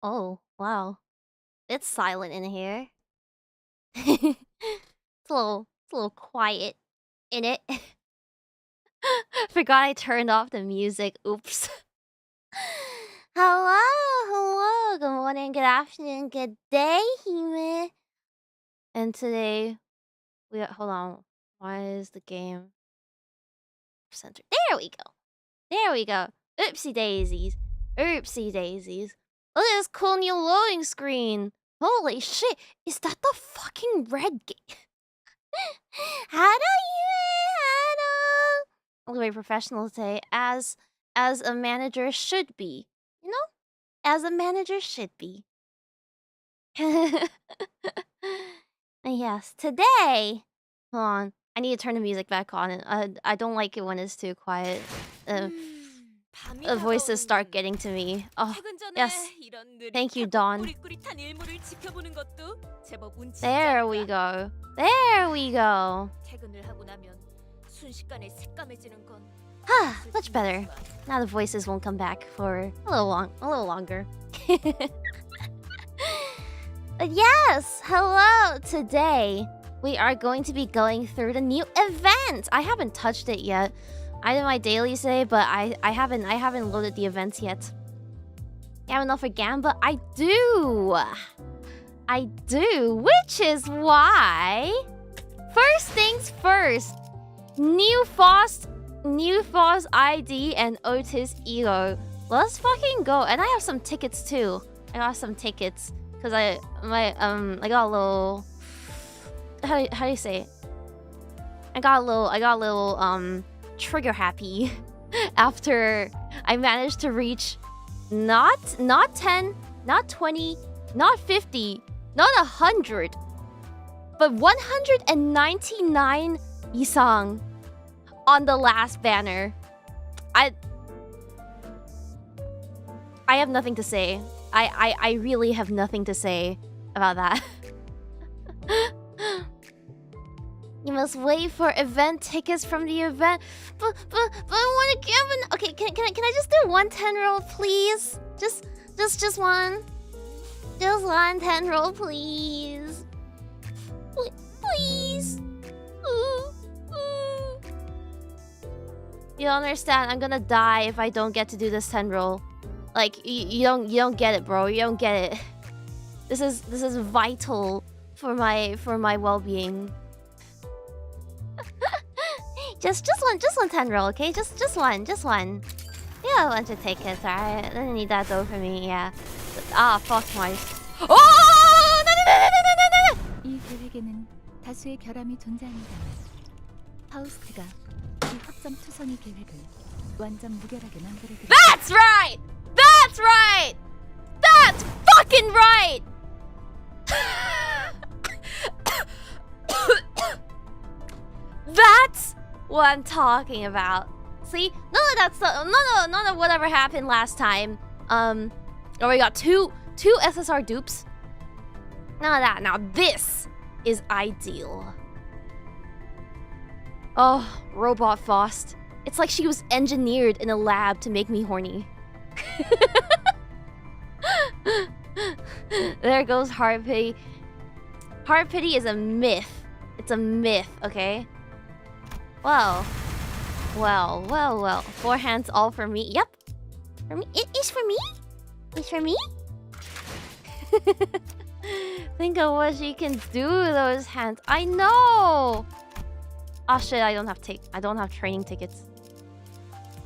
Oh, wow. It's silent in here. It's a little quiet in it. Forgot I turned off the music. Oops. Hello, hello. Good morning, good afternoon, good day, Hime. And today hold on. Why is the game center? There we go. There we go. Oopsie daisies. Oopsie daisies. Look at this cool new loading screen. Holy shit. Is that the fucking red gate? Hello, Hime. Hello. Very professional today, as a manager should be. You know? As a manager should be. Yes, today. Hold on. I need to turn the music back on. I don't like it when it's too quiet. The voices start getting to me. Oh, yes. Thank you, Dawn. There we go. There we go. Much better. Now the voices won't come back for a little longer. But yes, hello. Today we are going to be going through the new event. I haven't touched it yet. I did my daily say, but I haven't loaded the events yet. I have enough for Gamba. I do, which is why. First things first. New Foss ID and Otis ego. Let's fucking go. And I have some tickets too. I got some tickets because I got a little. How do you say it? I got a little trigger happy after I managed to reach not 10, not 20, not 50, not 100, but 199 이상 on the last banner. I have nothing to say. I really have nothing to say about that. You must wait for event tickets from the event. But I want to give an. Okay, can I just do one 10 roll, please? Just one. Just one 10 roll, please. Please. You don't understand. I'm gonna die if I don't get to do this 10 roll. Like you don't get it, bro. You don't get it. This is vital for my well-being. Just one 10 roll, okay? Just one. Yeah, a bunch of tickets, alright? I don't need that though for me, yeah. Fuck my. Oh! No! 이 계획에는 다수의 결함이 존재합니다만 파우스트가 이 확정 투성이 계획을 완전 무결하게 만들어드릴. That's right! That's right! That's fucking right! That's what I'm talking about. See? None of whatever happened last time. We got two SSR dupes. None of that. Now this is ideal. Oh, Robot Faust. It's like she was engineered in a lab to make me horny. There goes Heart Pity. Heart Pity is a myth. It's a myth, okay? Well. 4 hands all for me. Yep. For me. It's for me? It's for me? Think of what she can do with those hands. I know! Oh shit, I don't have training tickets.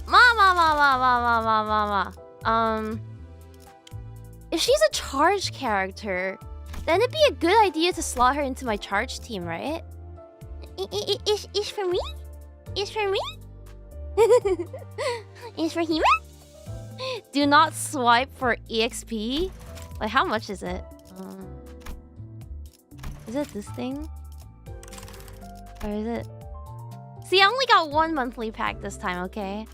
Mama. If she's a charge character, then it'd be a good idea to slot her into my charge team, right? It's for me? It's for me? It's for Hime? Do not swipe for EXP? Like, how much is it? Is it this thing? Or is it... See, I only got one monthly pack this time, okay?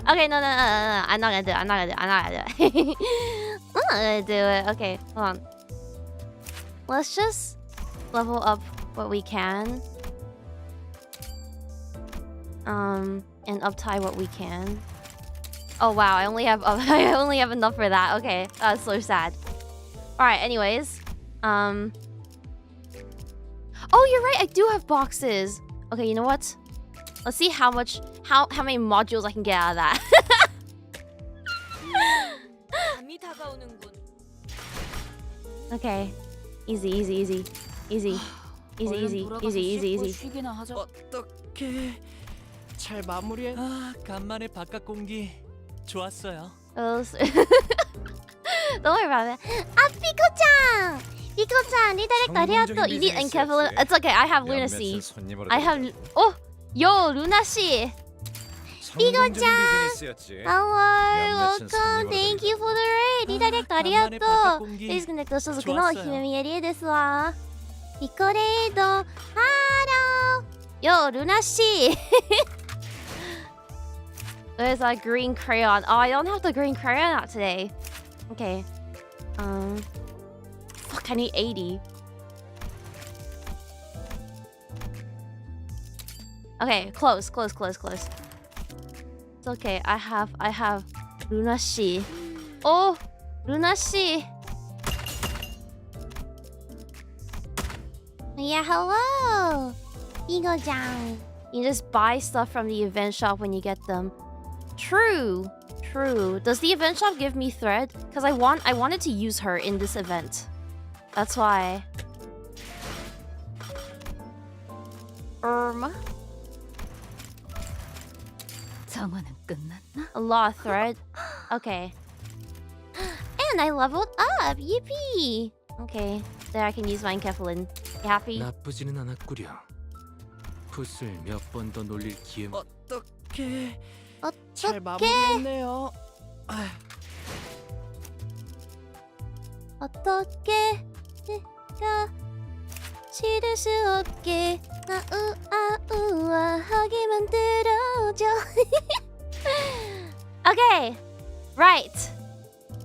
Okay, no. I'm not gonna do it. I'm not gonna do it. Okay, hold on. Let's just level up what we can. And uptie what we can. Oh wow, I only have I only have enough for that. Okay, that's so sad. All right, anyways. Oh, you're right. I do have boxes. Okay, you know what? Let's see how many modules I can get out of that. Okay. Easy, easy, easy. Easy. Easy, easy, easy, easy, easy. 어떻게 잘 마무리해? 아, 간만에 바깥 공기 좋았어요. Don't worry about it. Ah, Pico-chan! Pico-chan, redirect arigato. You need Enkephalin. It's okay, I have Lunacy. I have... Oh! Yo, Lunacy! Pico-chan! Hello, welcome. Thank you for the raid. Redirect arigato. 𝐃 𝐶𝐬𝐚𝐥 𝐌𝐞𝐝姫宮りえですわ. Pico raid. Hello! Yo, Lunacy! There's a green crayon. Oh, I don't have the green crayon out today. Okay. Fuck, I need 80. Okay, close. It's okay. I have Lunacy. Oh, Lunacy. Yeah, hello. Pico-chan. You just buy stuff from the event shop when you get them. True. Does the event shop give me thread? Because I wanted to use her in this event. That's why. 정화는 끝났나? A lot of thread. Okay. And I leveled up. Yippee. Okay. There I can use my Enkephalin. You happy? 나쁘지는 않았구려. 붓을 몇 번 더 놀릴 기회. 어떻게 잘 어떡해? 마무리했네요. 어떻게 내가 싫을 수 없게 나 우아하게 만들어줘. Okay, right.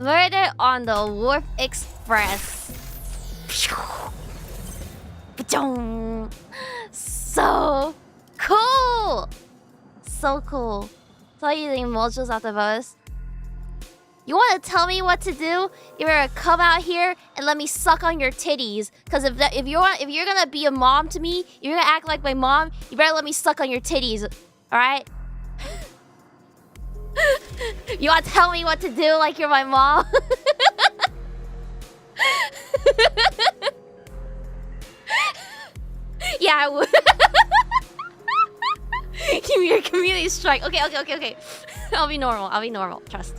Murder on the Warp Express. So cool. So cool. So you think modules at the most? You want to tell me what to do? You better come out here and let me suck on your titties. Cause if you're gonna be a mom to me, you're gonna act like my mom. You better let me suck on your titties. All right? You want to tell me what to do like you're my mom? Yeah, I would. Give me your community strike. Okay. I'll be normal. Trust.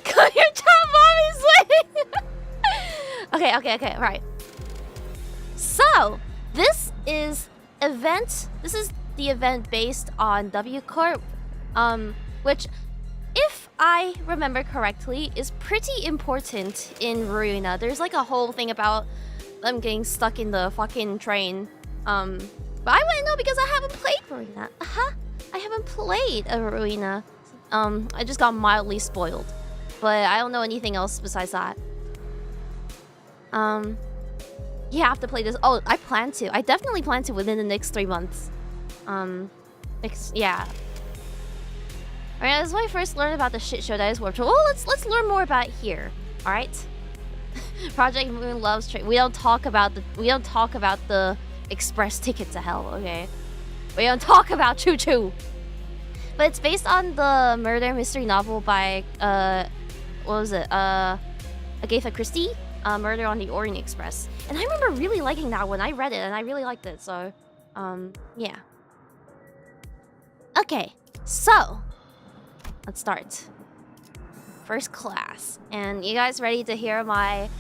Come here, top mommy's waiting. Okay. Right. So this is the event based on W Corp, which, if I remember correctly, is pretty important in Ruina. There's like a whole thing about them getting stuck in the fucking train. But I wouldn't know because I haven't played Ruina. I haven't played a Ruina. I just got mildly spoiled. But I don't know anything else besides that. You have to play this. Oh, I plan to. I definitely plan to within the next 3 months. Yeah. Alright, this is when I first learned about the shit show that is Warped Tour. Oh, let's learn more about it here. Alright? Project Moon loves train. We don't talk about the express ticket to hell, okay? We don't talk about Choo Choo. But it's based on the murder mystery novel by what was it? Agatha Christie, Murder on the Orient Express. And I remember really liking that one. I read it and I really liked it. So, yeah. Okay, so let's start. First class. And you guys ready to hear my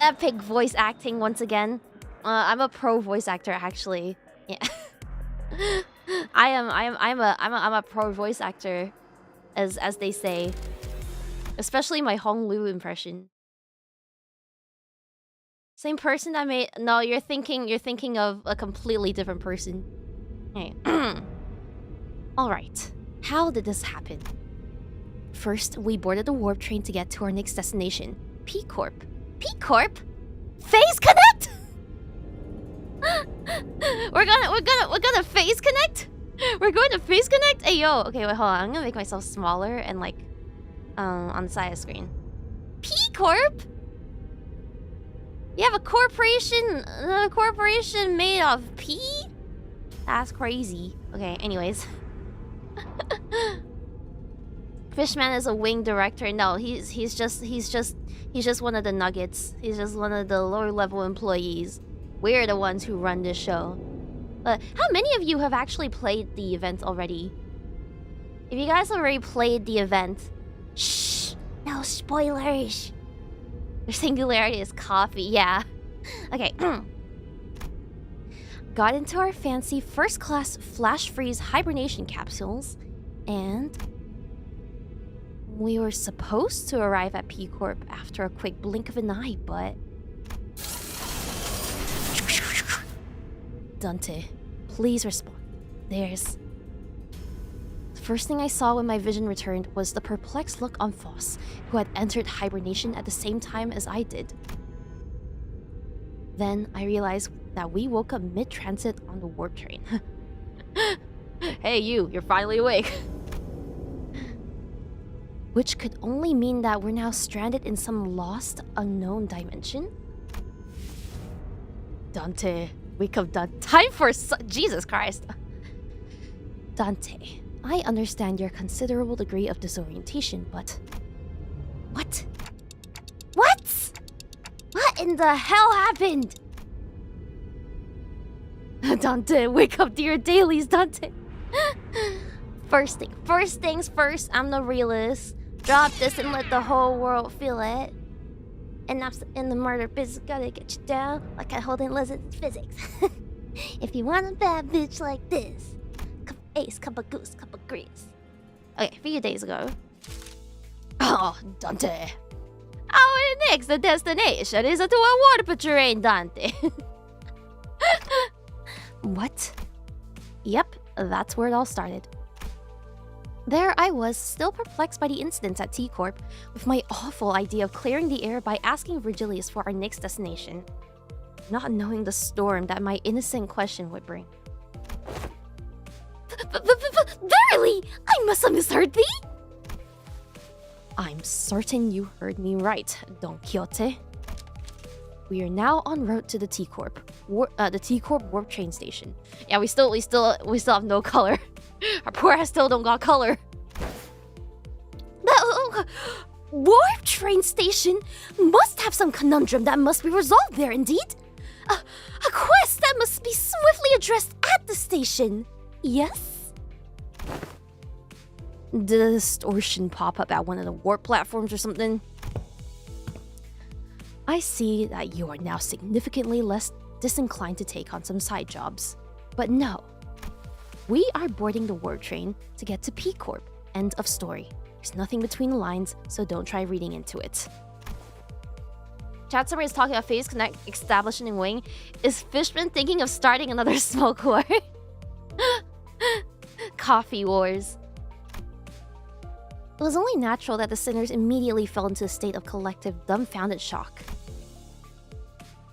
epic voice acting once again? I'm a pro voice actor, actually. Yeah. I'm a pro voice actor, as they say. Especially my Hong Lu impression. Same person I made. No, you're thinking of a completely different person. Hey. All right. How did this happen? first, we boarded the warp train to get to our next destination, P Corp. P Corp? Phase Connect? we're gonna phase connect? We're going to phase connect? Hey yo, okay, wait, hold on. I'm gonna make myself smaller and like on the side of the screen. P Corp? You have a corporation made of P? That's crazy. Okay, anyways. Fishman is a wing director. No, he's just one of the nuggets. He's just one of the lower level employees. We're the ones who run this show. But how many of you have actually played the event already? If you guys already played the event, shh, no spoilers. The singularity is coffee, yeah. Okay. Got into our fancy first-class flash freeze hibernation capsules, and we were supposed to arrive at P Corp after a quick blink of an eye, but Dante, please respond. There's... The first thing I saw when my vision returned was the perplexed look on Foss, who had entered hibernation at the same time as I did. Then I realized that we woke up mid-transit on the warp train. Hey you're finally awake. Which could only mean that we're now stranded in some lost, unknown dimension? Dante, wake up, Dante. Time for Jesus Christ. Dante, I understand your considerable degree of disorientation, but... What? What? What in the hell happened? Dante, wake up to your dailies, Dante. First things first, I'm the realist. Drop this and let the whole world feel it. And in the murder business, gotta get you down like I hold in lizard physics. If you want a bad bitch like this, cup of ace, cup of goose, cup of grease. Okay, a few days ago. Oh, Dante. Our next destination is to a water train, Dante. What? Yep, that's where it all started. There I was, still perplexed by the incidents at T Corp, with my awful idea of clearing the air by asking Virgilius for our next destination, not knowing the storm that my innocent question would bring. Verily, I must have misheard thee! I'm certain you heard me right, Don Quixote. We are now en route to the T Corp, the T Corp warp train station. Yeah, we still have no color. Our poor ass still don't got color. The warp train station must have some conundrum that must be resolved there, indeed. A quest that must be swiftly addressed at the station. Yes? Distortion pop up at one of the warp platforms or something. I see that you are now significantly less disinclined to take on some side jobs. But no. We are boarding the warp train to get to P Corp. End of story. There's nothing between the lines, so don't try reading into it. Chat summary is talking about phase connect establishing in wing. Is Fishman thinking of starting another smoke war? Coffee wars. It was only natural that the sinners immediately fell into a state of collective, dumbfounded shock.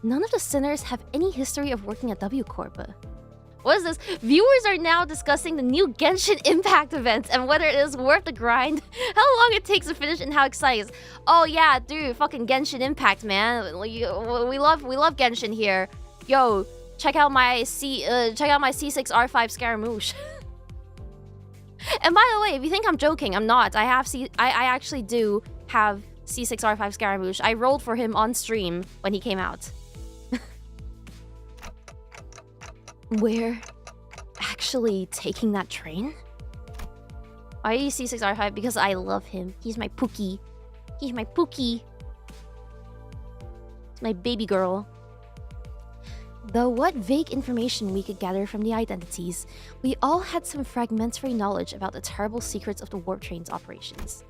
None of the sinners have any history of working at W Corp. What is this? Viewers are now discussing the new Genshin Impact events and whether it is worth the grind, how long it takes to finish, and how exciting it is. Oh yeah, dude, fucking Genshin Impact, man. We love Genshin here. Yo, check out my C6R5 Scaramouche. And by the way, if you think I'm joking, I'm not. I actually do have C6R5 Scaramouche. I rolled for him on stream when he came out. We're actually taking that train? I use C6R5 because I love him. He's my Pookie. He's my Pookie. It's my baby girl. Though what vague information we could gather from the identities, we all had some fragmentary knowledge about the terrible secrets of the warp train's operations.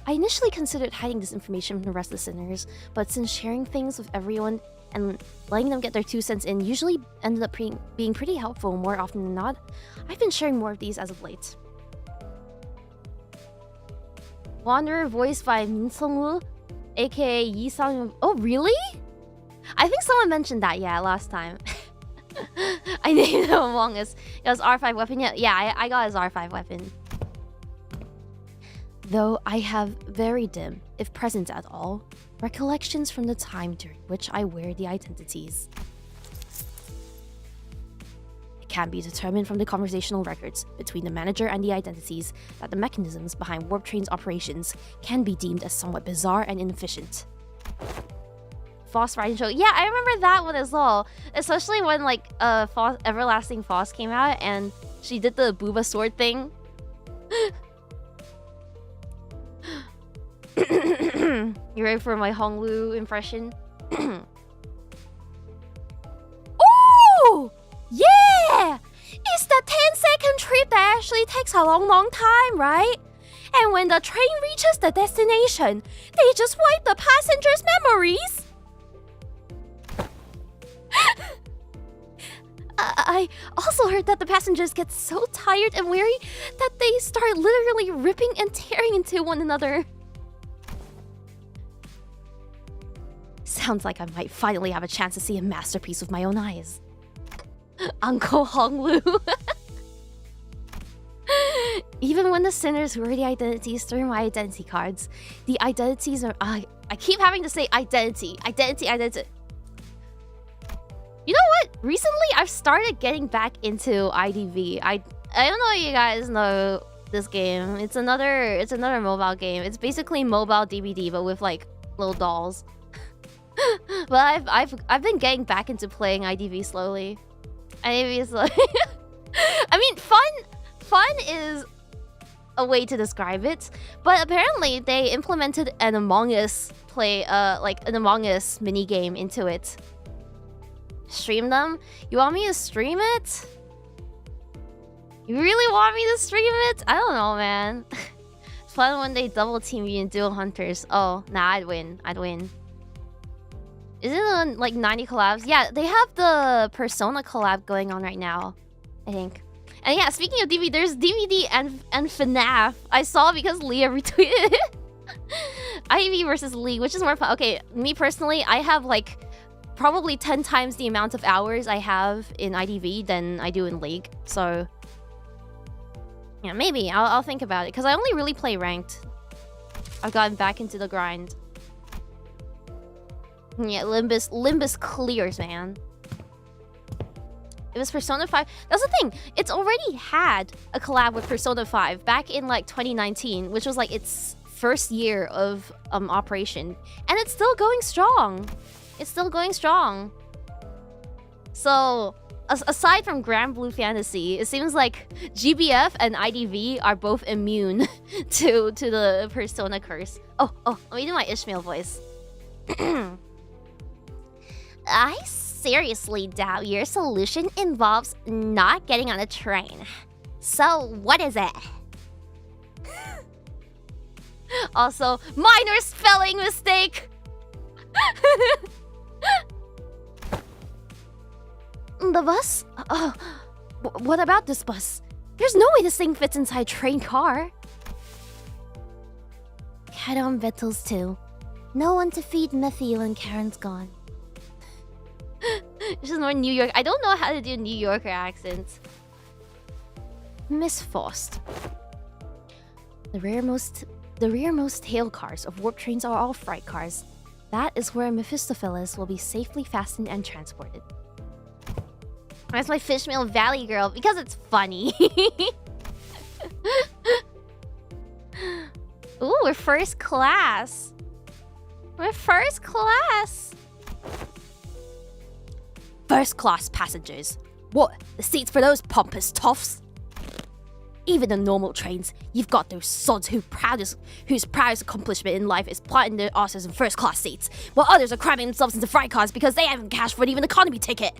I initially considered hiding this information from the rest of the sinners, but since sharing things with everyone and letting them get their 2 cents in usually ended up being pretty helpful more often than not, I've been sharing more of these as of late. Wanderer voiced by Min Sung-woo, aka Yi-sang. Oh, really? I think someone mentioned that, yeah, last time. I named him Among Us. It was R5 weapon. Yeah, I got his R5 weapon. Though I have very dim, if present at all, recollections from the time during which I wear the identities. It can be determined from the conversational records between the manager and the identities that the mechanisms behind Warp Train's operations can be deemed as somewhat bizarre and inefficient. Foss riding show. Yeah, I remember that one as well. Especially when like Everlasting Foss came out and she did the booba sword thing. You ready for my Honglu impression? Oh! Yeah! It's the 10-second trip that actually takes a long time, right? And when the train reaches the destination, they just wipe the passengers' memories. I also heard that the passengers get so tired and weary that they start literally ripping and tearing into one another. Sounds like I might finally have a chance to see a masterpiece with my own eyes. Uncle Honglu. Even when the sinners wear the identities through my identity cards, the identities are... I keep having to say identity. You know what? Recently, I've started getting back into IDV. I don't know if you guys know this game. It's another mobile game. It's basically mobile DBD, but with like little dolls. But I've been getting back into playing IDV slowly. IDV is like, I mean, fun is a way to describe it. But apparently, they implemented an Among Us like an Among Us mini game into it. Stream them? You want me to stream it? You really want me to stream it? I don't know, man. It's fun when they double team you in Dual Hunters. Oh, nah, I'd win. Is it on like 90 collabs? Yeah, they have the Persona collab going on right now, I think. And yeah, speaking of DVD, there's DVD and FNAF. I saw because Leah retweeted it. Ivy versus Lee, which is more fun. Okay, me personally, I have like probably 10 times the amount of hours I have in IDV than I do in League. So yeah, maybe I'll think about it because I only really play ranked. I've gotten back into the grind. Yeah, Limbus clears, man. It was Persona 5. That's the thing. It's already had a collab with Persona 5 back in like 2019, which was like its first year of operation, and it's still going strong. So, aside from Grand Blue Fantasy, it seems like GBF and IDV are both immune to the Persona curse. Oh, let me do my Ishmael voice. I seriously doubt your solution involves not getting on a train. So, what is it? Also, minor spelling mistake! The bus? What about this bus? There's no way this thing fits inside a train car. Cat on Bettles too. No one to feed Methy when Karen's gone. This is more New York. I don't know how to do New Yorker accents. Miss Faust. The rearmost tail cars of warp trains are all freight cars. That is where Mephistopheles will be safely fastened and transported. That's my Fishmail Valley girl because it's funny. Ooh, we're first class. First class passengers. What? The seats for those pompous toffs? Even in normal trains, you've got those sods whose proudest accomplishment in life is planting their asses in first class seats, while others are cramming themselves into freight cars because they haven't cashed for even an economy ticket.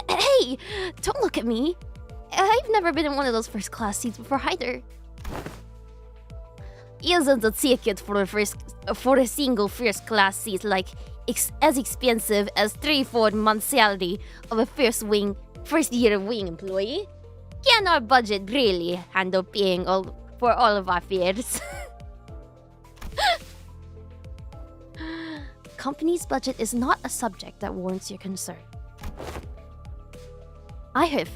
Hey, don't look at me. I've never been in one of those first class seats before either. Isn't the ticket for a single first class seat like as expensive as 3/4 month's salary of a first year wing employee? Can our budget really handle paying for all of our fares? company's budget is not a subject that warrants your concern. I heard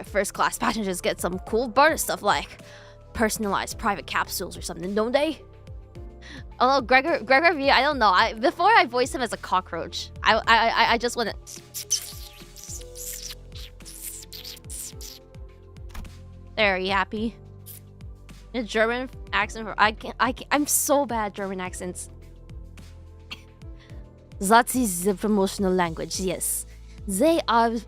first-class passengers get some cool bonus stuff like personalized private capsules or something, don't they? Although Gregory, I don't know. Before I voice him as a cockroach, I just want to. There, are you happy? A German accent for I'm so bad at German accents. That is the promotional language, yes. They are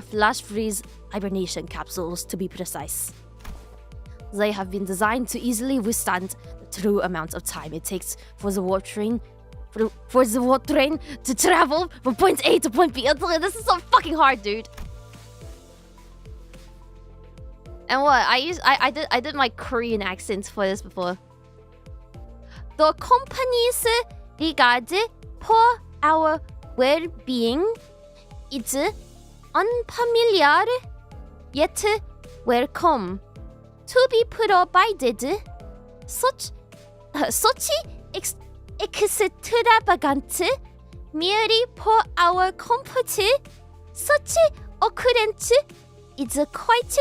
flash freeze hibernation capsules, to be precise. They have been designed to easily withstand the true amount of time it takes for the warp train to travel from point A to point B. This is so fucking hard, dude. And what I did my Korean accents for this before. The company's regard for our well-being is unfamiliar yet welcome to be provided. Such extravagant merely for our comfort. Such occurrence is quite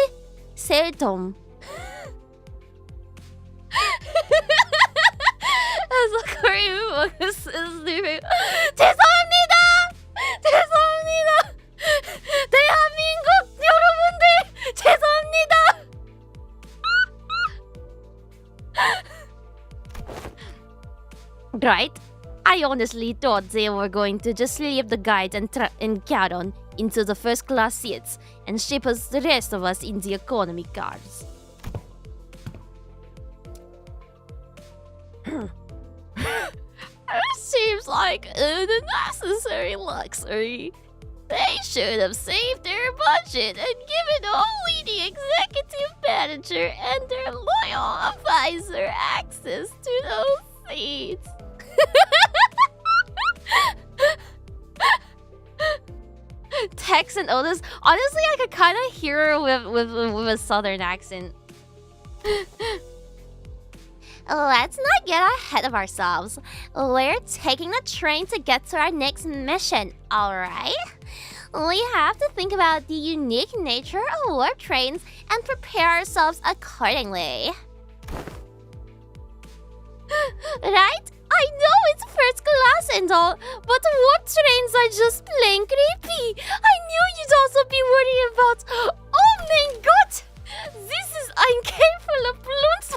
seldom. As a Korean book is stupid. 죄송합니다. 대한민국 여러분들 죄송합니다. Right? I honestly thought they were going to just leave the guide and Karen into the first class seats and ship us the rest of us in the economy cars. It seems like an unnecessary luxury. They should have saved their budget and given only the executive manager and their loyal advisor access to those seats. Tex and Otis, honestly, I could kind of hear her with a southern accent. Let's not get ahead of ourselves. We're taking the train to get to our next mission, alright? We have to think about the unique nature of warp trains and prepare ourselves accordingly. Right? I know it's first class and all, but warp trains are just plain creepy. I knew you'd also be worried about. Oh my god! This is incapable of balloons.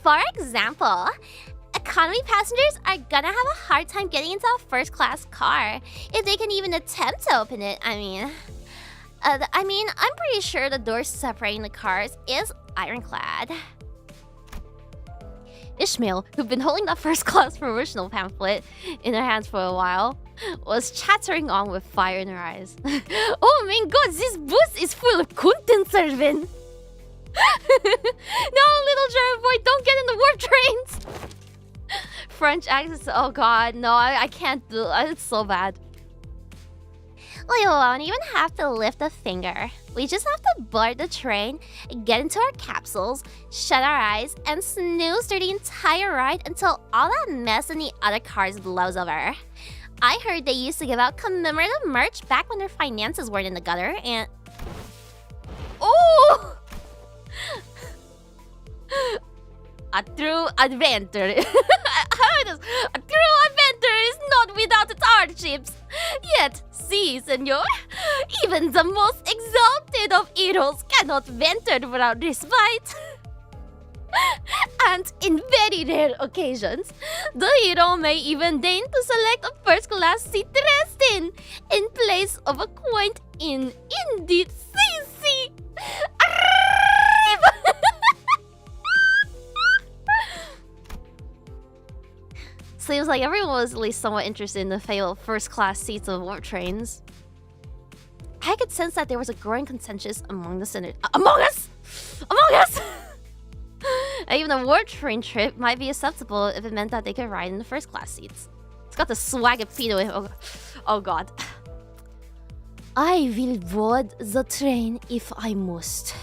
For example, economy passengers are gonna have a hard time getting into a first class car if they can even attempt to open it. I'm pretty sure the door separating the cars is ironclad. Ishmael, who'd been holding that first class promotional pamphlet in her hands for a while, was chattering on with fire in her eyes. Oh my god, this bus is full of content, Servin! No, little German boy, don't get in the warp trains! French accents, oh god, no, I can't do it. It's so bad. We won't even have to lift a finger. We just have to board the train, get into our capsules, shut our eyes, and snooze through the entire ride until all that mess in the other cars blows over. I heard they used to give out commemorative merch back when their finances weren't in the gutter, and... Oh! A true adventure. A true adventure is not without its hardships. Yet, see, senor, even the most exalted of heroes cannot venture without respite. And in very rare occasions, the hero may even deign to select a first-class seat to rest in place of a quaint indecency. Seems like everyone was at least somewhat interested in the fatal first-class seats of warp trains. I could sense that there was a growing consensus among the sinners. Among us! Even a warp train trip might be acceptable if it meant that they could ride in the first-class seats. It's got the swag of Pino. Oh god. I will board the train if I must.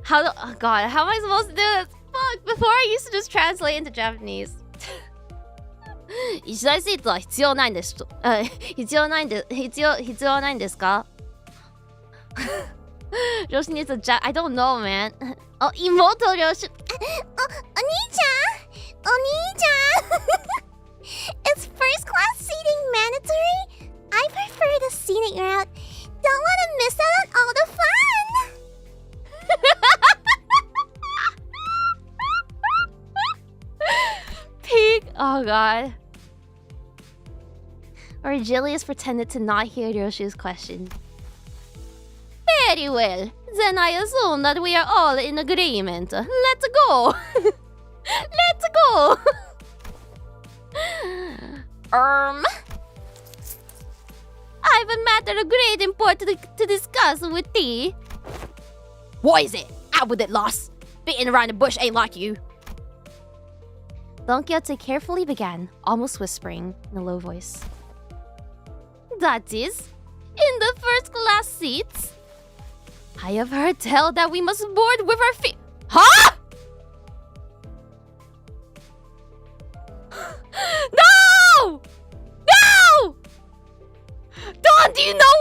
Oh god, how am I supposed to do this? Fuck, before I used to just translate into Japanese. 一大シートは必要ないんです。必要ないんですか? Roshin needs a I don't know, man. Oh, 妹 Roshin. お兄ちゃん Is first class seating mandatory? I prefer the scenic route. Don't want to miss out on all the fun. Peak. Oh god. Orgilius pretended to not hear Yoshi's question. Very well. Then I assume that we are all in agreement. Let's go. Let's go. I have a matter of great importance to discuss with thee. What is it? Out with it, loss. Beating around the bush ain't like you. Don Quixote carefully began, almost whispering in a low voice. That is, in the first class seats. I have heard tell that we must board with our feet. Huh? No! No! Don, do you know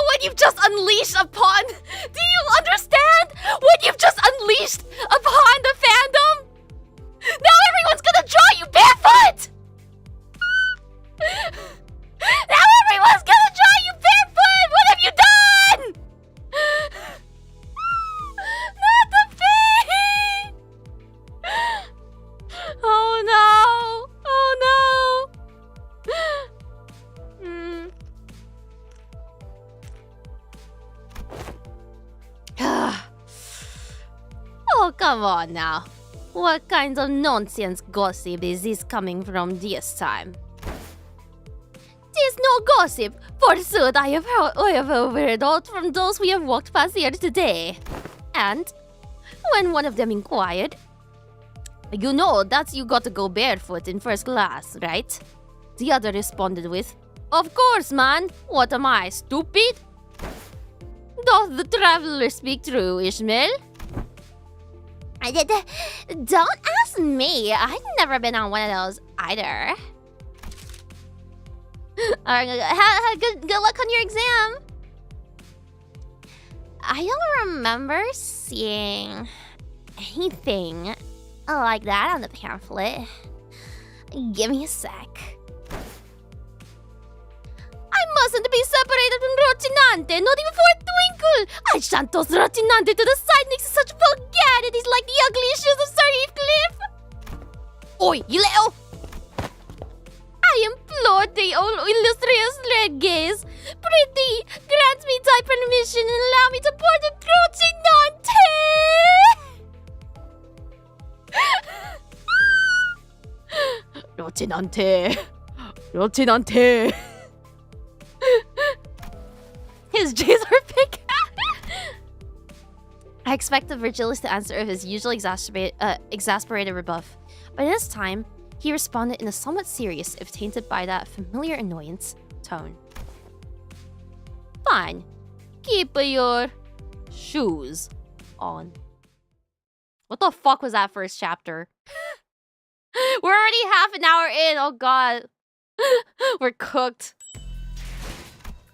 what you've just unleashed upon? Do you understand what you've just unleashed upon the fandom? Now everyone's gonna draw you barefoot! Now everyone's gonna draw you barefoot! What have you done? Not the feet! Oh no! Oh no! Oh, come on now. What kind of nonsense gossip is this coming from this time? 'Tis no gossip, forsooth I have overheard all from those we have walked past here today. And when one of them inquired, you know that you got to go barefoot in first class, right? The other responded with, of course, man. What am I, stupid? Doth the traveler speak true, 𝐒𝐿? Don't ask me. I've never been on one of those either. Good luck on your exam. I don't remember seeing anything like that on the pamphlet. Give me a sec. I mustn't be separated from Rocinante, not even for a twinkle. I shan't toss Rocinante to the side next to such vulgarities like the ugly issues of Sir Heathcliff. Oi, you little! I implore thee, O illustrious red gaze, prithee, grant me thy permission and allow me to board the Rocinante. Rocinante. His J's are big. I expected Virgilius to answer with his usual exasperated rebuff, but this time, he responded in a somewhat serious, if tainted by that familiar annoyance, tone. Fine. Keep your shoes on. What the fuck was that first chapter? We're already half an hour in. Oh god. We're cooked.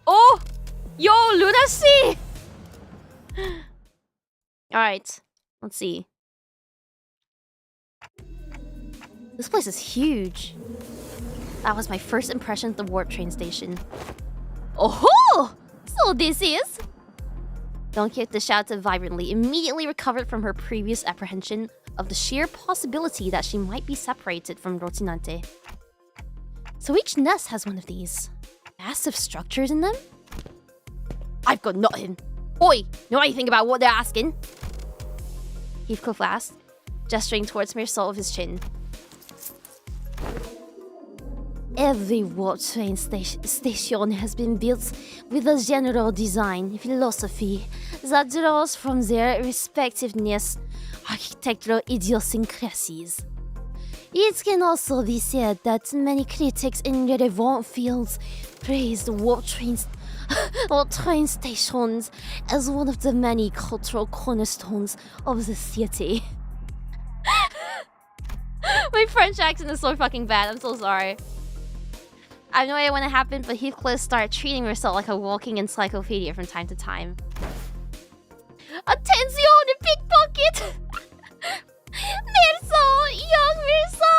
Oh! Yo, lunacy! Alright. Let's see. This place is huge. That was my first impression of the warp train station. Oh-ho! So this is... Don Quixote shouted vibrantly, immediately recovered from her previous apprehension of the sheer possibility that she might be separated from Rocinante. So each nest has one of these massive structures in them? I've got nothing. Oi, know anything about what they're asking? Heathcliff asked, gesturing towards mere sole of his chin. Every warp train station has been built with a general design philosophy that draws from their respectiveness architectural idiosyncrasies. It can also be said that many critics in relevant fields praise the warp trains train stations as one of the many cultural cornerstones of the city. My French accent is so fucking bad. I'm so sorry. I have no idea when it happened, but Heathcliff started treating herself like a walking encyclopedia from time to time. Attenzione, pickpocket! Mirso, young Mirso!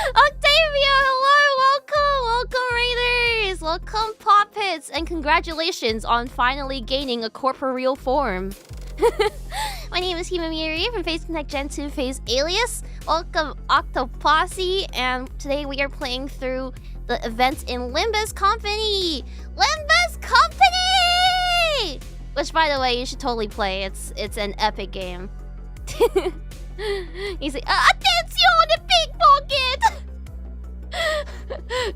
Octavia, hello, welcome Raiders! Welcome Poppets, and congratulations on finally gaining a corporeal form. My name is Himemiya Rie from Phase Connect Gen 2 Phase Alias. Welcome Octoposse, and today we are playing through the event in Limbus Company! Limbus Company! Which, by the way, you should totally play. It's an epic game. You say, attenzione, pickpocket!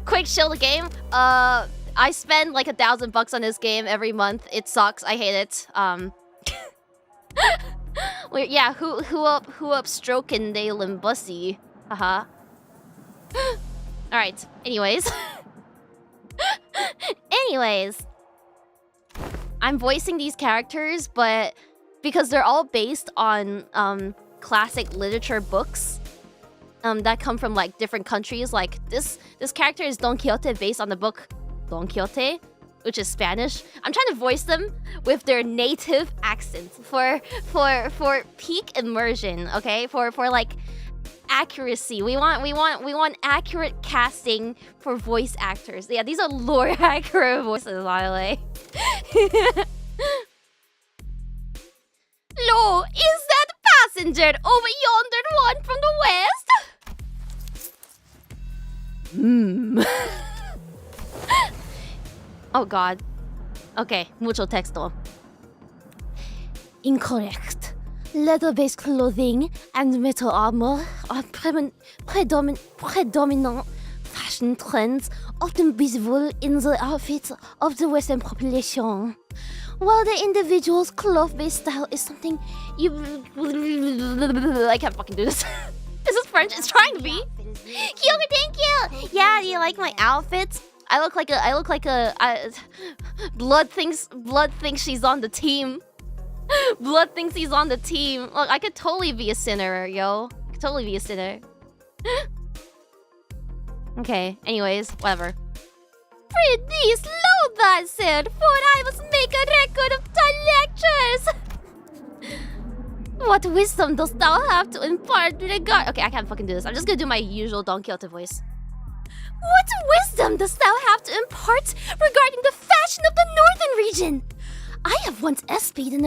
Quick chill the game. I spend like $1,000 on this game every month. It sucks. I hate it. Yeah, who up stroking de Limbussy? Haha. Alright, anyways. I'm voicing these characters, but because they're all based on classic literature books that come from like different countries. Like this character is Don Quixote based on the book Don Quixote, which is Spanish. I'm trying to voice them with their native accents for peak immersion, okay? For like accuracy. We want accurate casting for voice actors. Yeah, these are lore accurate voices, by the way. Lo, is that passenger over yonder one from the west? Oh god. Okay, mucho texto. Incorrect. Leather-based clothing and metal armor are predominant fashion trends often visible in the outfits of the Western population. While the individual's cloth-based style is something you... I can't fucking do this. Is this French? It's trying to be. Kyoga, thank you! Yeah, do you like my outfits? I look like a Blood thinks she's on the team. Blood thinks he's on the team. Look, I could totally be a sinner, yo. I could totally be a sinner. Okay, anyways, whatever. Pretty slow, that said, for I must make a record of thy lectures. What wisdom dost thou have to impart regard? Okay, I can't fucking do this. I'm just gonna do my usual Don Quixote voice. What wisdom dost thou have to impart regarding the fashion of the northern region? I have once espied in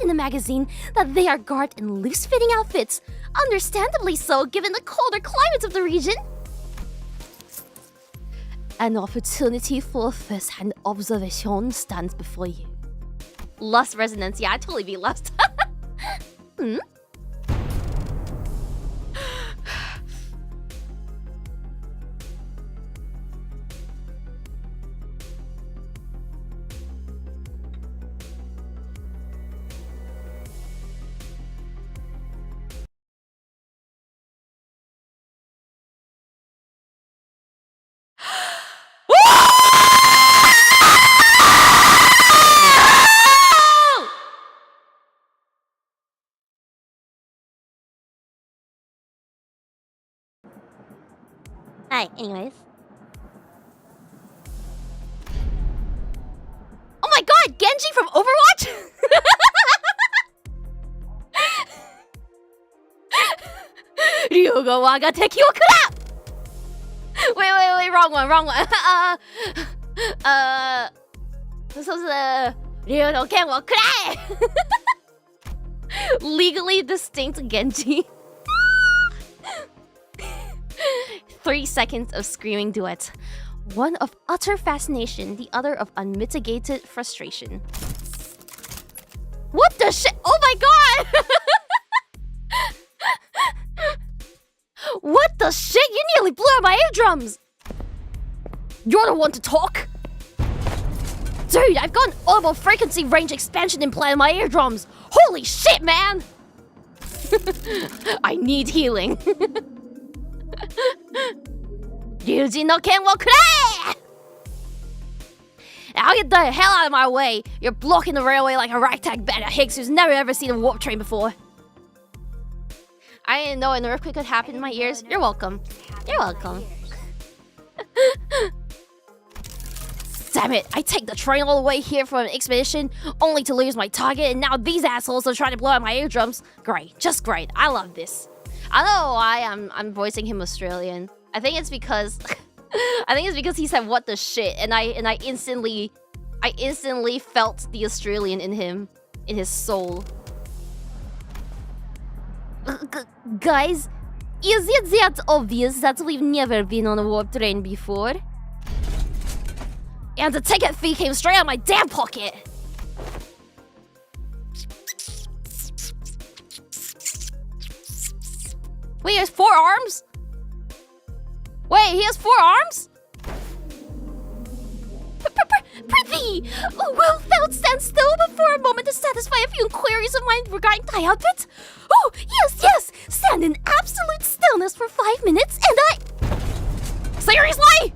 a magazine that they are garbed in loose-fitting outfits. Understandably so, given the colder climates of the region. An opportunity for first-hand observation stands before you. Lust resonance. Yeah, I'd totally be lust. Hmm? Alright, anyways. Oh my god, Genji from Overwatch? Ryuga waga teki wo kura! Wait, wrong one. Ryu no ken wo kurae! Legally distinct Genji. 3 seconds of screaming duet. One of utter fascination, the other of unmitigated frustration. What the shit? Oh my god! What the shit? You nearly blew out my eardrums! You're the one to talk! Dude, I've got an audible frequency range expansion implant in my eardrums! Holy shit, man! I need healing. Ryuji no ken wo kurae! Now get the hell out of my way! You're blocking the railway like a ragtag band of Higgs who's never ever seen a warp train before. I didn't know an earthquake could happen in my ears. You're welcome. You're welcome. Damn it, I take the train all the way here for an expedition only to lose my target, and now these assholes are trying to blow out my eardrums. Great, just great. I love this. I don't know why I'm voicing him Australian. I think it's because he said what the shit, and I instantly felt the Australian in him, in his soul. Guys, is it that obvious that we've never been on a warp train before? And the ticket fee came straight out of my damn pocket! Wait, he has 4 arms? Wait, he has 4 arms? Prithee! Will thou stand still for a moment to satisfy a few inquiries of mine regarding thy outfit? Oh, yes! Stand in absolute stillness for 5 minutes and I... Seriously?!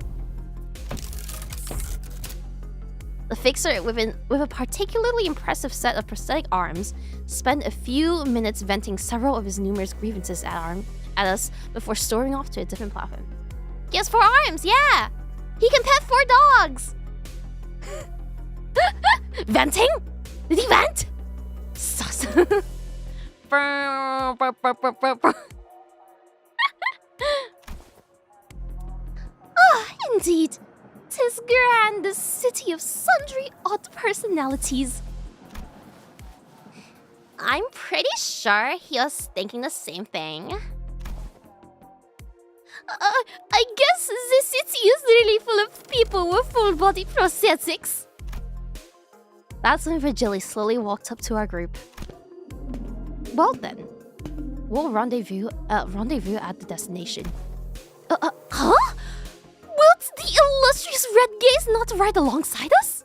The fixer, with a particularly impressive set of prosthetic arms, spent a few minutes venting several of his numerous grievances at us before storming off to a different platform. He has 4 arms, yeah! He can pet 4 dogs! Venting? Did he vent? Sus. Indeed. 'Tis grand, the city of sundry odd personalities. I'm pretty sure he was thinking the same thing. I guess the city is really full of people with full-body prosthetics. That's when Virgili slowly walked up to our group. Well then, we'll rendezvous at the destination. Huh? Wilt the illustrious Red Gaze not ride alongside us?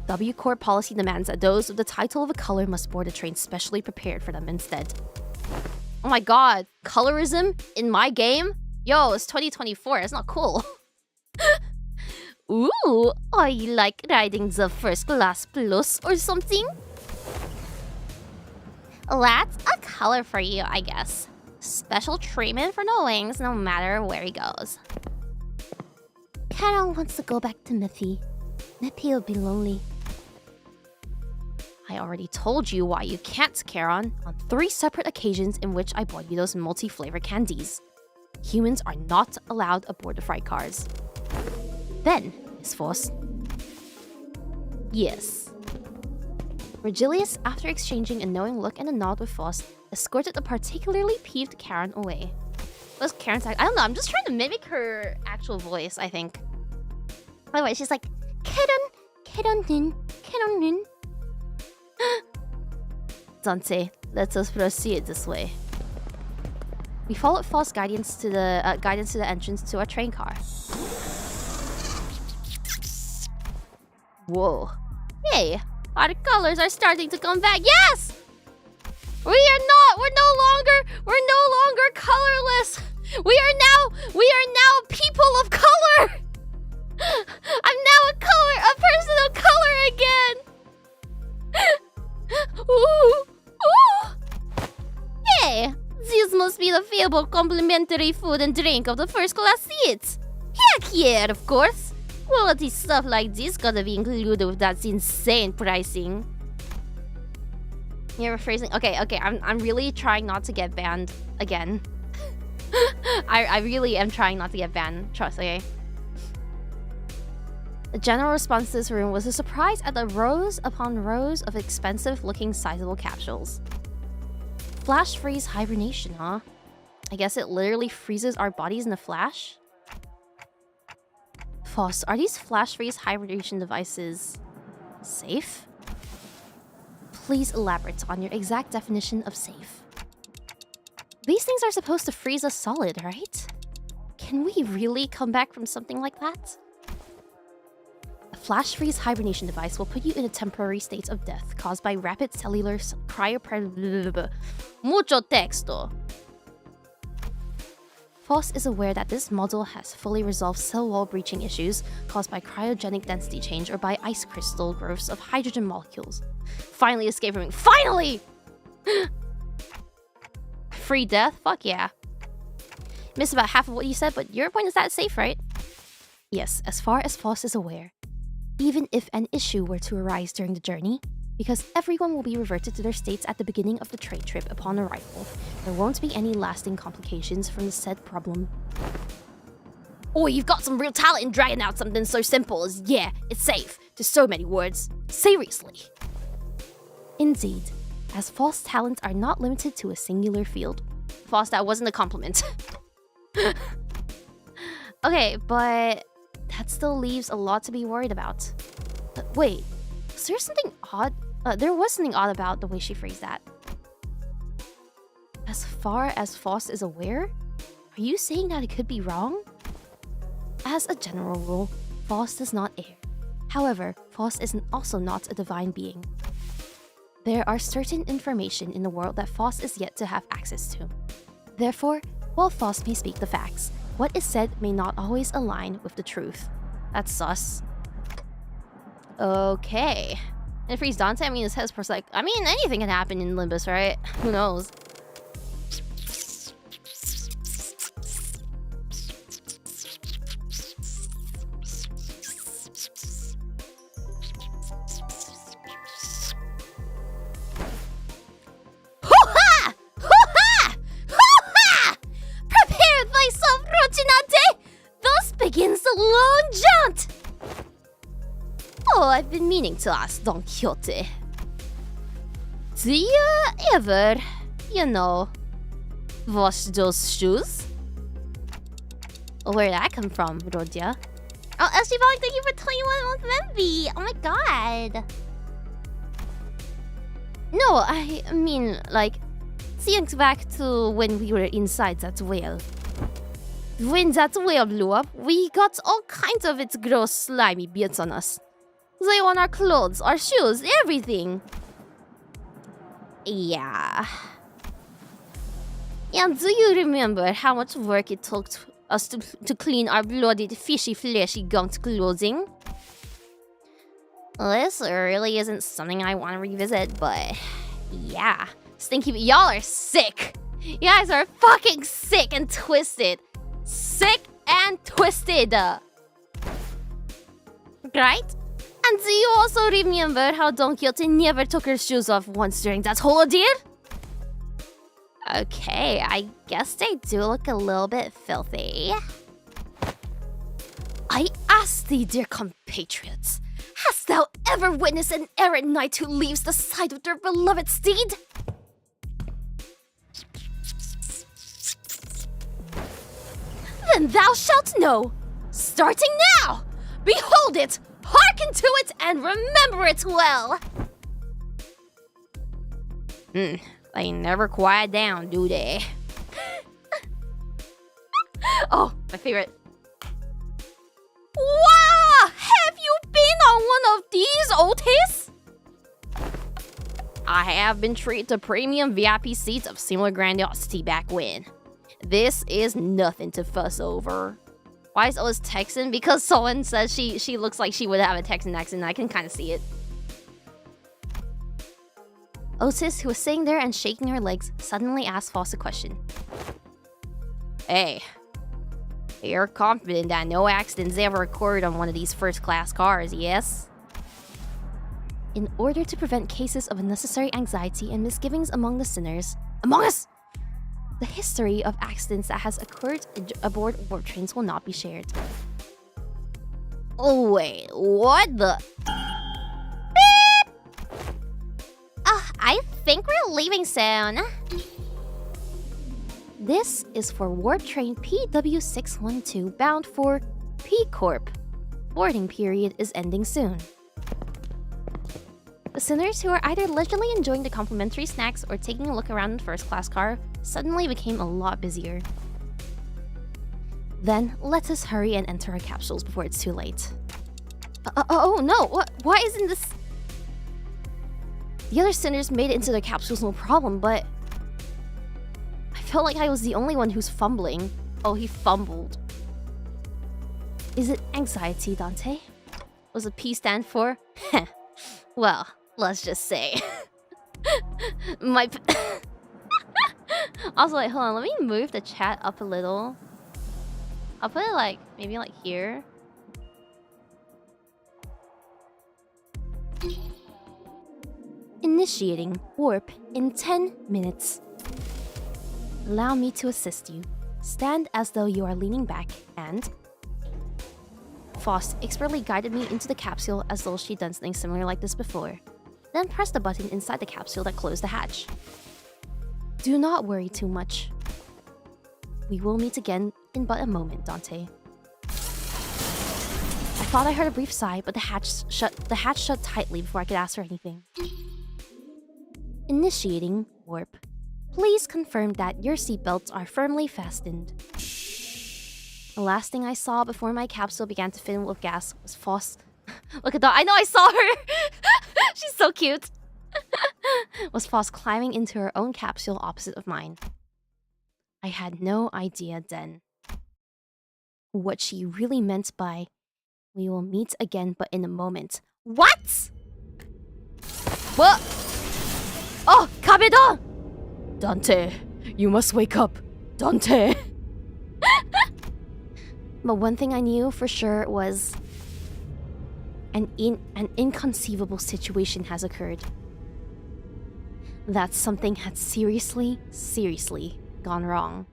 W Corp policy demands that those with the title of a color must board a train specially prepared for them instead. Oh my god, colorism in my game? Yo, it's 2024, it's not cool. Ooh, I like riding the first class plus or something. That's a color for you, I guess. Special treatment for no wings, no matter where he goes. Carol wants to go back to Miffy. Miffy will be lonely. I already told you why you can't, Charon, on 3 separate occasions in which I bought you those multi-flavor candies. Humans are not allowed aboard the freight cars. Then, Miss Force. Yes. Virgilius, after exchanging a knowing look and a nod with Faust, escorted the particularly peeved Karen away. What's Karen's I don't know, I'm just trying to mimic her actual voice, I think. By the way, she's like, Karen. Dante, let us proceed this way. We followed Faust's guidance to the entrance to our train car. Whoa. Hey, our colors are starting to come back. Yes! We're no longer colorless. We are now people of color. I'm now a person of color again. Ooh. Hey, this must be the available complimentary food and drink of the first class seats. Heck yeah, of course. Quality stuff like this gotta be included with that insane pricing. You're rephrasing. Okay. I'm really trying not to get banned again. I really am trying not to get banned. Trust me. The general response to this room was a surprise at the rows upon rows of expensive-looking sizable capsules. Flash freeze hibernation, huh? I guess it literally freezes our bodies in a flash? Faust, are these flash freeze hibernation devices safe? Please elaborate on your exact definition of safe. These things are supposed to freeze us solid, right? Can we really come back from something like that? A flash freeze hibernation device will put you in a temporary state of death caused by rapid cellular mucho texto. FOSS is aware that this model has fully resolved cell wall breaching issues caused by cryogenic density change or by ice crystal growths of hydrogen molecules. Finally escaped from me. Finally! Free death? Fuck yeah. Missed about half of what you said, but your point is that it's safe, right? Yes, as far as FOSS is aware. Even if an issue were to arise during the journey, because everyone will be reverted to their states at the beginning of the trade trip upon arrival, there won't be any lasting complications from the said problem. Oh, you've got some real talent in dragging out something so simple as, yeah, it's safe, to so many words. Seriously. Indeed, as FOSS talents are not limited to a singular field. FOSS, that wasn't a compliment. Okay, but that still leaves a lot to be worried about. Wait, was there something odd? There was something odd about the way she phrased that. As far as FOSS is aware? Are you saying that it could be wrong? As a general rule, FOSS does not err. However, FOSS is also not a divine being. There are certain information in the world that FOSS is yet to have access to. Therefore, while FOSS may speak the facts, what is said may not always align with the truth. That's sus. Okay. And freeze Dante, I mean, his head's like, I mean, anything can happen in Limbus, right? Who knows? Hoo-ha! Hoo-ha! Hoo-ha! Prepare thyself, Rocinante! Thus begins the long jaunt! Oh, I've been meaning to ask Don Quixote. Do you ever, wash those shoes? Where'd that come from, Rodia? Oh, Esteban, thank you for 21 month Memby! Oh my god! No, I mean, like, think back to when we were inside that whale. When that whale blew up, we got all kinds of its gross, slimy bits on us. They on our clothes, our shoes, everything. Yeah. And do you remember how much work it took us to clean our bloodied, fishy, fleshy, gunked clothing? This really isn't something I want to revisit, but yeah. Stinky, y'all are sick. You guys are fucking sick and twisted. Sick and twisted. Right? And do you also remember how Don Quixote never took her shoes off once during that whole ordeal? Okay, I guess they do look a little bit filthy. I ask thee, dear compatriots, hast thou ever witnessed an errant knight who leaves the side of their beloved steed? Then thou shalt know, starting now! Behold it! Hearken to it and remember it well! They never quiet down, do they? Oh, my favorite. Wow! Have you been on one of these, Outis? I have been treated to premium VIP seats of similar grandiosity back when. This is nothing to fuss over. Why is Otis Texan? Because someone says she looks like she would have a Texan accent, and I can kind of see it. Otis, who was sitting there and shaking her legs, suddenly asked FOSS a question. Hey, you're confident that no accidents ever occurred on one of these first-class cars, yes? In order to prevent cases of unnecessary anxiety and misgivings among the sinners, among us, the history of accidents that has occurred aboard warp trains will not be shared. Oh wait, what the? Beep! I think we're leaving soon. This is for warp train PW612 bound for P Corp. Boarding period is ending soon. The sinners who are either leisurely enjoying the complimentary snacks or taking a look around the first-class car suddenly became a lot busier. Then, let us hurry and enter our capsules before it's too late. Oh no, why isn't this... The other sinners made it into their capsules no problem, but... I felt like I was the only one who's fumbling. Oh, he fumbled. Is it anxiety, Dante? What's the P stand for? Well, let's just say. My... Also, wait, hold on. Let me move the chat up a little. I'll put it like, maybe like here. Initiating warp in 10 minutes. Allow me to assist you. Stand as though you are leaning back and... Faust expertly guided me into the capsule as though she'd done something similar like this before. Then press the button inside the capsule that closed the hatch. Do not worry too much. We will meet again in but a moment, Dante. I thought I heard a brief sigh, but the hatch shut tightly before I could ask for anything. Initiating warp. Please confirm that your seatbelts are firmly fastened. The last thing I saw before my capsule began to fill with gas was Faust. Look at that! I know I saw her! She's so cute! Was Faust climbing into her own capsule opposite of mine. I had no idea then what she really meant by "we will meet again but in a moment." What? What? Oh, 𝐏𝐸𝐻! Dante, you must wake up. Dante! But one thing I knew for sure was an inconceivable situation has occurred. That something had seriously gone wrong.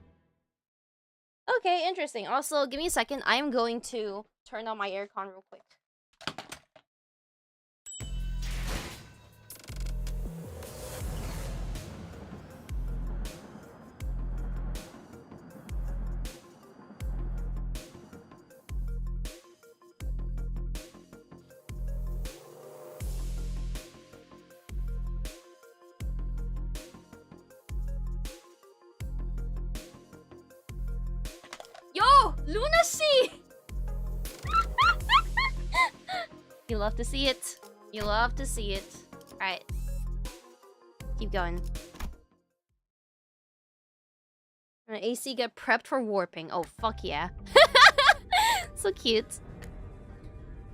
Okay, interesting. Also, give me a second. I am going to turn on my aircon real quick. Yo, Lunacy! You love to see it. You love to see it. Alright. Keep going. AC get prepped for warping. Oh, fuck yeah. So cute.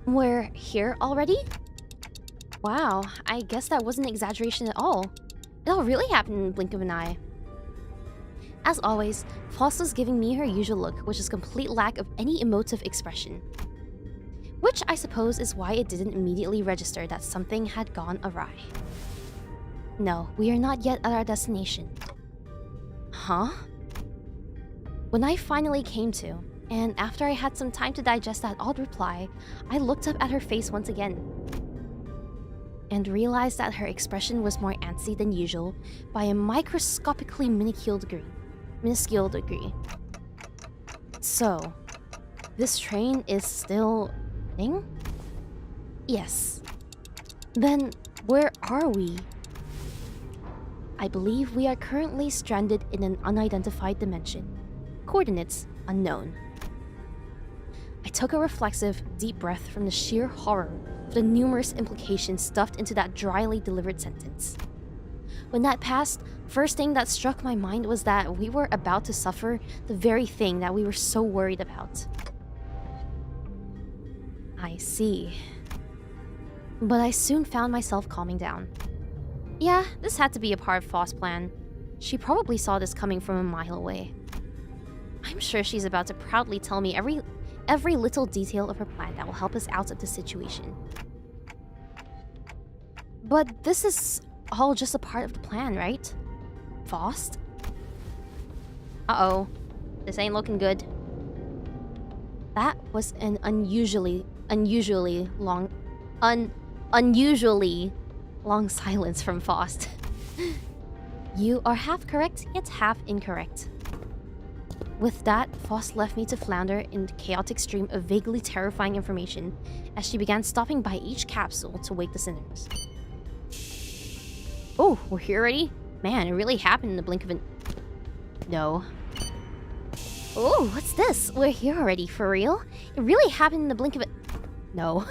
We're here already? Wow, I guess that wasn't an exaggeration at all. It all really happened in the blink of an eye. As always, Faust was giving me her usual look, which is complete lack of any emotive expression. Which I suppose is why it didn't immediately register that something had gone awry. No, we are not yet at our destination. Huh? When I finally came to, and after I had some time to digest that odd reply, I looked up at her face once again. And realized that her expression was more antsy than usual by a microscopically minuscule degree. So, this train is still... thing? Yes. Then, where are we? I believe we are currently stranded in an unidentified dimension. Coordinates unknown. I took a reflexive, deep breath from the sheer horror of the numerous implications stuffed into that dryly delivered sentence. When that passed, first thing that struck my mind was that we were about to suffer the very thing that we were so worried about. I see. But I soon found myself calming down. Yeah, this had to be a part of Faust's plan. She probably saw this coming from a mile away. I'm sure she's about to proudly tell me every little detail of her plan that will help us out of the situation. But this is all just a part of the plan, right? Faust? Uh-oh. This ain't looking good. That was an unusually long silence from Faust. You are half correct, yet half incorrect. With that, Faust left me to flounder in the chaotic stream of vaguely terrifying information as she began stopping by each capsule to wake the sinners. Oh, we're here already? Man, it really happened in the blink of an... No. Oh, what's this? We're here already, for real? It really happened in the blink of it. No.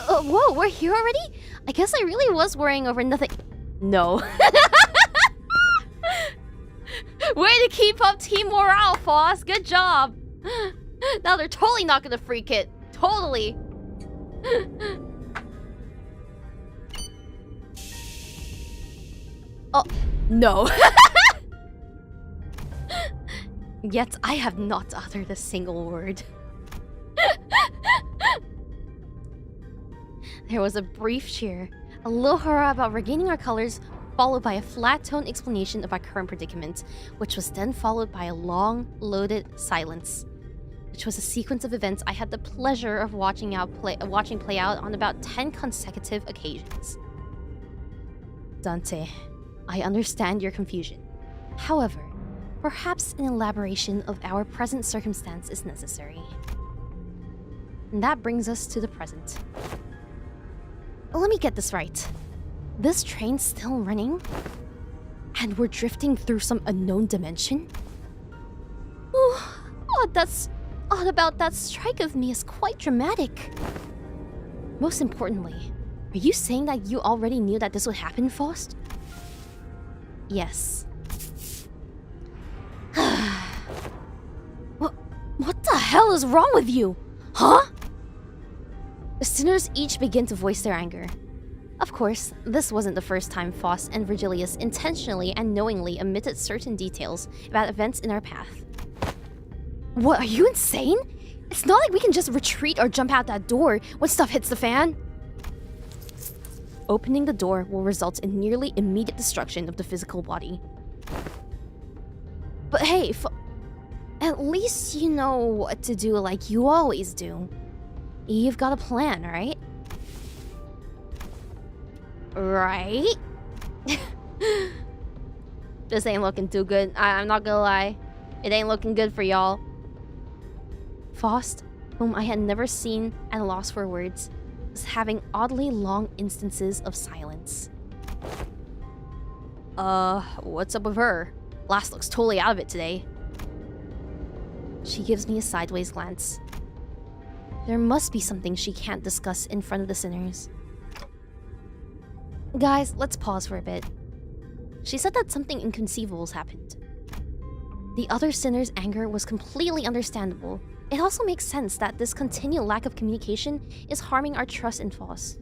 Whoa, we're here already? I guess I really was worrying over nothing. No. Way to keep up team morale, Foss. Good job. Now they're totally not gonna freak it. Totally. Oh, no. Yet I have not uttered a single word. There was a brief cheer, a little hurrah about regaining our colors, followed by a flat-toned explanation of our current predicament, which was then followed by a long, loaded silence, which was a sequence of events I had the pleasure of watching play out on about 10 consecutive occasions. Dante, I understand your confusion. However, perhaps an elaboration of our present circumstance is necessary. And that brings us to the present. Let me get this right. This train's still running? And we're drifting through some unknown dimension? Odd about that strike of me is quite dramatic. Most importantly, are you saying that you already knew that this would happen, Faust? Yes. What the hell is wrong with you? Huh? The sinners each begin to voice their anger. Of course, this wasn't the first time Faust and Virgilius intentionally and knowingly omitted certain details about events in our path. What, are you insane? It's not like we can just retreat or jump out that door when stuff hits the fan. Opening the door will result in nearly immediate destruction of the physical body. But hey, at least you know what to do like you always do. You've got a plan, right? Right? This ain't looking too good. I'm not gonna lie. It ain't looking good for y'all. Faust, whom I had never seen at a loss for words, was having oddly long instances of silence. What's up with her? Lass looks totally out of it today. She gives me a sideways glance. There must be something she can't discuss in front of the sinners. Guys, let's pause for a bit. She said that something inconceivable has happened. The other sinner's anger was completely understandable. It also makes sense that this continual lack of communication is harming our trust in Faust.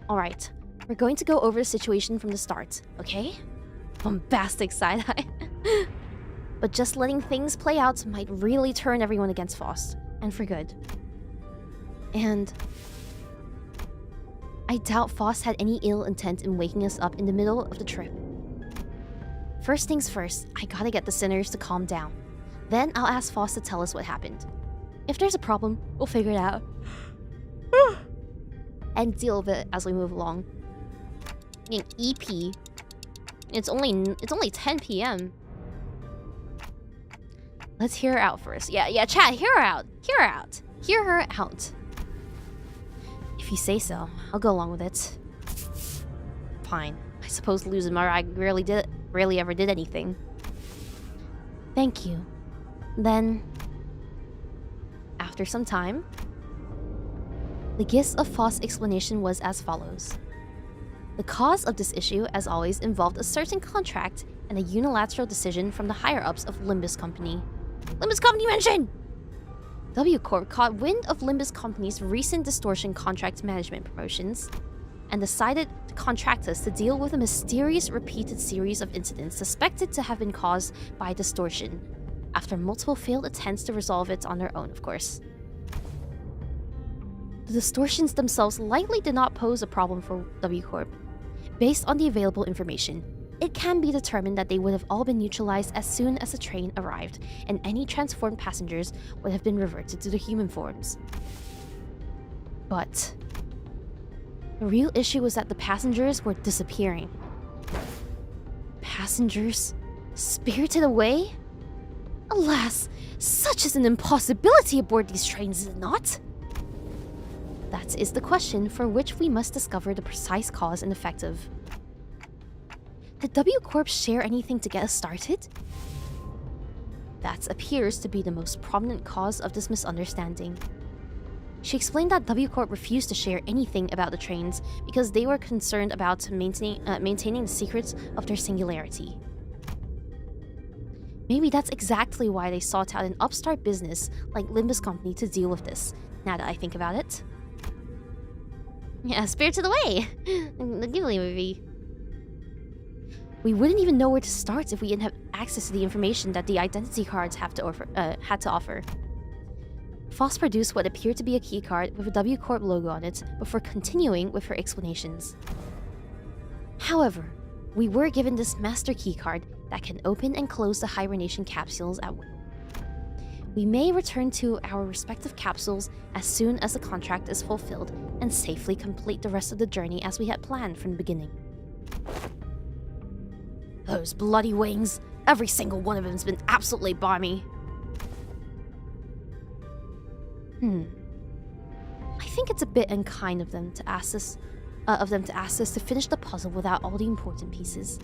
Alright, we're going to go over the situation from the start, okay? Bombastic side-eye. But just letting things play out might really turn everyone against Faust, and for good. And I doubt Faust had any ill intent in waking us up in the middle of the trip. First things first, I gotta get the sinners to calm down. Then I'll ask Faust to tell us what happened. If there's a problem, we'll figure it out. And deal with it as we move along. In EP, it's only 10 p.m. Let's hear her out first. Yeah, chat, hear her out. Hear her out. Hear her out. If you say so, I'll go along with it. Fine. I suppose losing my rag rarely ever did anything. Thank you. Then, after some time, the gist of Faust's explanation was as follows. The cause of this issue, as always, involved a certain contract and a unilateral decision from the higher-ups of Limbus Company. Limbus Company mention! W Corp caught wind of Limbus Company's recent distortion contract management promotions and decided to contract us to deal with a mysterious repeated series of incidents suspected to have been caused by distortion, after multiple failed attempts to resolve it on their own, of course. The distortions themselves likely did not pose a problem for W Corp. Based on the available information, it can be determined that they would have all been neutralized as soon as the train arrived, and any transformed passengers would have been reverted to their human forms. But the real issue was that the passengers were disappearing. Passengers spirited away? Alas, such is an impossibility aboard these trains, is it not? That is the question for which we must discover the precise cause and effect of. Did W Corp share anything to get us started? That appears to be the most prominent cause of this misunderstanding. She explained that W Corp refused to share anything about the trains because they were concerned about maintaining the secrets of their singularity. Maybe that's exactly why they sought out an upstart business like Limbus Company to deal with this, now that I think about it. Yeah, Spirited Away! The Ghibli movie. We wouldn't even know where to start if we didn't have access to the information that the identity cards had to offer. Foss produced what appeared to be a keycard with a W Corp logo on it before continuing with her explanations. However, we were given this master keycard that can open and close the hibernation capsules at will. We may return to our respective capsules as soon as the contract is fulfilled and safely complete the rest of the journey as we had planned from the beginning. Those bloody wings! Every single one of them's been absolutely balmy. I think it's a bit unkind of them to ask us to finish the puzzle without all the important pieces.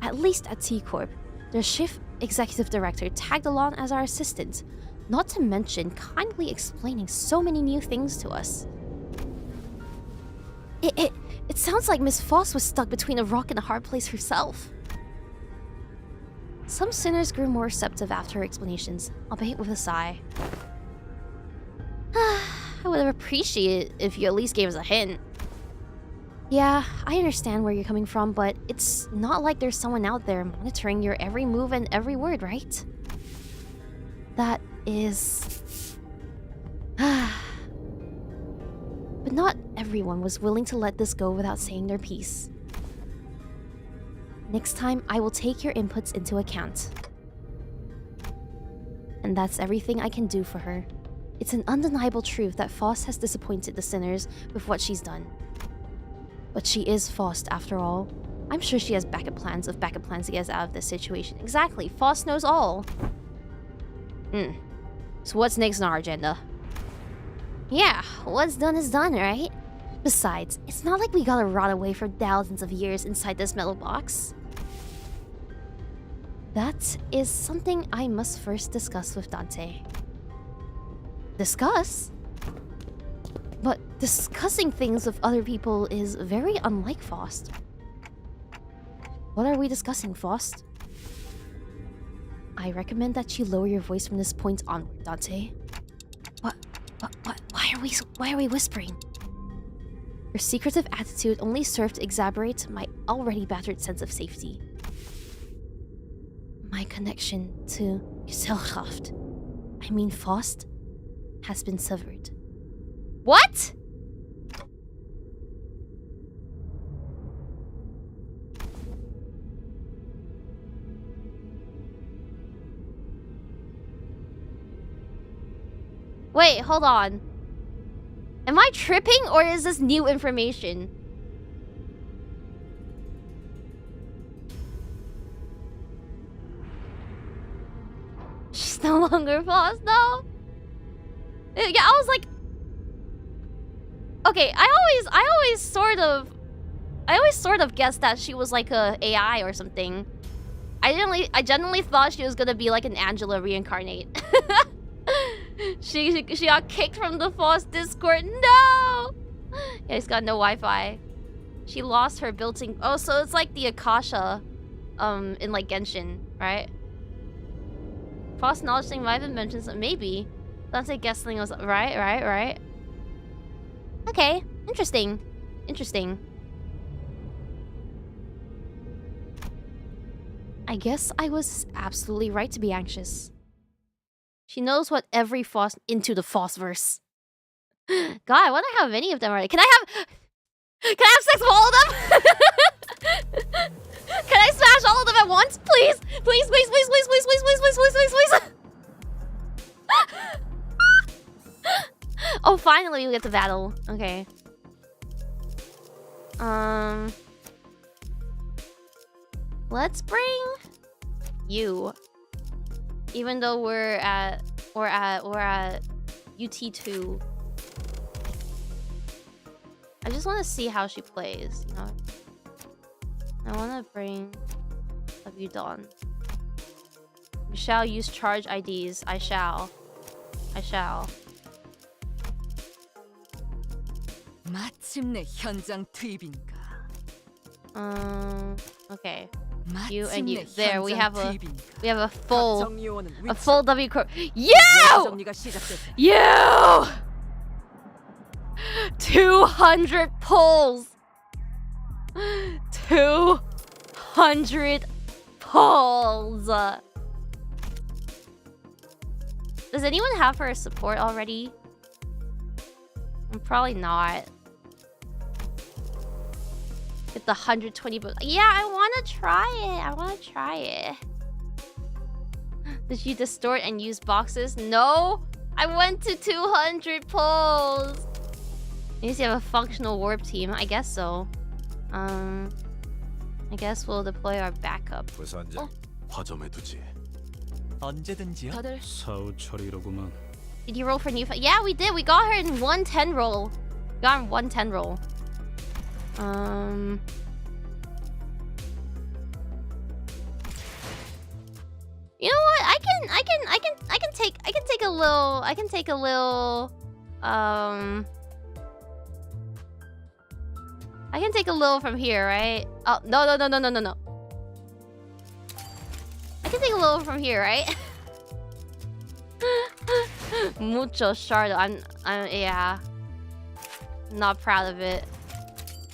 At least at T Corp, their chief executive director tagged along as our assistant, not to mention kindly explaining so many new things to us. It sounds like Miss Foss was stuck between a rock and a hard place herself. Some sinners grew more receptive after her explanations, albeit with a sigh. I would have appreciated if you at least gave us a hint. Yeah, I understand where you're coming from, but it's not like there's someone out there monitoring your every move and every word, right? That is... But not everyone was willing to let this go without saying their piece. Next time, I will take your inputs into account. And that's everything I can do for her. It's an undeniable truth that Foss has disappointed the sinners with what she's done. But she is Foss, after all. I'm sure she has backup plans to get us out of this situation. Exactly, Foss knows all. So what's next on our agenda? Yeah, what's done is done, right? Besides, it's not like we gotta rot away for thousands of years inside this metal box. That is something I must first discuss with Dante. Discuss? But discussing things with other people is very unlike Faust. What are we discussing, Faust? I recommend that you lower your voice from this point onward, Dante. What? Why are we whispering? Your secretive attitude only served to exacerbate my already battered sense of safety. My connection to Gesellschaft, I mean Faust, has been severed. What? Wait, hold on. Am I tripping or is this new information? She's no longer Faust, though. Yeah, I was like, okay, I always sort of guessed that she was like a AI or something. I genuinely thought she was gonna be like an Angela reincarnate. She got kicked from the Faust Discord. No! Yeah, she's got no Wi-Fi. She lost her built-in... Oh, so it's like the Akasha in like Genshin, right? Faust knowledge thing might have been mentioned, so maybe. Dante guessing was right. Okay, interesting. I guess I was absolutely right to be anxious. She knows what every Faust into the Faustverse. God, I wonder how many of them are. Can I have sex with all of them? Can I smash all of them at once? Please. Oh, finally we get to battle. Okay. Let's bring you. Even though we're at UT2. I just want to see how she plays, you know. I want to bring W Dawn. You shall use charge IDs. I shall. 마침내 현장 투입인가? Okay. You and you. There, we have a full 정요원은 W corp. You! You! 200 pulls. 200 pulls. Does anyone have her support already? Probably not. Get the 120 books. Yeah, I want to try it. I want to try it. Did you distort and use boxes? No. I went to 200 pulls. At least you have a functional warp team. I guess so. I guess we'll deploy our backup. 부선장 화점에 두지. 언제든지요. 더들 사후 처리로구만. Did you roll for new? Yeah, we did. We got her in 110 roll. We got her in 110 roll. You know what? I can take a little. I can take a little from here, right? Oh no. I can take a little from here, right? Mucho shard. I'm yeah. Not proud of it.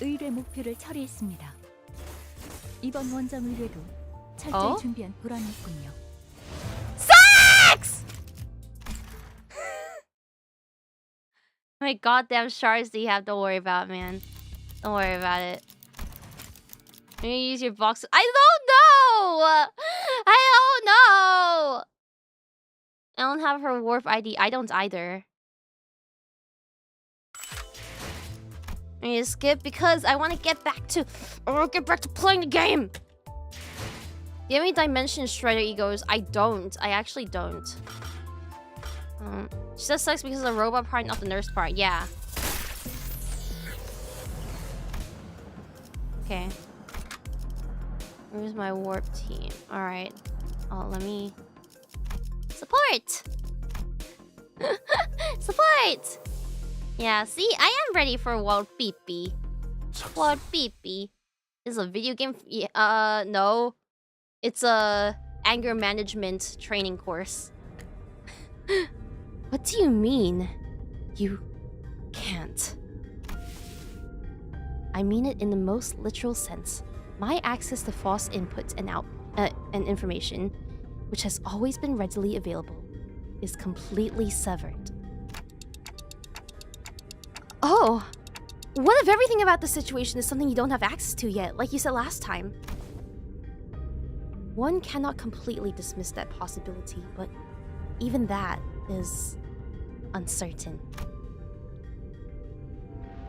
의뢰 목표를 처리했습니다. 이번 원정 의뢰도 철저히 준비한 보람이 있군요. Sucks! How many goddamn shards do you have to worry about, man? Don't worry about it. You're gonna use your box. I don't know! I don't have her warp ID. I don't either. I need to skip because I want to get back to playing the game. Do you have any dimension shredder egos? I don't. I actually don't. She says sucks because of the robot part, not the nurse part. Yeah. Okay. Where's my warp team? All right. Oh, let me support. Support. Yeah, see, I am ready for World Beepy. World Beepy. This is a video game. Yeah, no. It's a anger management training course. What do you mean? You can't. I mean it in the most literal sense. My access to false input and information, which has always been readily available, is completely severed. Oh, what if everything about the situation is something you don't have access to yet, like you said last time? One cannot completely dismiss that possibility, but even that is uncertain.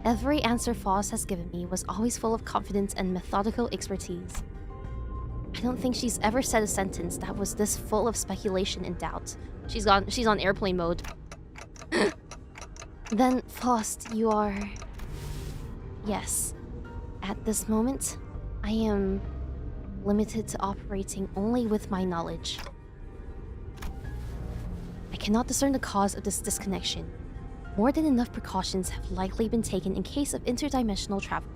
Every answer Foss has given me was always full of confidence and methodical expertise. I don't think she's ever said a sentence that was this full of speculation and doubt. She's on airplane mode. Then, Faust, you are... Yes. At this moment, I am limited to operating only with my knowledge. I cannot discern the cause of this disconnection. More than enough precautions have likely been taken in case of interdimensional travel,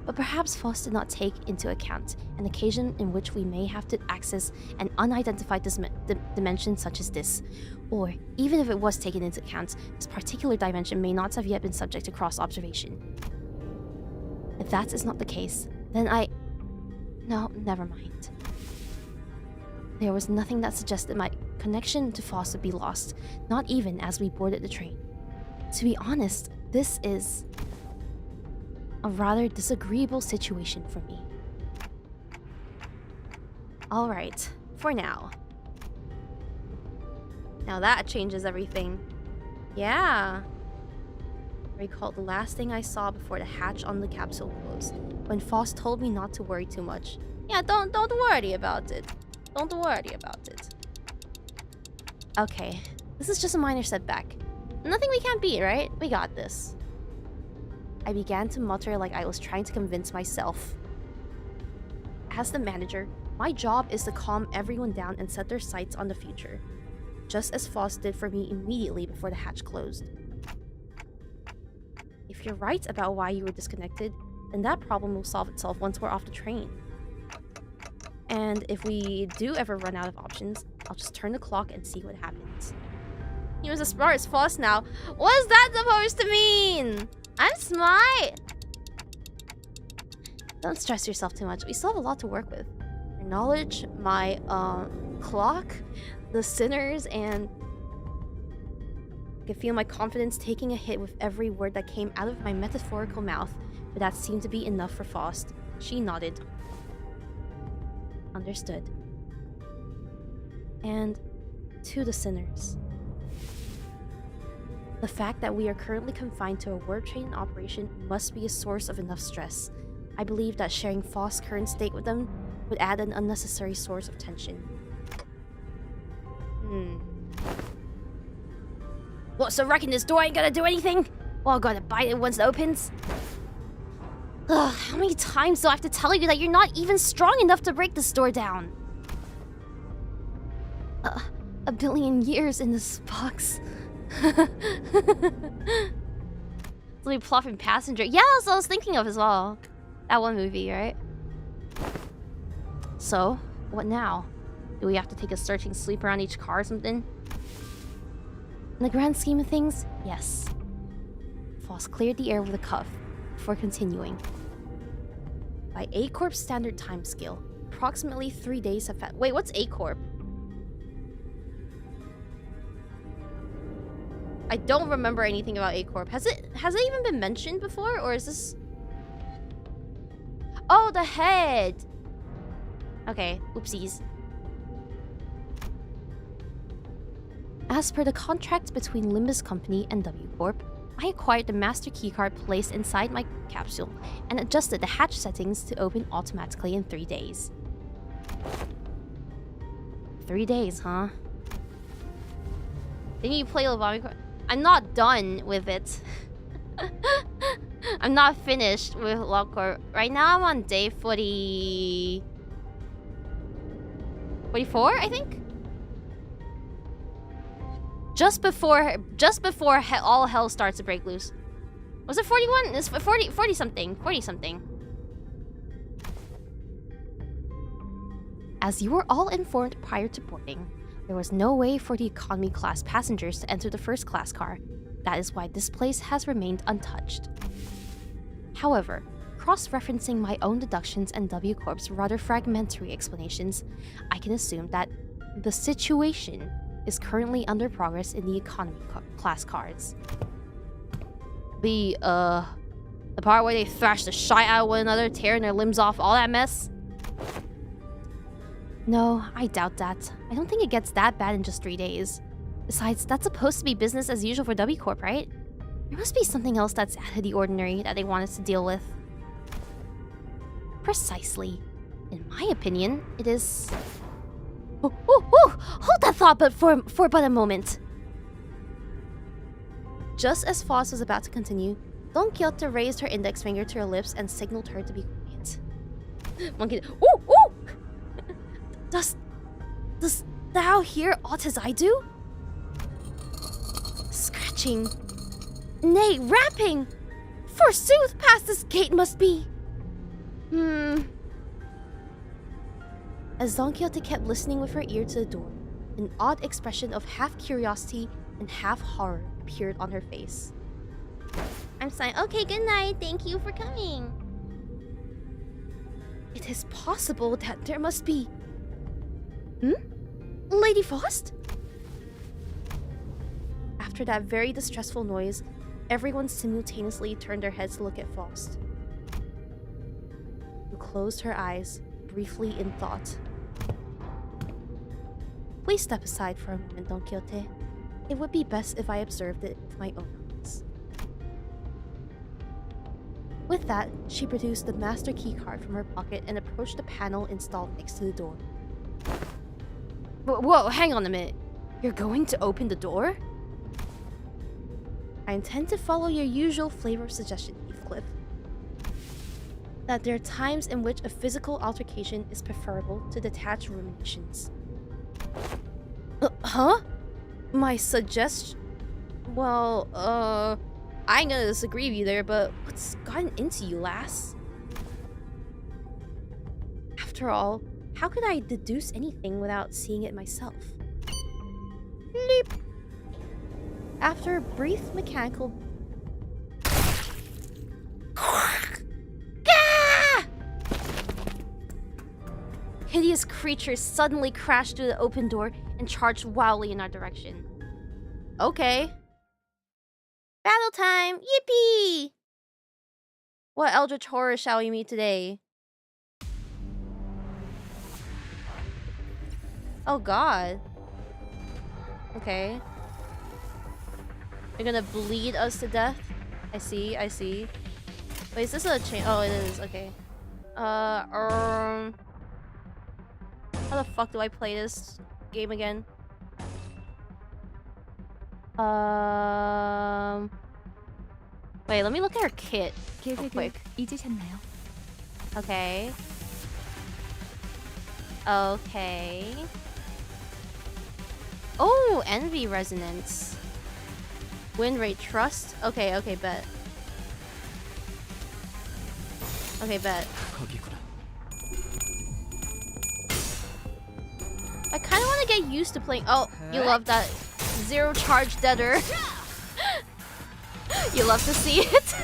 but perhaps Faust did not take into account an occasion in which we may have to access an unidentified dimension such as this. Or, even if it was taken into account, this particular dimension may not have yet been subject to cross-observation. If that is not the case, then No, never mind. There was nothing that suggested my connection to Faust would be lost, not even as we boarded the train. To be honest, this is a rather disagreeable situation for me. Alright, for now. Now that changes everything. Yeah. I recall the last thing I saw before the hatch on the capsule closed, when Faust told me not to worry too much. Yeah, don't worry about it. Don't worry about it. Okay, this is just a minor setback. Nothing we can't beat, right? We got this. I began to mutter like I was trying to convince myself. As the manager, my job is to calm everyone down and set their sights on the future, just as Faust did for me immediately before the hatch closed. If you're right about why you were disconnected, then that problem will solve itself once we're off the train. And if we do ever run out of options, I'll just turn the clock and see what happens. He was as smart as Faust now. What's that supposed to mean? I'm smart. Don't stress yourself too much. We still have a lot to work with. Your knowledge, my clock, the sinners, and I can feel my confidence taking a hit with every word that came out of my metaphorical mouth, but that seemed to be enough for Faust. She nodded. Understood. And to the sinners. The fact that we are currently confined to a word train operation must be a source of enough stress. I believe that sharing Faust's current state with them would add an unnecessary source of tension. What, so wrecking this door ain't gonna do anything? Well, I'm gonna bite it once it opens? Ugh, how many times do I have to tell you that you're not even strong enough to break this door down? A billion years in this box. Let me plopping passenger. Yeah, that's what I was thinking of as well. That one movie, right? So, what now? Do we have to take a searching sweep around each car or something? In the grand scheme of things, yes. Faust cleared the air with a cuff before continuing. By A-Corp's standard timescale, approximately 3 days have Wait, what's A-Corp? I don't remember anything about A-Corp. Has it even been mentioned before, or is this... Oh, the head! Okay, oopsies. As per the contract between Limbus Company and W Corp, I acquired the master keycard placed inside my capsule and adjusted the hatch settings to open automatically in 3 days. 3 days, huh? Didn't you play Lobami? I'm not done with it. I'm not finished with Lockcore. Right now I'm on day 44, I think? Just before all hell starts to break loose. Was it 41? It's 40 something. 40 something. As you were all informed prior to boarding, there was no way for the economy class passengers to enter the first class car. That is why this place has remained untouched. However, cross-referencing my own deductions and W Corp's rather fragmentary explanations, I can assume that the situation is currently under progress in the economy class cars. The part where they thrash the shit out of one another, tearing their limbs off, all that mess? No, I doubt that. I don't think it gets that bad in just 3 days. Besides, that's supposed to be business as usual for W Corp, right? There must be something else that's out of the ordinary that they want us to deal with. Precisely. In my opinion, it is... Hold that thought for but a moment. Just as Faust was about to continue, 𝐶𝐽 raised her index finger to her lips and signaled her to be quiet. Monkey, Does thou hear aught as I do? Scratching. Nay, rapping! Forsooth, past this gate must be. As 𝐶𝐽 kept listening with her ear to the door, an odd expression of half curiosity and half horror appeared on her face. I'm saying, okay, good night. Thank you for coming. It is possible that there must be... Lady Faust? After that very distressful noise, everyone simultaneously turned their heads to look at Faust, who closed her eyes briefly in thought. Please step aside for a moment, 𝐶𝐽. It would be best if I observed it with my own eyes. With that, she produced the master keycard from her pocket and approached the panel installed next to the door. Whoa, hang on a minute. You're going to open the door? I intend to follow your usual flavor of suggestion, Heathcliff. That there are times in which a physical altercation is preferable to detached ruminations. Huh? My suggestion? Well, I ain't gonna disagree with you there, but what's gotten into you, lass? After all, How could I deduce anything without seeing it myself? Leap. After a brief mechanical... Hideous creatures suddenly crashed through the open door and charged wildly in our direction. Okay. Battle time! Yippee! What eldritch horror shall we meet today? Oh god. Okay. You're gonna bleed us to death? I see, I see. Wait, is this a chain? Oh, it is. Okay. How the fuck do I play this game again? Wait, let me look at her kit real 계획을 quick. 잊으셨나요? Okay. Okay. Oh, envy resonance. Win rate trust. Okay, okay, bet. Okay, bet. 거기구나. I kind of want to get used to playing. Oh, you love that zero charge deader. You love to see it.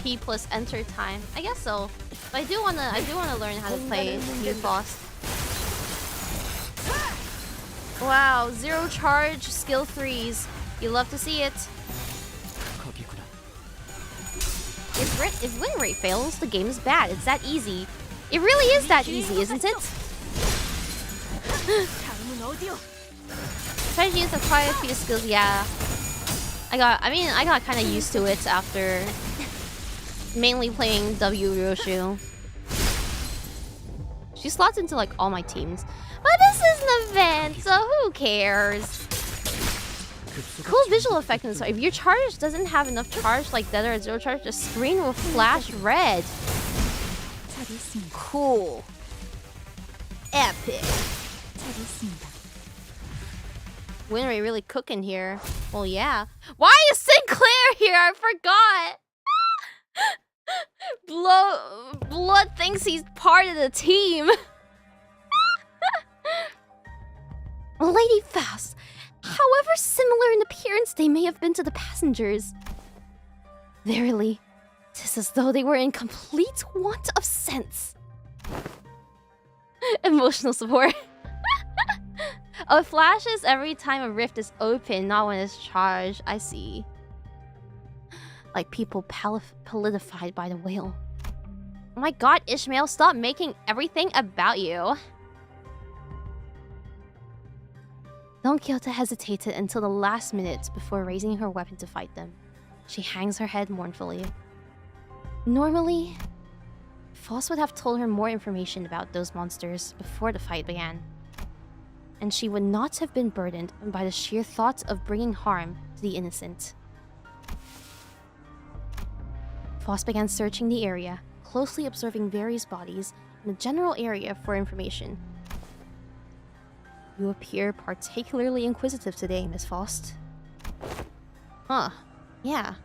P plus enter time. I guess so. But I do wanna learn how to play new boss. Wow, zero charge skill 3s. You love to see it. 거기구나. If win rate fails, the game is bad. It's that easy. It really is that easy, isn't it? Try to use the quiet few skills, yeah. I got kind of used to it after mainly playing W Roshu. She slots into like all my teams. But this is an event, so who cares? Cool visual effect in this. If your charge doesn't have enough charge like Dead or Zero Charge, the screen will flash red. Cool. Epic. Win rate really cooking here. Well, yeah. Why is Sinclair here? I forgot. Blood thinks he's part of the team. Lady Faust. However similar in appearance they may have been to the passengers, verily, 'tis as though they were in complete want of sense. Emotional support. Oh, it flashes every time a rift is open, not when it's charged. I see. Like people politified by the whale. Oh my god, Ishmael, stop making everything about you. 𝐒𝐿 hesitated until the last minute before raising her weapon to fight them. She hangs her head mournfully. Normally, Faust would have told her more information about those monsters before the fight began, and she would not have been burdened by the sheer thought of bringing harm to the innocent. Faust began searching the area, closely observing various bodies in the general area for information. You appear particularly inquisitive today, Miss Faust. Huh. Yeah.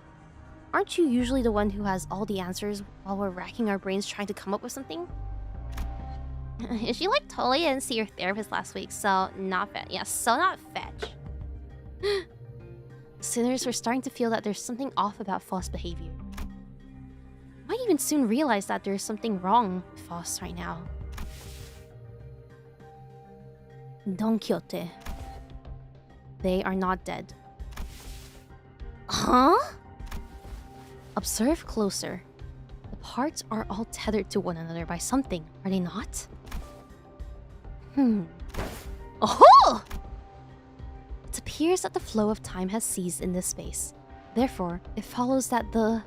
Aren't you usually the one who has all the answers while we're racking our brains trying to come up with something? She like totally didn't see your therapist last week, so not fetch. Yeah, so not fetch. Sinners were starting to feel that there's something off about Faust's behavior. Might even soon realize that there's something wrong with Faust right now. 𝐒𝐿𝐴. They are not dead. Huh? Observe closer. The parts are all tethered to one another by something, are they not? Oh! It appears that the flow of time has ceased in this space. Therefore, it follows that the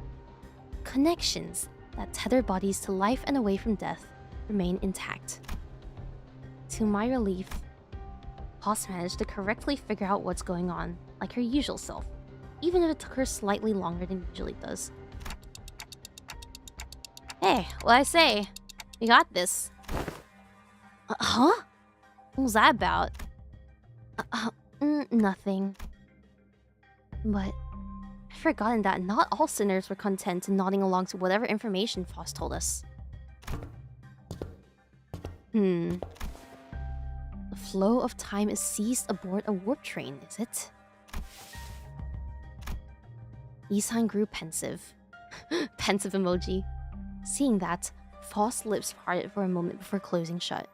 connections that tether bodies to life and away from death remain intact. To my relief, Faust managed to correctly figure out what's going on, like her usual self, even if it took her slightly longer than it usually does. Hey, what I say? We got this. Huh? What was that about? Nothing. But I forgotten that not all sinners were content in nodding along to whatever information Faust told us. The flow of time is seized aboard a warp train, is it? 𝐒𝐨𝐬𝐚 grew pensive. Pensive emoji. Seeing that, Faust's lips parted for a moment before closing shut.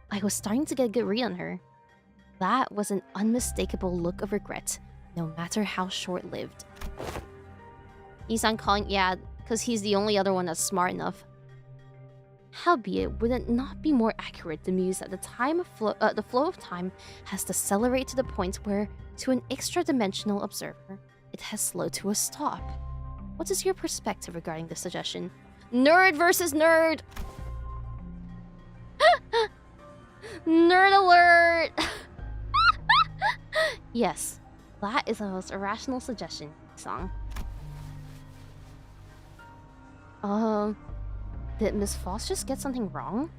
I was starting to get a good read on her. That was an unmistakable look of regret, no matter how short-lived. 𝐒𝐨𝐚 calling, yeah, because he's the only other one that's smart enough. Howbeit, would it not be more accurate to muse that the flow of time has decelerated to the point where, to an extra-dimensional observer, it has slowed to a stop? What is your perspective regarding this suggestion? Nerd versus nerd! Nerd alert! Yes, that is the most irrational suggestion, song. Did Miss Faust just get something wrong?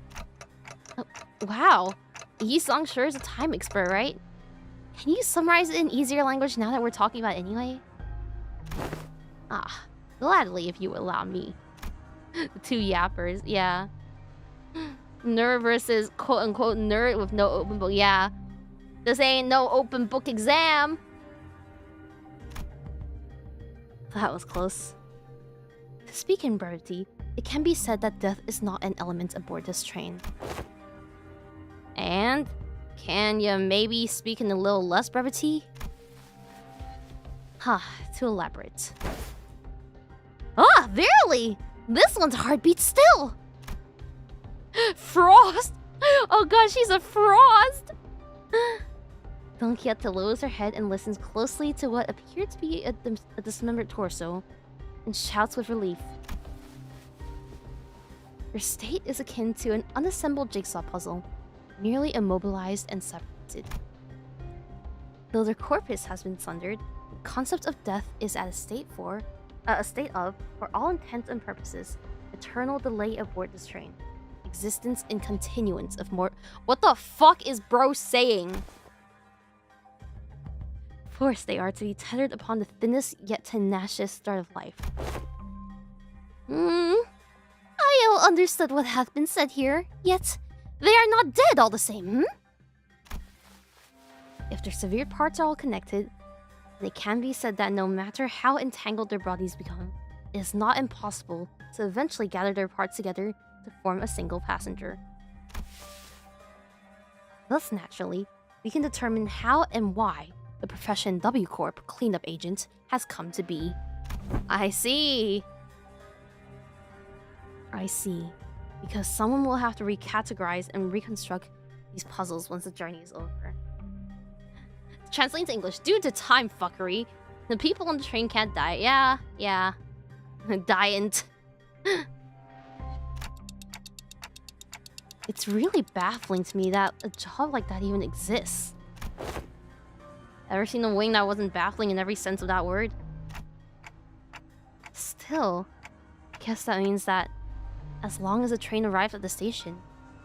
Wow, 𝐒𝐨𝐚 sure is a time expert, right? Can you summarize it in easier language now that we're talking about it anyway? Ah, gladly if you allow me. The two yappers, yeah. Nerd versus quote-unquote nerd with no open book, yeah. This ain't no open book exam! That was close. To speak in brevity, it can be said that death is not an element aboard this train. And? Can you maybe speak in a little less brevity? To elaborate. Ah, verily! This one's heartbeat still! Frost! Oh god, she's a frost! 𝐼𝐸𝐴 lowers her head and listens closely to what appeared to be a dismembered torso, and shouts with relief. Her state is akin to an unassembled jigsaw puzzle, merely immobilized and separated. Though their corpus has been sundered, the concept of death is at a state of, for all intents and purposes, eternal delay aboard this train. Existence in continuance of more. What the fuck is bro saying? Forced they are to be tethered upon the thinnest yet tenacious thread of life. I ill understood what hath been said here, yet they are not dead all the same, If their severed parts are all connected, then it can be said that no matter how entangled their bodies become, it is not impossible to eventually gather their parts together to form a single passenger. Thus, naturally, we can determine how and why the profession W Corp cleanup agent has come to be. I see. Because someone will have to recategorize and reconstruct these puzzles once the journey is over. Translating to English, due to time fuckery, the people on the train can't die. Yeah. Diant. It's really baffling to me that a job like that even exists. Ever seen a wing that wasn't baffling in every sense of that word? Still, I guess that means that as long as the train arrives at the station,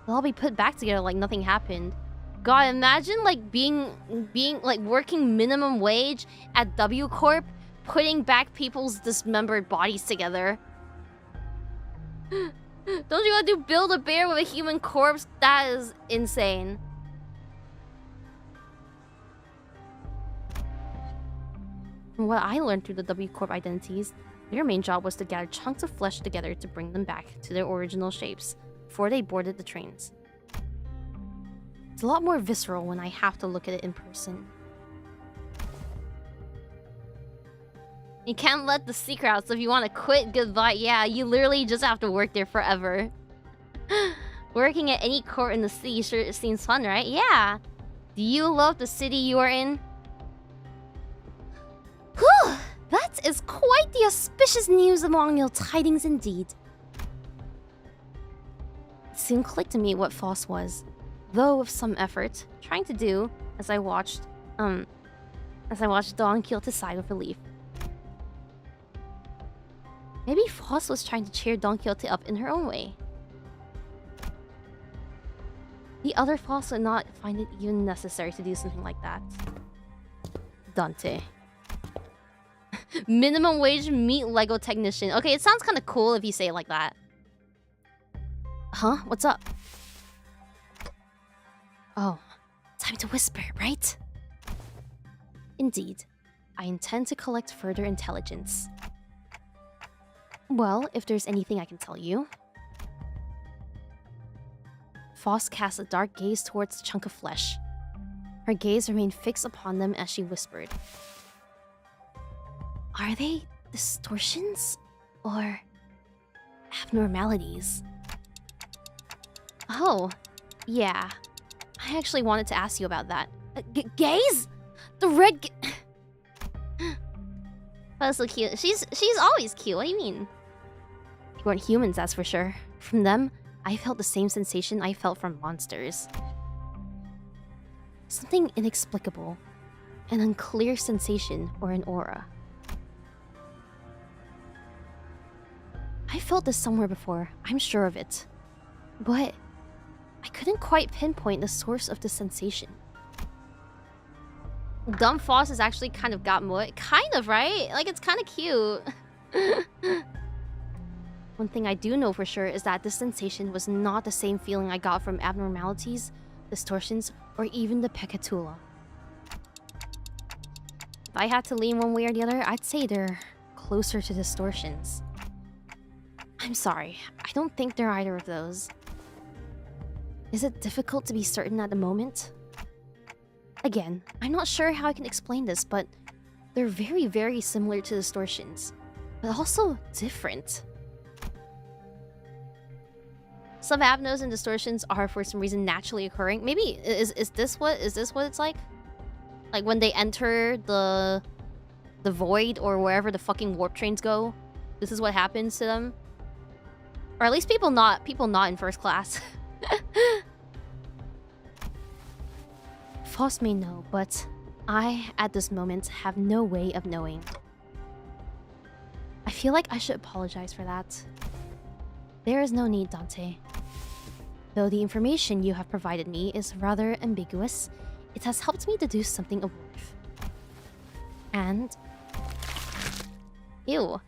they'll all be put back together like nothing happened. God, imagine like being like working minimum wage at W Corp, putting back people's dismembered bodies together. Don't you want to build a bear with a human corpse? That is insane. From what I learned through the W Corp identities, their main job was to gather chunks of flesh together to bring them back to their original shapes before they boarded the trains. It's a lot more visceral when I have to look at it in person. You can't let the secret out, so if you want to quit, goodbye. Yeah, you literally just have to work there forever. Working at any court in the city sure seems fun, right? Yeah. Do you love the city you are in? Whew! That is quite the auspicious news among your tidings indeed. It soon clicked to me what Faust was, though with some effort, trying to do as I watched 𝐼𝐸𝐴 sigh with relief. Maybe Faust was trying to cheer 𝐼𝐸𝐴 up in her own way. The other Faust would not find it even necessary to do something like that. Dante. Minimum wage meat Lego technician. Okay, it sounds kind of cool if you say it like that. Huh? What's up? Oh, time to whisper, right? Indeed. I intend to collect further intelligence. Well, if there's anything I can tell you. Faust cast a dark gaze towards the chunk of flesh. Her gaze remained fixed upon them as she whispered. Are they distortions? Or abnormalities? Oh, yeah. I actually wanted to ask you about that. Gaze? The red That's so cute. She's always cute. What do you mean? They weren't humans, that's for sure. From them, I felt the same sensation I felt from monsters. Something inexplicable. An unclear sensation or an aura. I felt this somewhere before, I'm sure of it. But I couldn't quite pinpoint the source of the sensation. Dumb Foss is actually kind of got more. Kind of, right? Like, it's kind of cute. One thing I do know for sure is that this sensation was not the same feeling I got from abnormalities, distortions, or even the Pekatula. If I had to lean one way or the other, I'd say they're closer to distortions. I'm sorry, I don't think they're either of those. Is it difficult to be certain at the moment? Again, I'm not sure how I can explain this, but they're very, very similar to distortions, but also different. Some abnos and distortions are for some reason naturally occurring. Maybe is this what it's like? Like when they enter the void or wherever the fucking warp trains go, this is what happens to them. Or at least people not in first class. Faust may know, but I, at this moment, have no way of knowing. I feel like I should apologize for that. There is no need, Dante. Though the information you have provided me is rather ambiguous, it has helped me deduce something of worth. And... ew.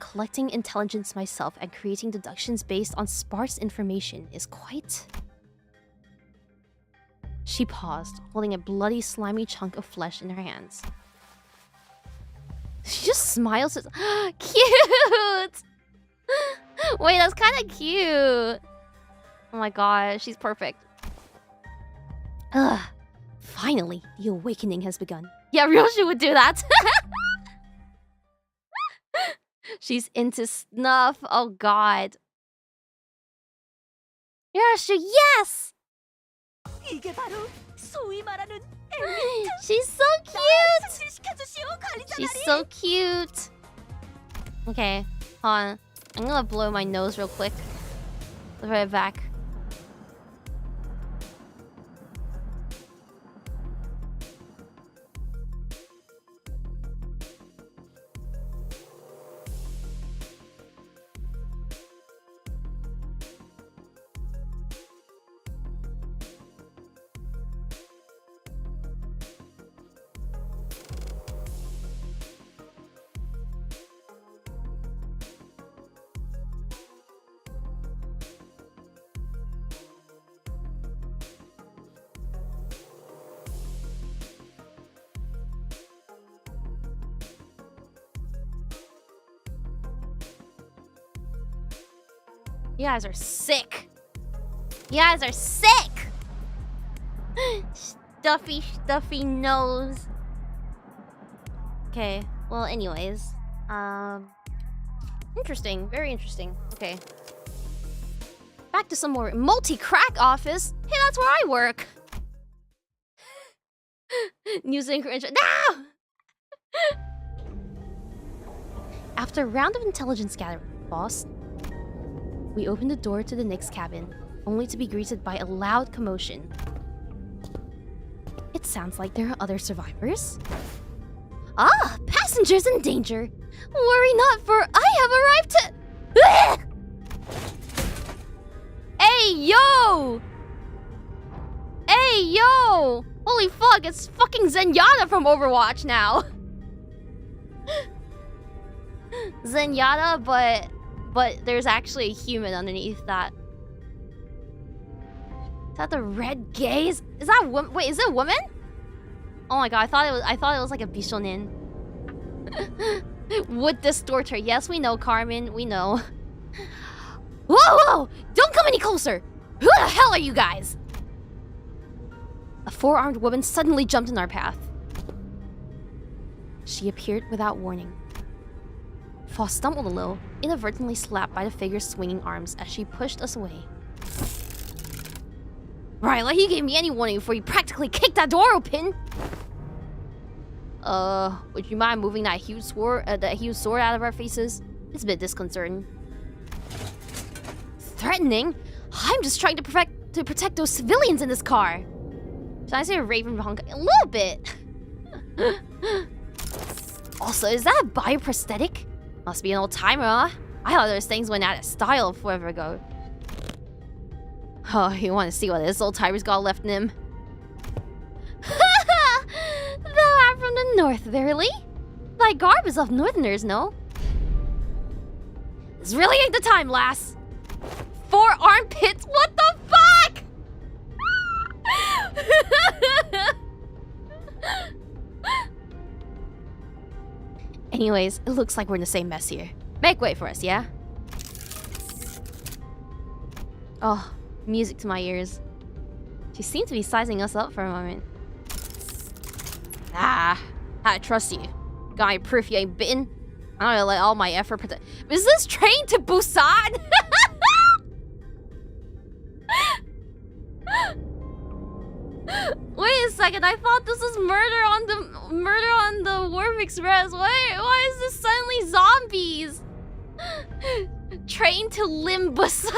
Collecting intelligence myself and creating deductions based on sparse information is quite... She paused, holding a bloody, slimy chunk of flesh in her hands. She just smiles. Cute! Wait, that's kind of cute. Oh my god, she's perfect. Ugh. Finally, the awakening has begun. Yeah, Ryoshi would do that. She's into snuff. Oh god. Ryoshi, yes! She's so cute! She's so cute! Okay, hold on. I'm gonna blow my nose real quick. Be right back. You guys are sick. You guys are sick. Stuffy nose. Okay. Well, anyways. Interesting. Very interesting. Okay. Back to some more multi-crack office. Hey, that's where I work. New synchro intro. No! After a round of intelligence gathering, boss, we opened the door to the next cabin, only to be greeted by a loud commotion. It sounds like there are other survivors. Ah, passengers in danger. Worry not, for I have arrived to... Hey, yo! Hey, yo! Holy fuck, it's fucking Zenyatta from Overwatch now. zenyatta, but there's actually a human underneath that. Is that the red gaze? Is that wait, is it a woman? Oh my god, I thought it was like a bishonin. Would distort her. Yes, we know, Carmen. We know. Whoa, whoa! Don't come any closer! Who the hell are you guys? A four-armed woman suddenly jumped in our path. She appeared without warning. Foss stumbled a little, inadvertently slapped by the figure's swinging arms as she pushed us away. Right, like he gave me any warning before you practically kicked that door open! Would you mind moving that huge sword out of our faces? It's a bit disconcerting. Threatening? I'm just trying to protect those civilians in this car. Should I say a raven honk? A little bit. Also, is that a bioprosthetic? Must be an old timer, huh? I thought those things went out of style forever ago. Oh, you want to see what this old timer's got left in him? Thou art from the north, verily? Thy garb is of northerners, no? This really ain't the time, lass. 4 armpits? What the fuck? Anyways, it looks like we're in the same mess here. Make way for us, yeah? Oh, music to my ears. She seemed to be sizing us up for a moment. Ah, I trust you. Got any proof you ain't bitten? I'm gonna let all my effort protect. Is this Train to Busan? Wait a second, I thought this was murder on the Warp Express. Why is this suddenly zombies? Train to Limbus.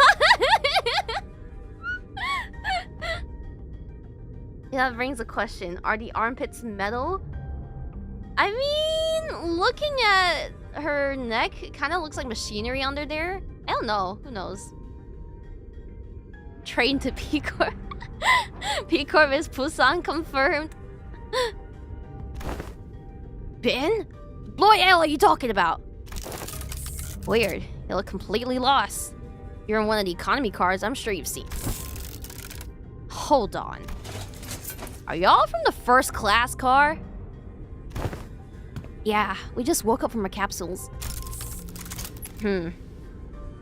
Yeah, that brings a question. Are the armpits metal? I mean, looking at her neck, it kind of looks like machinery under there. I don't know. Who knows? Train to P-Corp. P-Corp is Busan confirmed. Ben? What the hell are you talking about? Weird. You look completely lost. You're in one of the economy cars I'm sure you've seen. Hold on. Are y'all from the first class car? Yeah, we just woke up from our capsules. None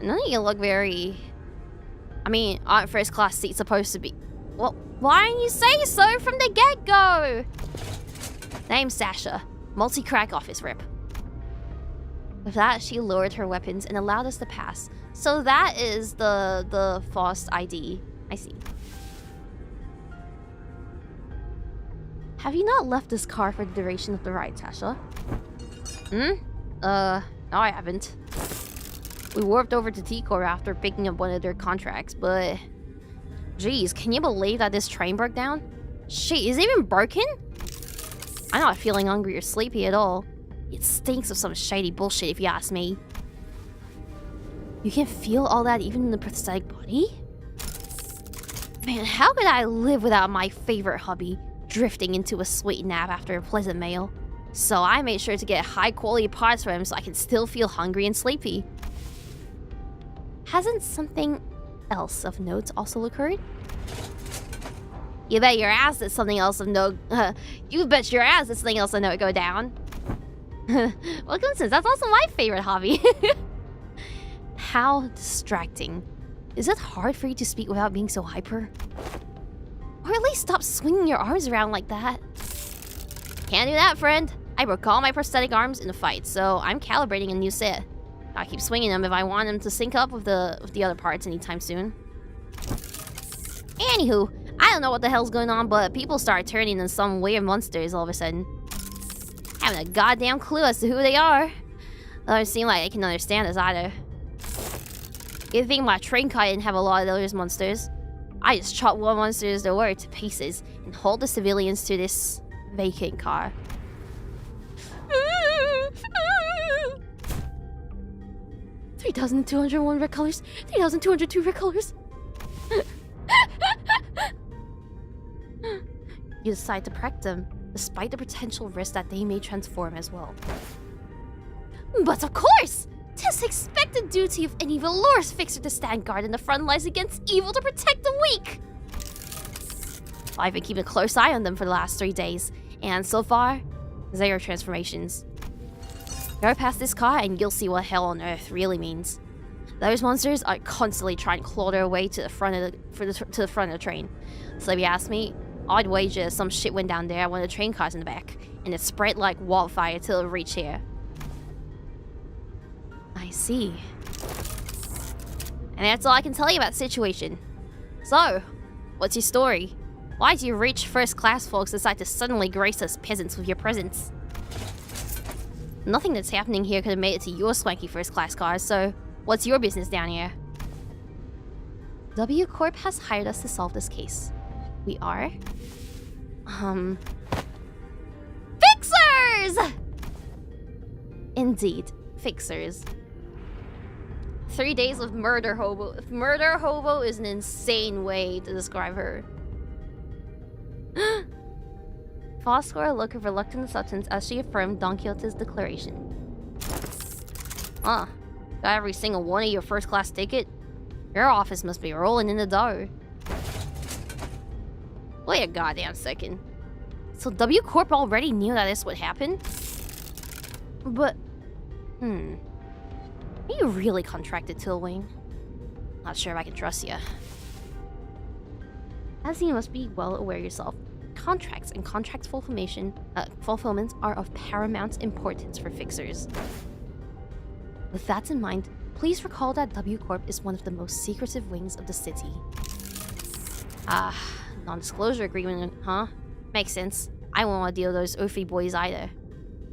of you look very... I mean, aren't first class seats supposed to be... Well, why didn't you say so from the get-go? Name's Sasha, multi-crack office rep. With that, she lowered her weapons and allowed us to pass. So that is the Faust ID. I see. Have you not left this car for the duration of the ride, Sasha? No, I haven't. We warped over to T-Corp after picking up one of their contracts, but... Geez, can you believe that this train broke down? Shit, is it even broken? I'm not feeling hungry or sleepy at all. It stinks of some shady bullshit if you ask me. You can feel all that even in the prosthetic body? Man, how could I live without my favorite hobby? Drifting into a sweet nap after a pleasant meal. So I made sure to get high quality parts for him so I can still feel hungry and sleepy. Hasn't something else of note also occurred? You bet your ass that something else of note... you bet your ass that something else of note go down. Well, since that's also my favorite hobby. How distracting. Is it hard for you to speak without being so hyper? Or at least stop swinging your arms around like that. Can't do that, friend. I broke all my prosthetic arms in a fight, so I'm calibrating a new set. I'll keep swinging them if I want them to sync up with the other parts anytime soon. Anywho, I don't know what the hell's going on, but people start turning into some weird monsters all of a sudden. Having a goddamn clue as to who they are. Doesn't seem like they can understand us either. Good thing my train car didn't have a lot of those monsters. I just chopped one monsters there were to pieces and hauled the civilians to this vacant car. 3,201 red colors. 3,202 red colors. You decide to protect them, despite the potential risk that they may transform as well. But of course! 'Tis the expected duty of any valorous fixer to stand guard in the front lines against evil to protect the weak! I've been keeping a close eye on them for the last 3 days, and so far, 0 transformations. Go past this car and you'll see what hell on earth really means. Those monsters are constantly trying to claw their way to the front of the train. So if you ask me, I'd wager some shit went down there when the train car's in the back, and it spread like wildfire till it reached here. I see. And that's all I can tell you about the situation. So, what's your story? Why do you rich first-class folks decide to suddenly grace us peasants with your presence? Nothing that's happening here could have made it to your swanky first-class cars, so what's your business down here? W Corp has hired us to solve this case. We are... Fixers! Indeed, fixers. 3 days of murder hobo. Murder hobo is an insane way to describe her. Foss scored a look of reluctant acceptance as she affirmed 𝐑𝐿𝐻𝐻's declaration. Got every single one of your first-class ticket? Your office must be rolling in the dough. Wait a goddamn second. So W Corp already knew that this would happen? But... Are you really contracted to a wing? Not sure if I can trust you. As you must be well aware yourself, contracts and contract fulfillment are of paramount importance for fixers. With that in mind, please recall that W Corp is one of the most secretive wings of the city. Non-disclosure agreement, huh? Makes sense. I won't want to deal with those oafy boys either.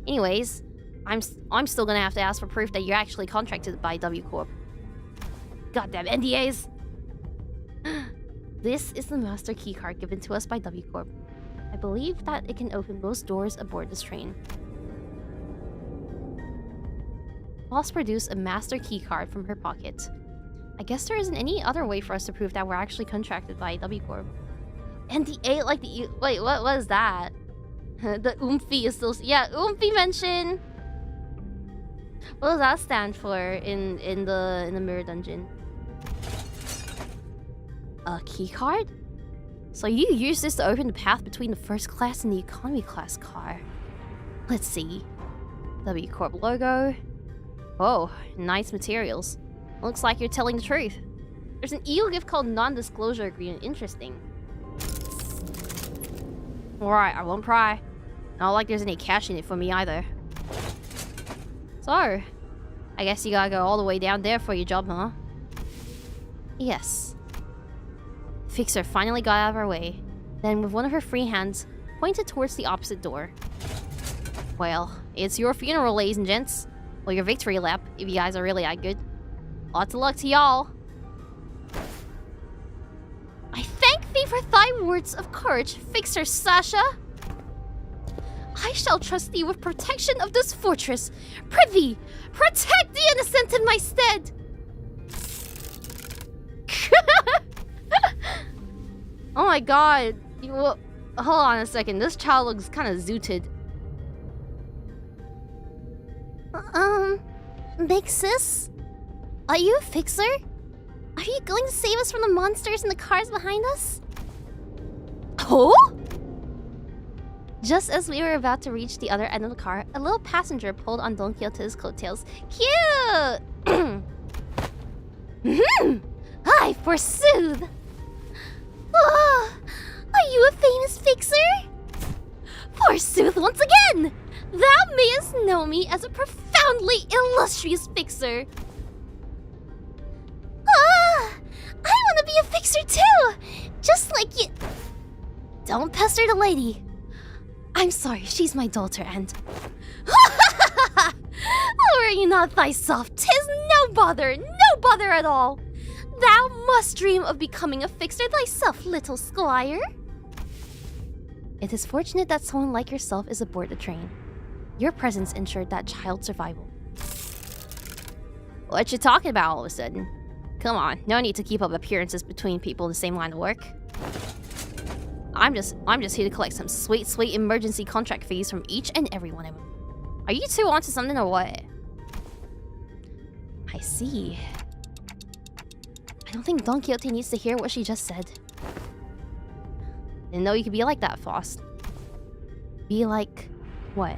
Anyways, I'm still gonna have to ask for proof that you're actually contracted by W Corp. Goddamn NDAs! This is the master keycard given to us by W Corp. I believe that it can open most doors aboard this train. Boss produced a master keycard from her pocket. I guess there isn't any other way for us to prove that we're actually contracted by W Corp. NDA like the... Wait, what is that? The oomphy is still... Yeah, oomphy mention! What does that stand for in the mirror dungeon? A keycard? So you use this to open the path between the first class and the economy class car. Let's see. W Corp logo. Oh, nice materials. Looks like you're telling the truth. There's an EU gift called non-disclosure agreement. Interesting. Alright, I won't pry. Not like there's any cash in it for me either. So, I guess you gotta go all the way down there for your job, huh? Yes. Fixer finally got out of her way, then with one of her free hands, pointed towards the opposite door. Well, it's your funeral, ladies and gents. Or your victory lap, if you guys are really that good. Lots of luck to y'all. I thank thee for thy words of courage, Fixer Sasha. I shall trust thee with protection of this fortress. Prithee, protect the innocent in my stead. Oh my god. Hold on a second. This child looks kind of zooted. Big sis? Are you a fixer? Are you going to save us from the monsters in the cars behind us? Oh? Just as we were about to reach the other end of the car, a little passenger pulled on 𝐑𝐿𝐻𝐻's coattails. Cute! I forsooth! Oh, are you a famous fixer? Forsooth, once again! Thou mayest know me as a profoundly illustrious fixer. I want to be a fixer too! Just like you... Don't pester the lady. I'm sorry, she's my daughter and... Worry not thyself, 'tis no bother at all. Thou must dream of becoming a fixer thyself, little squire. It is fortunate that someone like yourself is aboard the train. Your presence ensured that child's survival. What you talking about all of a sudden? Come on, no need to keep up appearances between people in the same line of work. I'm just here to collect some sweet emergency contract fees from each and every one of them. Are you two onto something or what? I see. I don't think Don Quixote needs to hear what she just said. Didn't know you could be like that, Faust. Be like... what?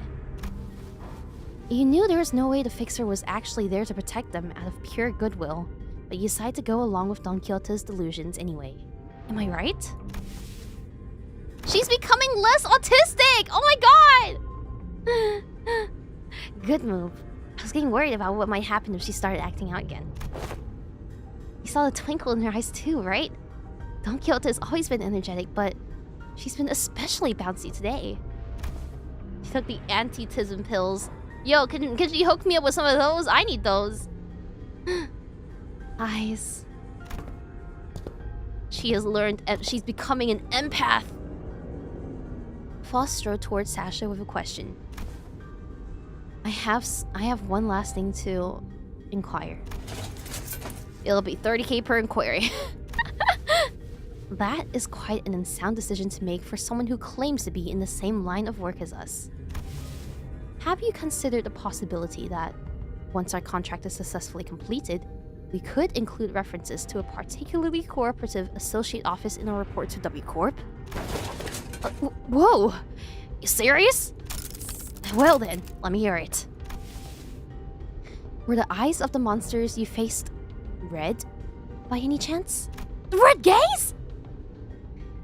You knew there was no way the Fixer was actually there to protect them out of pure goodwill, but you decided to go along with Don Quixote's delusions anyway. Am I right? She's becoming less autistic! Oh my god! Good move. I was getting worried about what might happen if she started acting out again. You saw the twinkle in her eyes too, right? Don Quixote has always been energetic, but she's been especially bouncy today. She took the anti-tism pills. Yo, can she hook me up with some of those? I need those. Eyes. She has learned... she's becoming an empath. Faust strode towards Sasha with a question. I have one last thing to inquire. It'll be 30k per inquiry. That is quite an unsound decision to make for someone who claims to be in the same line of work as us. Have you considered the possibility that, once our contract is successfully completed, we could include references to a particularly cooperative associate office in our report to W Corp? Whoa! You serious? Well then, let me hear it. Were the eyes of the monsters you faced red, by any chance? Red gaze?!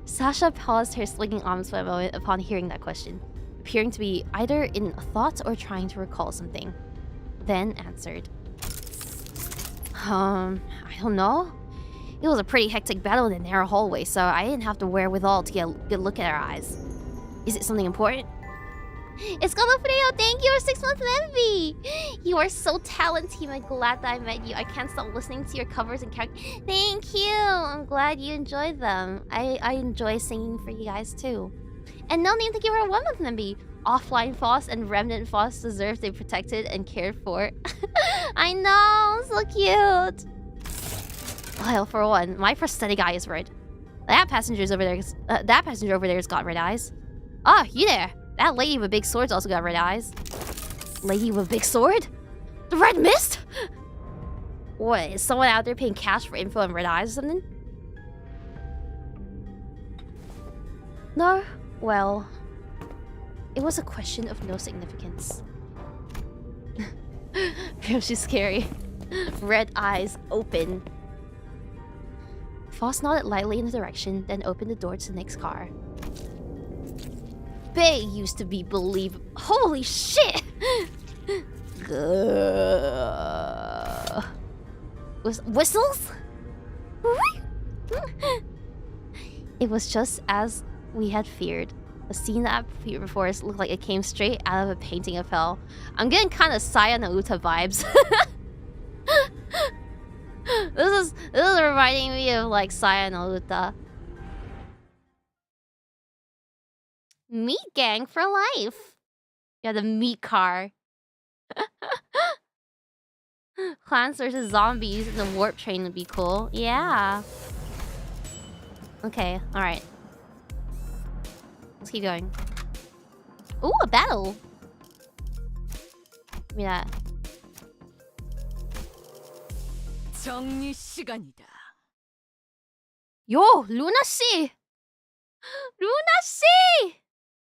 Sasha paused her swinging arms for a moment upon hearing that question, appearing to be either in thought or trying to recall something. Then answered. I don't know. It was a pretty hectic battle in the narrow hallway, so I didn't have the wherewithal to get a good look at her eyes. Is it something important? Escalofreo, thank you for 6 months envy! You are so talented. I'm glad that I met you. I can't stop listening to your covers and characters. Thank you! I'm glad you enjoyed them. I enjoy singing for you guys too. And no need to give her a 1 month envy. Offline Faust and Remnant Faust deserve to be protected and cared for. I know, so cute! Well, for one, my prosthetic eye is red. That passenger over there's got red eyes. Ah, you there! That lady with big sword's also got red eyes. Lady with big sword? The red mist? What, is someone out there paying cash for info on red eyes or something? No, well, it was a question of no significance. She's scary. Red eyes open. Faust nodded lightly in the direction, then opened the door to the next car. Bay used to be believable. Holy shit! Whistles? It was just as we had feared. The scene that appeared before us looked like it came straight out of a painting of hell. I'm getting kind of Saya no Uta vibes. This is reminding me of like Saya no Uta. Meat gang for life. Yeah, the meat car. Plants versus zombies in the warp train would be cool. Yeah. Okay, alright. Let's keep going. Ooh, a battle! Give me that. 정리 시간이다. Yo, Luna Shi! Luna Shi!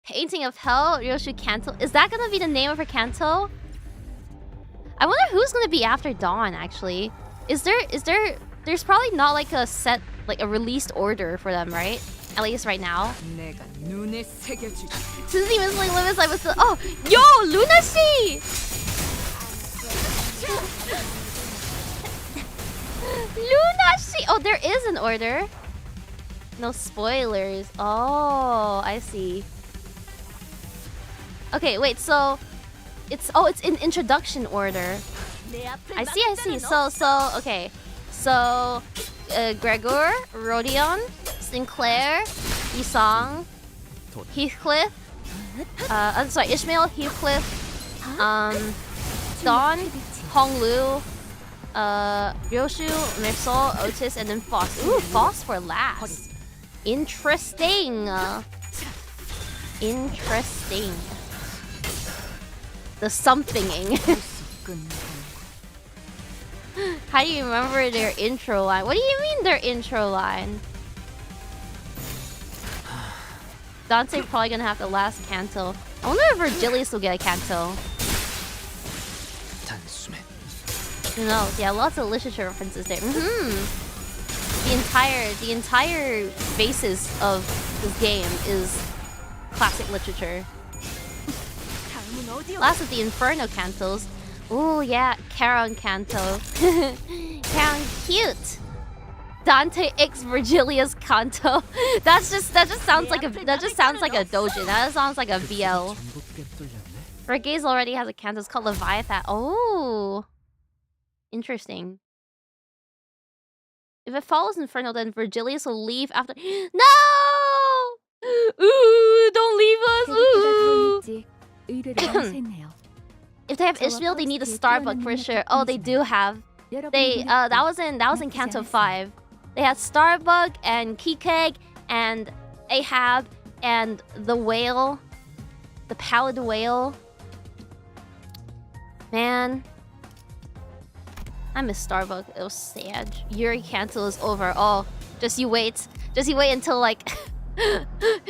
Painting of Hell, Ryoshu Kanto. Is that gonna be the name of her canto? I wonder who's gonna be after Dawn, actually. There's probably not like a set, like a released order for them, right? At least right now. Susie was like, Limbus, I was oh, yo, Luna Shi! Luna Shi! Oh, there is an order. No spoilers. Oh, I see. Okay, wait, so it's in introduction order. I see. So okay. So Gregor, Rodion, Sinclair, Isang, Heathcliff, I'm sorry, Ishmael, Heathcliff, Dawn, Honglu, Ryoshu, Mixol, Otis, and then Faust. Ooh, Faust for last. Interesting. Interesting. The somethinging. How do you remember their intro line? What do you mean their intro line? Dante's probably gonna have the last canto. I wonder if Virgilius will get a canto. Who knows? Yeah, lots of literature references there. The entire basis of this game is classic literature. Last of the Inferno cantos. Ooh, yeah, Charon canto. Charon cute. Dante X Virgilius canto. That just sounds like a doujin. That sounds like a BL. Vergaze already has a canto. It's called Leviathan. Oh, interesting. If it follows Inferno, then Virgilius will leave after. No! Ooh, don't leave us. Ooh. If they have Ishmael, they need a Starbuck for sure. Oh, they do have. They that was in Canto 5. They had Starbuck and 𝐾𝐸 and Ahab and the whale, the pallid whale. Man, I miss Starbuck. It was sad. Yuri Canto is over. Oh, just you wait until like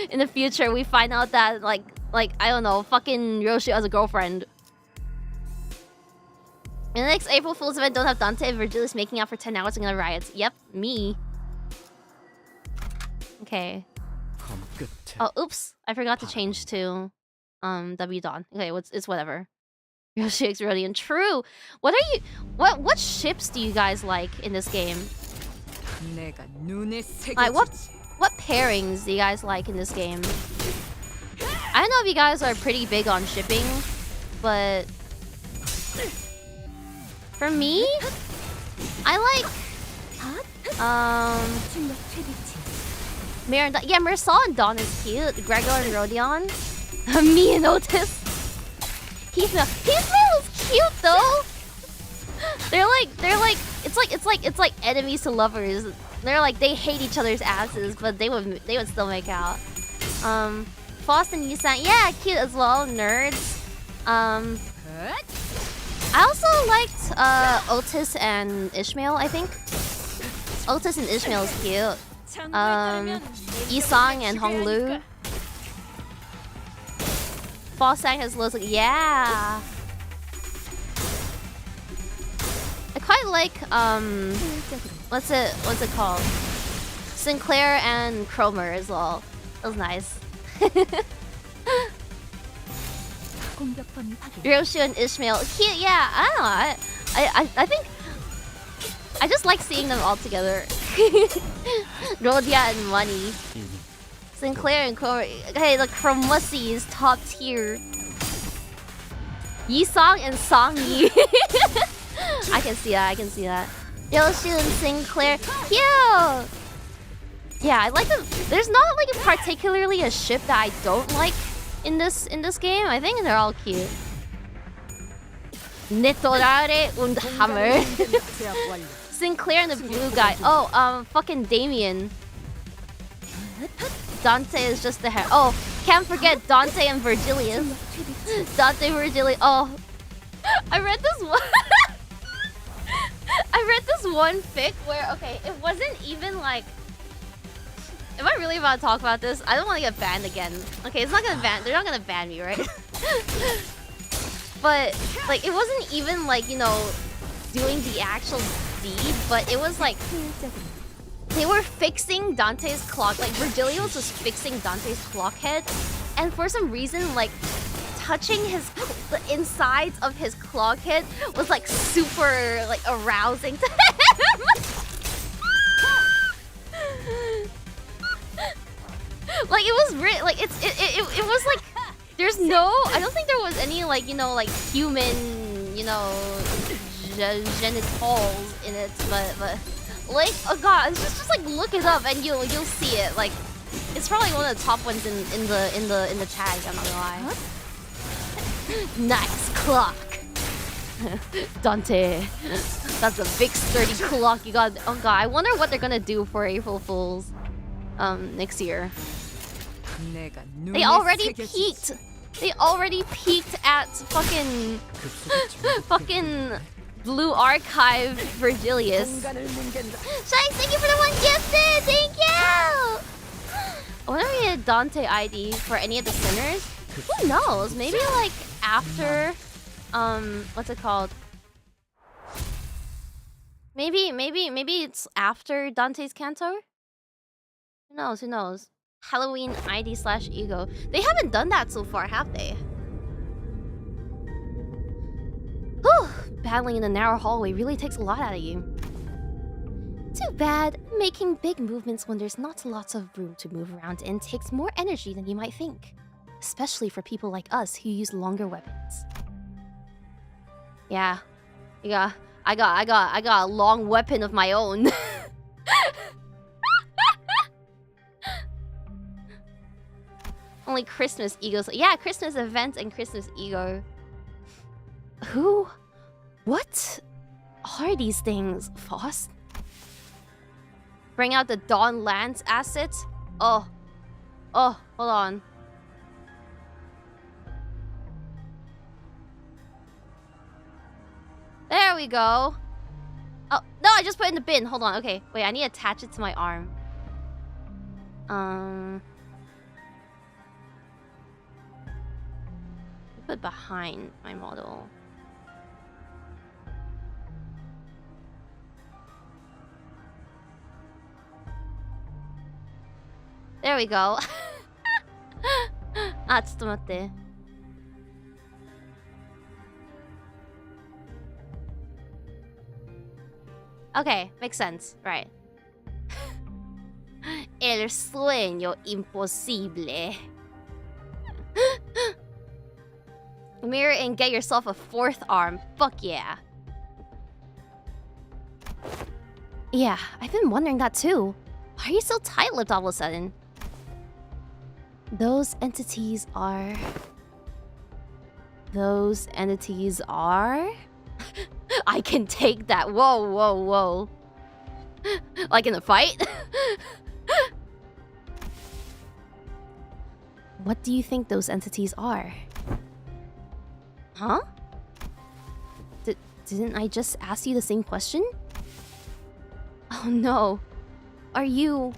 in the future we find out that like I don't know, fucking Yoshi has a girlfriend. In the next April Fool's event, don't have Dante and Virgilius making out for 10 hours in the riots. Yep, me. Okay. Oh, oops. I forgot to change to W Dawn. Okay, it's whatever. Yoshi X Rodian. True. What ships do you guys like in this game? Like what pairings do you guys like in this game? I don't know if you guys are pretty big on shipping, but for me, I like Mersal and Dawn is cute. Gregor and Rodion. Me and Otis. Heathmill is cute though. They're like it's like enemies to lovers. They're like they hate each other's asses, but they would still make out. Faust and Yusan, yeah, cute as well. Nerds. I also liked Otis and Ishmael, I think. Otis and Ishmael is cute. Yisang and Honglu. Fosang has loads of, yeah. I quite like what's it called? Sinclair and Cromer as well. That was nice. Roshu and Ishmael, cute, yeah. I don't know. I think I just like seeing them all together. Rodia and Money. Sinclair and Cromer. Hey, the Chromussy is top tier. Yisang and Songyi. I can see that. Roshu and Sinclair, cute. Yeah, I like them. There's not like particularly a ship that I don't like in this game. I think they're all cute. Netorare und Hammer. Sinclair and the blue guy. Oh, fucking Damien. Dante is just the hair. Oh, can't forget Dante and Virgilius. Dante, Virgilius. Oh, I read this one. I read this one fic where, okay, it wasn't even like. Am I really about to talk about this? I don't want to get banned again. Okay, it's not gonna ban. They're not gonna ban me, right? But like, it wasn't even like, you know, doing the actual deed, but it was like they were fixing Dante's clock. Like Virgilius was fixing Dante's clock head, and for some reason, like touching the insides of his clock head was like super like arousing to him. Like it was like it was like there's no, I don't think there was any like, you know, like human, you know, genitals in it, but like, oh god, just like look it up and you'll see it. Like it's probably one of the top ones in the tag, I'm not gonna lie. Nice clock. Dante. That's a big sturdy clock you got. Oh god, I wonder what they're gonna do for April Fools next year. They already peaked. They already peaked at fucking Blue Archive Virgilius. Shanks, thank you for the 1 gifted! Thank you! I wonder if we had Dante ID for any of the sinners. Who knows? Maybe like after what's it called? Maybe it's after Dante's Cantor? Who knows? Who knows? Halloween ID / ego. They haven't done that so far, have they? Whew! Battling in a narrow hallway really takes a lot out of you. Too bad. Making big movements when there's not lots of room to move around in takes more energy than you might think. Especially for people like us who use longer weapons. Yeah. I got a long weapon of my own. Only Christmas egos. Yeah, Christmas events and Christmas ego. Who? What are these things, Faust? Bring out the Dawn Lance asset? Oh, hold on. There we go. Oh, no, I just put it in the bin. Hold on. Okay, wait, I need to attach it to my arm. Put it behind my model. There we go. Ah, ちょっと待って. Okay, makes sense. Right. El sueño imposible. Mirror and get yourself a 4th arm. Fuck yeah. Yeah, I've been wondering that too. Why are you so tight-lipped all of a sudden? Those entities are... I can take that. Whoa. Like in a fight? What do you think those entities are? Huh? Didn't I just ask you the same question? Oh no. Are you...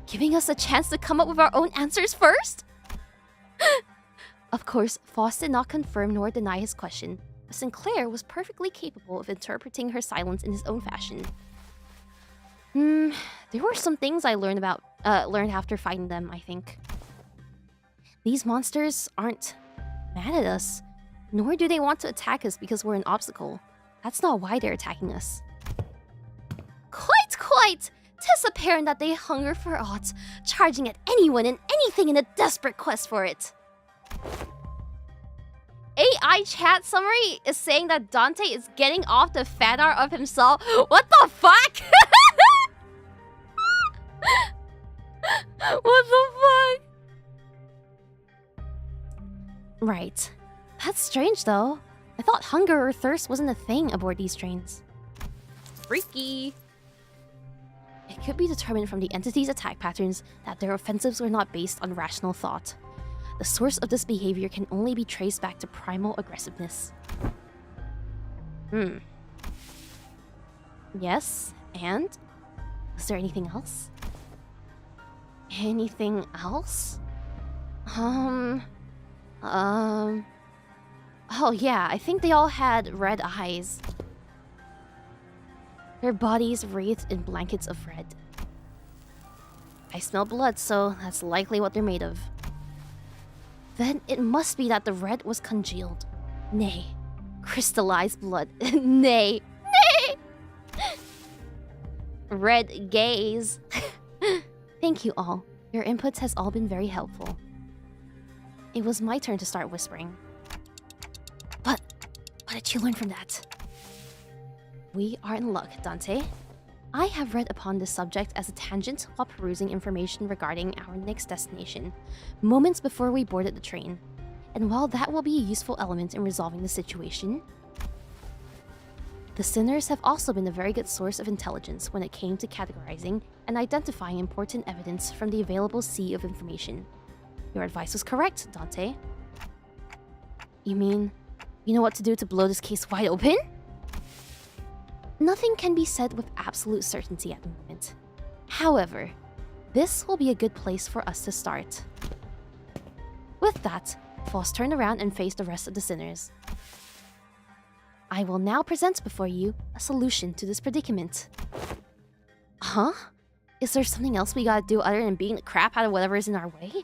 giving us a chance to come up with our own answers first? Of course, Faust did not confirm nor deny his question, but Sinclair was perfectly capable of interpreting her silence in his own fashion. There were some things I learned after fighting them, I think. These monsters aren't mad at us, nor do they want to attack us because we're an obstacle. That's not why they're attacking us. Quite! 'Tis apparent that they hunger for odds, charging at anyone and anything in a desperate quest for it. AI chat summary is saying that Dante is getting off the fan art of himself. What the fuck? What the fuck? Right. That's strange though. I thought hunger or thirst wasn't a thing aboard these trains. Freaky. It could be determined from the entity's attack patterns that their offensives were not based on rational thought. The source of this behavior can only be traced back to primal aggressiveness. Yes, and? Was there anything else? Anything else? Oh yeah, I think they all had red eyes. Their bodies wreathed in blankets of red. I smell blood, so that's likely what they're made of. Then it must be that the red was congealed. Nay, crystallized blood. Nay. Red gaze. Thank you all. Your inputs has all been very helpful. It was my turn to start whispering. What did you learn from that? We are in luck, Dante. I have read upon this subject as a tangent while perusing information regarding our next destination, moments before we boarded the train. And while that will be a useful element in resolving the situation, the sinners have also been a very good source of intelligence when it came to categorizing and identifying important evidence from the available sea of information. Your advice was correct, Dante. You mean, you know what to do to blow this case wide open? Nothing can be said with absolute certainty at the moment. However, this will be a good place for us to start. With that, Foss turned around and faced the rest of the sinners. I will now present before you a solution to this predicament. Huh? Is there something else we gotta do other than beating the crap out of whatever is in our way?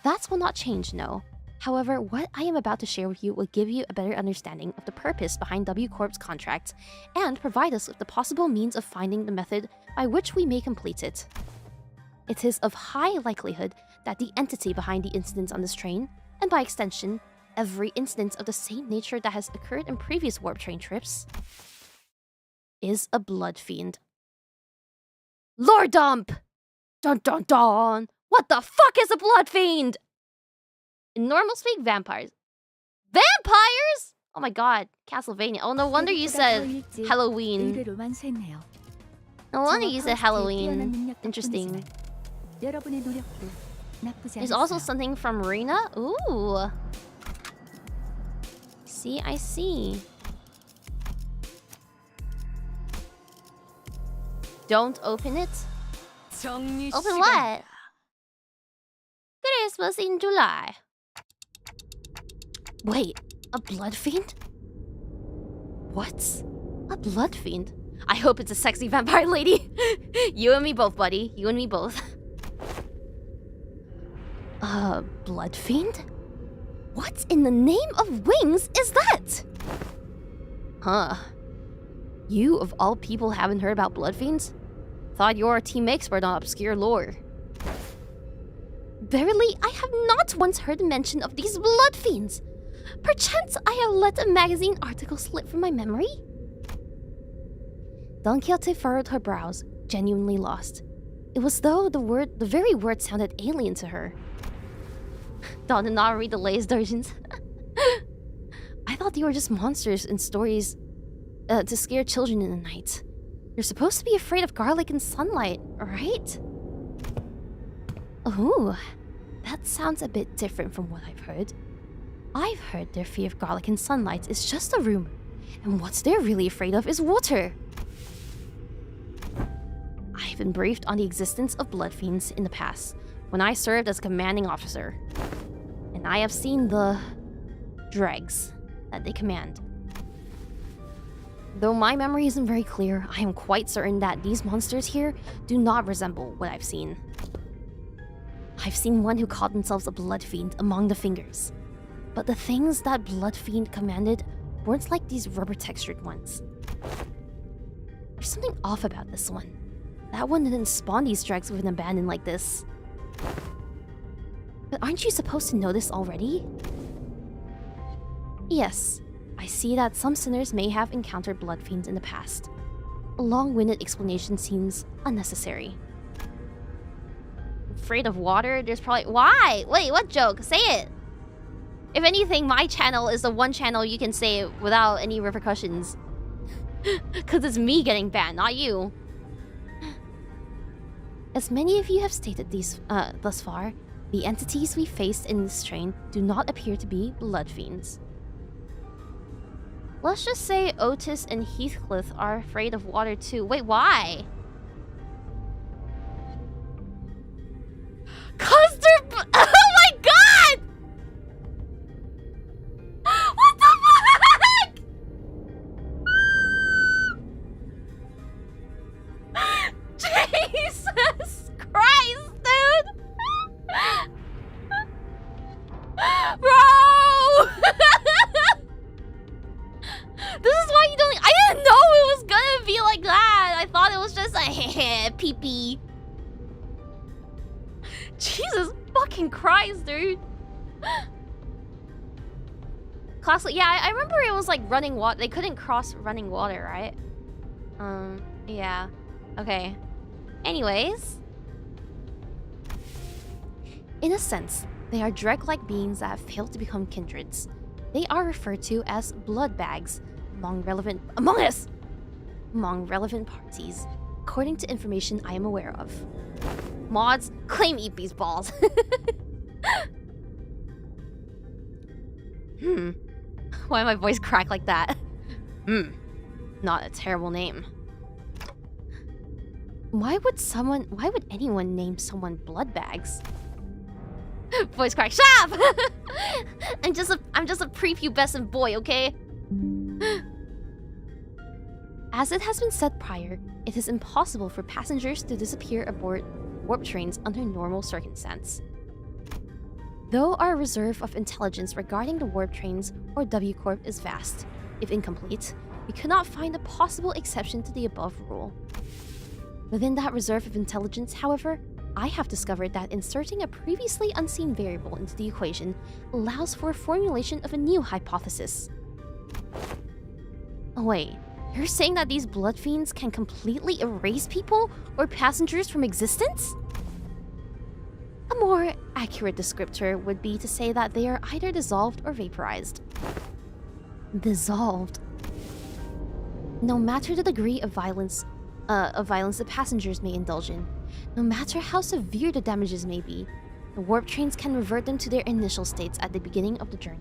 That will not change, no. However, what I am about to share with you will give you a better understanding of the purpose behind W Corp's contract and provide us with the possible means of finding the method by which we may complete it. It is of high likelihood that the entity behind the incidents on this train, and by extension, every incident of the same nature that has occurred in previous warp train trips, is a blood fiend. Lore dump! Dun dun dun! What the fuck is a blood fiend? In normal speak, vampires. Vampires?! Oh my god, Castlevania. Oh, no wonder you said Halloween. 의뢰로만 샜네요. No wonder you said 저와 파우스트의 뛰어난 Halloween. 능력 Interesting. 덕분이지만 여러분의 노력도 나쁘지 There's also 않았어요. something from Rena. Ooh. See, I see. Don't open it. Open what? Christmas in July. Wait, a blood fiend? What? A blood fiend? I hope it's a sexy vampire lady. You and me both, buddy. You and me both. Blood fiend? What in the name of wings is that? Huh. You, of all people, haven't heard about blood fiends? Thought you're a team expert on obscure lore. Verily, I have not once heard mention of these blood fiends. Perchance I have let a magazine article slip from my memory? 𝐒𝐿𝐴 furrowed her brows, genuinely lost. It was though the very word sounded alien to her. Dawn did not read the latest versions. I thought they were just monsters in stories to scare children in the night. You're supposed to be afraid of garlic and sunlight, right? Oh, that sounds a bit different from what I've heard. I've heard their fear of garlic and sunlight is just a rumor, and what they're really afraid of is water. I've been briefed on the existence of blood fiends in the past, when I served as commanding officer. And I have seen the dregs that they command. Though my memory isn't very clear, I am quite certain that these monsters here do not resemble what I've seen. I've seen one who called themselves a blood fiend among the fingers. But the things that blood fiend commanded weren't like these rubber-textured ones. There's something off about this one. That one didn't spawn these dregs with an abandon like this. But aren't you supposed to know this already? Yes, I see that some sinners may have encountered blood fiends in the past. A long-winded explanation seems unnecessary. Afraid of water? There's probably... Why? Wait, what joke? Say it! If anything, my channel is the one channel you can say it without any repercussions. Because it's me getting banned, not you. As many of you have stated thus far, the entities we faced in this train do not appear to be blood fiends. Let's just say Otis and Heathcliff are afraid of water too. Wait, why? Cause they're... Oh my god! What the fuck? Jesus Christ, dude! Bro! This is why you don't... I didn't know it was gonna be like that. I thought it was just a pee-pee. Jesus fucking Christ, dude. Classic. Yeah, I remember it was like running water. They couldn't cross running water, right? Yeah. Okay. Anyways. In a sense, they are dreg-like beings that have failed to become kindreds. They are referred to as blood bags among relevant parties, according to information I am aware of. Mods, claim eat these balls. Why my voice crack like that? not a terrible name. Why would anyone name someone Bloodbags? Voice crack, shut up! I'm just a prepubescent boy, okay? As it has been said prior, it is impossible for passengers to disappear aboard warp trains under normal circumstances. Though our reserve of intelligence regarding the warp trains, or W Corp, is vast, if incomplete, we could not find a possible exception to the above rule. Within that reserve of intelligence, however, I have discovered that inserting a previously unseen variable into the equation allows for a formulation of a new hypothesis. Oh wait, you're saying that these blood fiends can completely erase people or passengers from existence? A more accurate descriptor would be to say that they are either dissolved or vaporized. Dissolved. No matter the degree of violence the passengers may indulge in, no matter how severe the damages may be, the warp trains can revert them to their initial states at the beginning of the journey.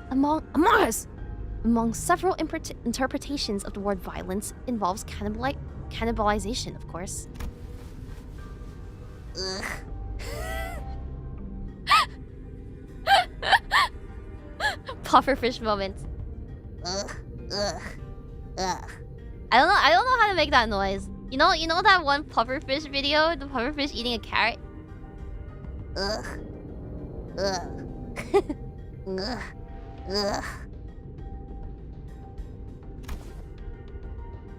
Among several interpretations of the word violence involves cannibalization, of course. Ugh. Pufferfish moment. Ugh. Ugh. Ugh. I don't know how to make that noise. You know that one pufferfish video? The pufferfish eating a carrot? Ugh. Ugh. Ugh. Ugh.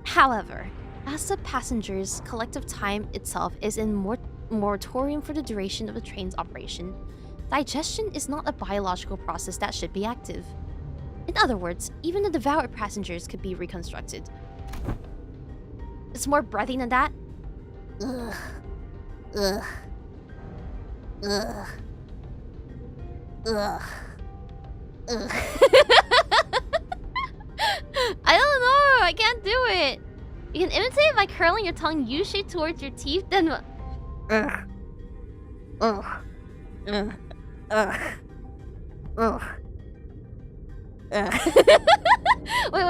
However, as the passengers' collective time itself is in moratorium for the duration of the train's operation, digestion is not a biological process that should be active. In other words, even the devoured passengers could be reconstructed. It's more breathing than that. Ugh. Ugh. Ugh. Ugh. Ugh. I don't know. I can't do it. You can imitate it by curling your tongue U-shaped towards your teeth, then. Ugh. Ugh. Ugh. Ugh. Ugh. Wait.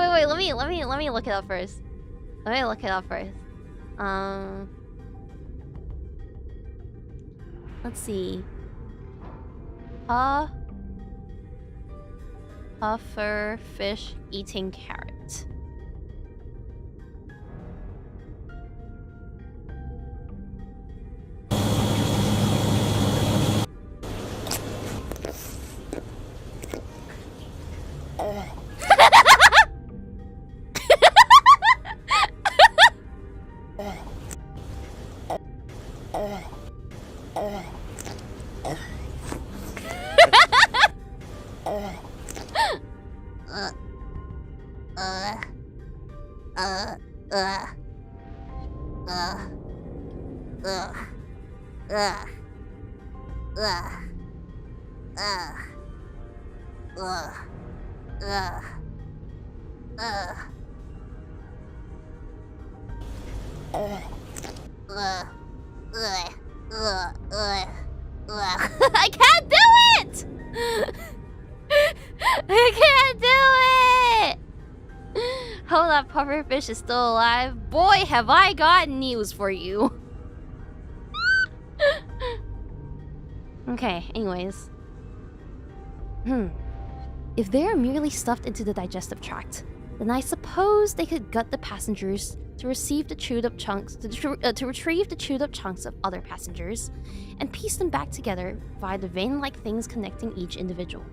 Let me look it up first. Let's see. Puffer fish eating carrot. I can't do it! I can't do it! Hold up, pufferfish is still alive. Boy, have I got news for you. Okay, anyways. If they are merely stuffed into the digestive tract, then I suppose they could gut the passengers to receive the chewed up chunks, to retrieve the chewed up chunks of other passengers, and piece them back together via the vein-like things connecting each individual.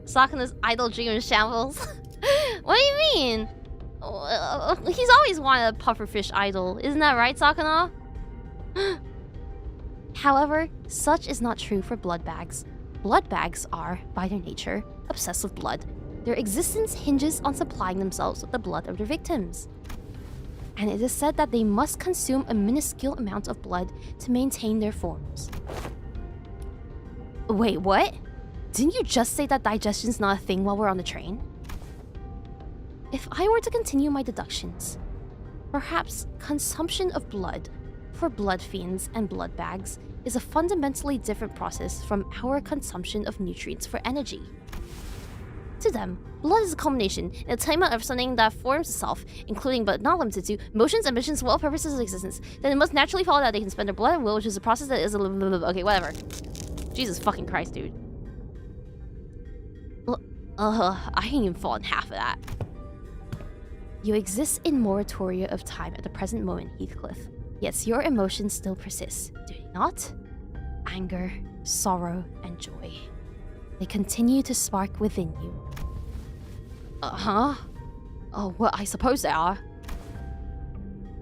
Sakana's idle dream in shambles. What do you mean? He's always wanted a pufferfish idol, isn't that right, Sakana? However, such is not true for bloodbags. Bloodbags are, by their nature, obsessed with blood. Their existence hinges on supplying themselves with the blood of their victims. And it is said that they must consume a minuscule amount of blood to maintain their forms. Wait, what? Didn't you just say that digestion's not a thing while we're on the train? If I were to continue my deductions, perhaps consumption of blood for blood fiends and blood bags is a fundamentally different process from our consumption of nutrients for energy. To them, blood is a culmination, an attainment of something that forms itself, including but not limited to emotions, ambitions, will, purposes of existence. Then it must naturally follow that they can spend their blood and will, which is a process that is a okay, whatever. Jesus fucking Christ, dude. I can't even fall in half of that. You exist in moratoria of time at the present moment, Heathcliff. Yet your emotions still persist, do they not? Anger, sorrow, and joy. They continue to spark within you. Oh, well, I suppose they are.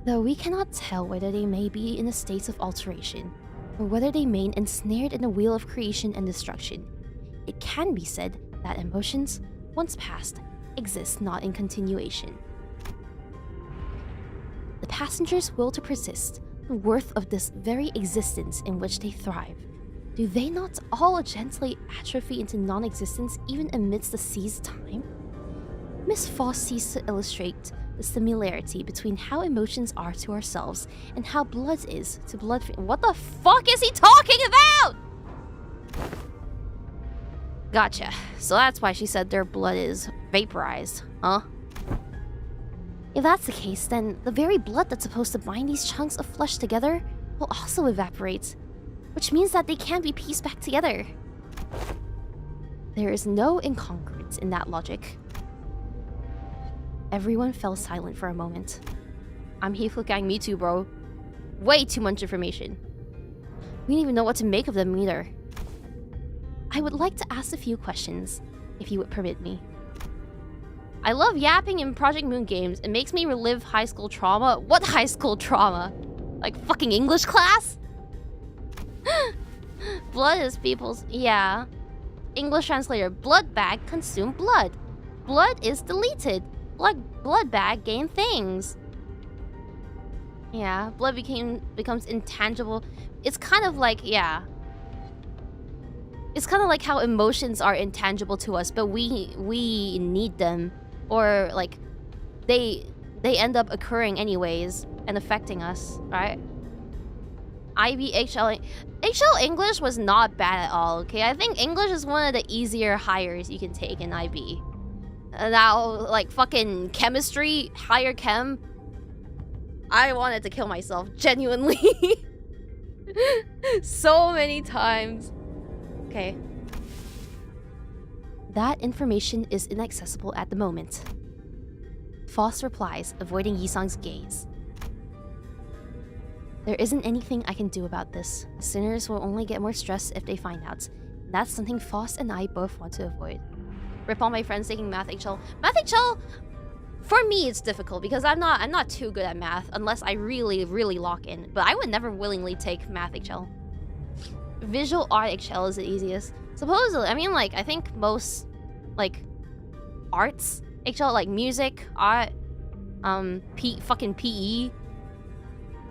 Though we cannot tell whether they may be in a state of alteration, or whether they remain ensnared in the wheel of creation and destruction, it can be said that emotions, once past, exist not in continuation. The passengers' will to persist, the worth of this very existence in which they thrive. Do they not all gently atrophy into non-existence even amidst the sea's time? Miss Foss seeks to illustrate the similarity between how emotions are to ourselves and how blood is to blood. What the fuck is he talking about? Gotcha. So that's why she said their blood is vaporized, huh? If that's the case, then the very blood that's supposed to bind these chunks of flesh together will also evaporate, which means that they can't be pieced back together. There is no incongruence in that logic. Everyone fell silent for a moment. I'm 𝐒𝐴𝐴𝐚, me too, bro. Way too much information. We don't even know what to make of them either. I would like to ask a few questions, if you would permit me. I love yapping in Project Moon games. It makes me relive high school trauma. What high school trauma? Like fucking English class? Blood is people's... Yeah. English translator. Blood bag consume blood. Blood is deleted. Blood bag gain things. Yeah. Blood becomes intangible. It's kind of like... Yeah. It's kind of like how emotions are intangible to us, but we need them. Or, like, they end up occurring anyways and affecting us, right? HL English was not bad at all, okay? I think English is one of the easier hires you can take in IB. Now, like, fucking chemistry, higher chem, I wanted to kill myself, genuinely. So many times. Okay. That information is inaccessible at the moment. Foss replies, avoiding Yi-sang's gaze. There isn't anything I can do about this. The sinners will only get more stressed if they find out. That's something Foss and I both want to avoid. Rip all my friends taking math HL. Math HL, for me it's difficult because I'm not too good at math unless I really lock in. But I would never willingly take math HL. Visual art HL is the easiest. Supposedly, I mean, like, I think most, like, arts HL, like music, art, fucking PE.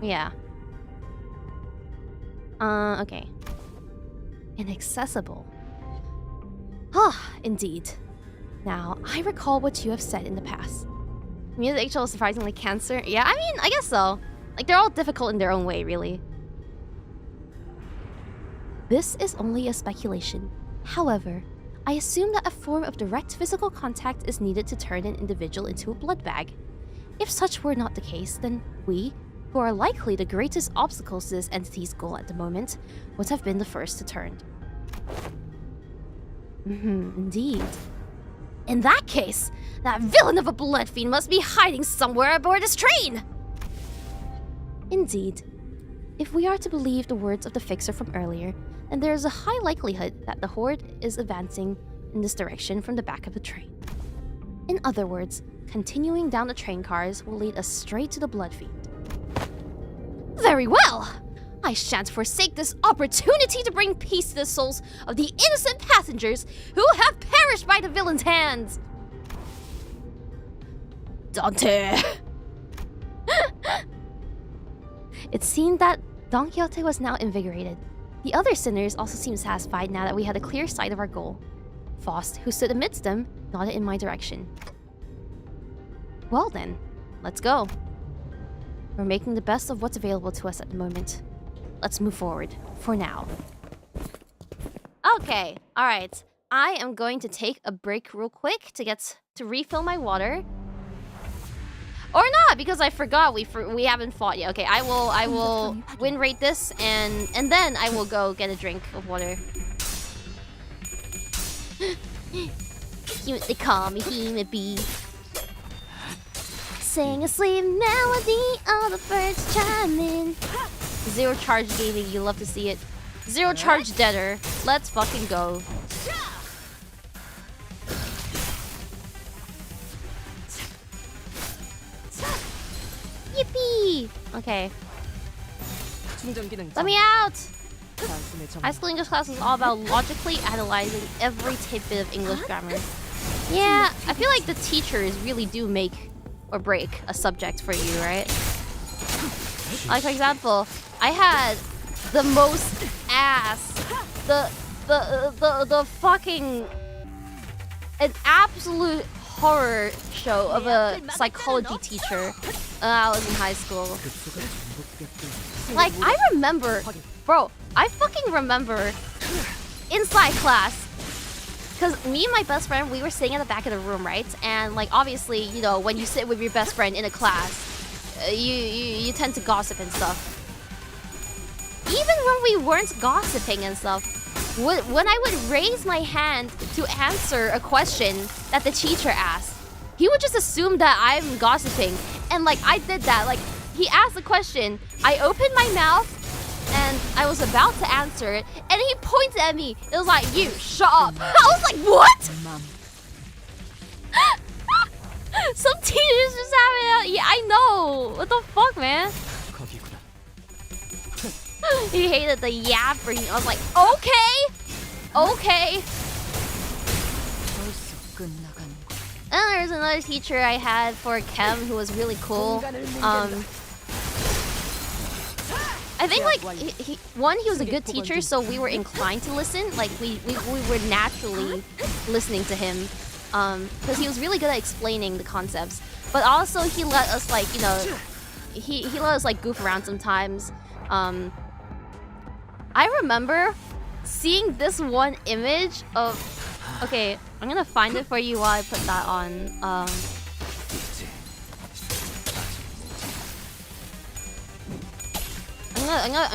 Yeah. Okay. Inaccessible. Ah, indeed. Now, I recall what you have said in the past. Music HL is surprisingly cancer. Yeah, I mean, I guess so. Like, they're all difficult in their own way, really. This is only a speculation. However, I assume that a form of direct physical contact is needed to turn an individual into a blood bag. If such were not the case, then we, who are likely the greatest obstacles to this entity's goal at the moment, would have been the first to turn. Indeed. In that case, that villain of a blood fiend must be hiding somewhere aboard this train! Indeed. If we are to believe the words of the fixer from earlier, then there is a high likelihood that the horde is advancing in this direction from the back of the train. In other words, continuing down the train cars will lead us straight to the blood fiend. Very well! I shan't forsake this opportunity to bring peace to the souls of the innocent passengers who have perished by the villain's hands! Dante! It seemed that Don Quixote was now invigorated. The other sinners also seemed satisfied now that we had a clear sight of our goal. Faust, who stood amidst them, nodded in my direction. Well then, let's go. We're making the best of what's available to us at the moment. Let's move forward, for now. Okay, alright. I am going to take a break real quick to refill my water. Or not, because I forgot we haven't fought yet. Okay, I will win rate this and then I will go get a drink of water. They call me Himebito. Sing a sweet melody, all the birds chime in. Zero charge gaming, you love to see it. Zero charge deader. Let's fucking go. Yippee! Okay. Let me out! High school English class is all about logically analyzing every tidbit of English grammar. Yeah, I feel like the teachers really do make or break a subject for you, right? Like, for example, I had the most ass, the fucking an absolute horror show of a psychology teacher when I was in high school. Like, I remember, bro, I fucking remember inside class. Because me and my best friend, we were sitting at the back of the room, right? And like, obviously, you know, when you sit with your best friend in a class, you tend to gossip and stuff. Even when we weren't gossiping and stuff, when I would raise my hand to answer a question that the teacher asked, he would just assume that I'm gossiping. And like, I did that. Like, he asked a question, I opened my mouth, and I was about to answer it, and he pointed at me. It was like, you, shut up. I was like, what? Some teachers just have it. Yeah, I know. What the fuck, man? He hated the yapping. I was like, okay. And there's another teacher I had for chem who was really cool. I think like he was a good teacher, so we were inclined to listen. Like we were naturally listening to him, because he was really good at explaining the concepts. But also he let us like, you know, he let us like goof around sometimes. I remember seeing this one image of. Okay, I'm gonna find it for you while I put that on. I'm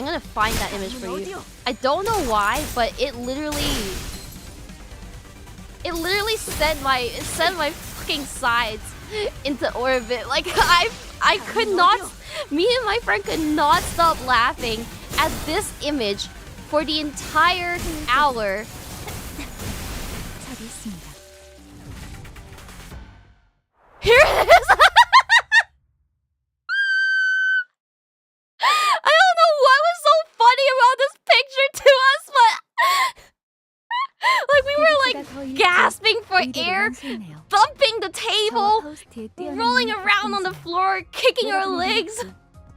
gonna find that image for you. I don't know why, but it literally sent my fucking sides into orbit. Like I could not. Me and my friend could not stop laughing at this image for the entire hour. Here it is. I don't know what was so funny about this picture to us, but like we were like gasping for air, thumping the table, rolling around on the floor, kicking our legs.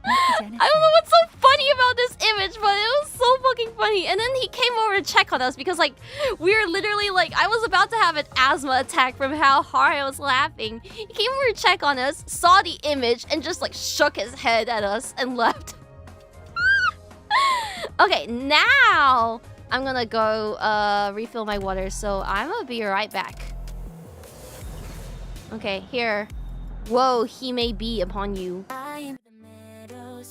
I don't know what's so funny about this image, but it was so fucking funny. And then he came over to check on us because like we were literally like, I was about to have an asthma attack from how hard I was laughing. He came over to check on us, saw the image, and just like shook his head at us and left. Okay, now I'm gonna go refill my water, so I'm gonna be right back. Okay, here. Woe, he may be upon you.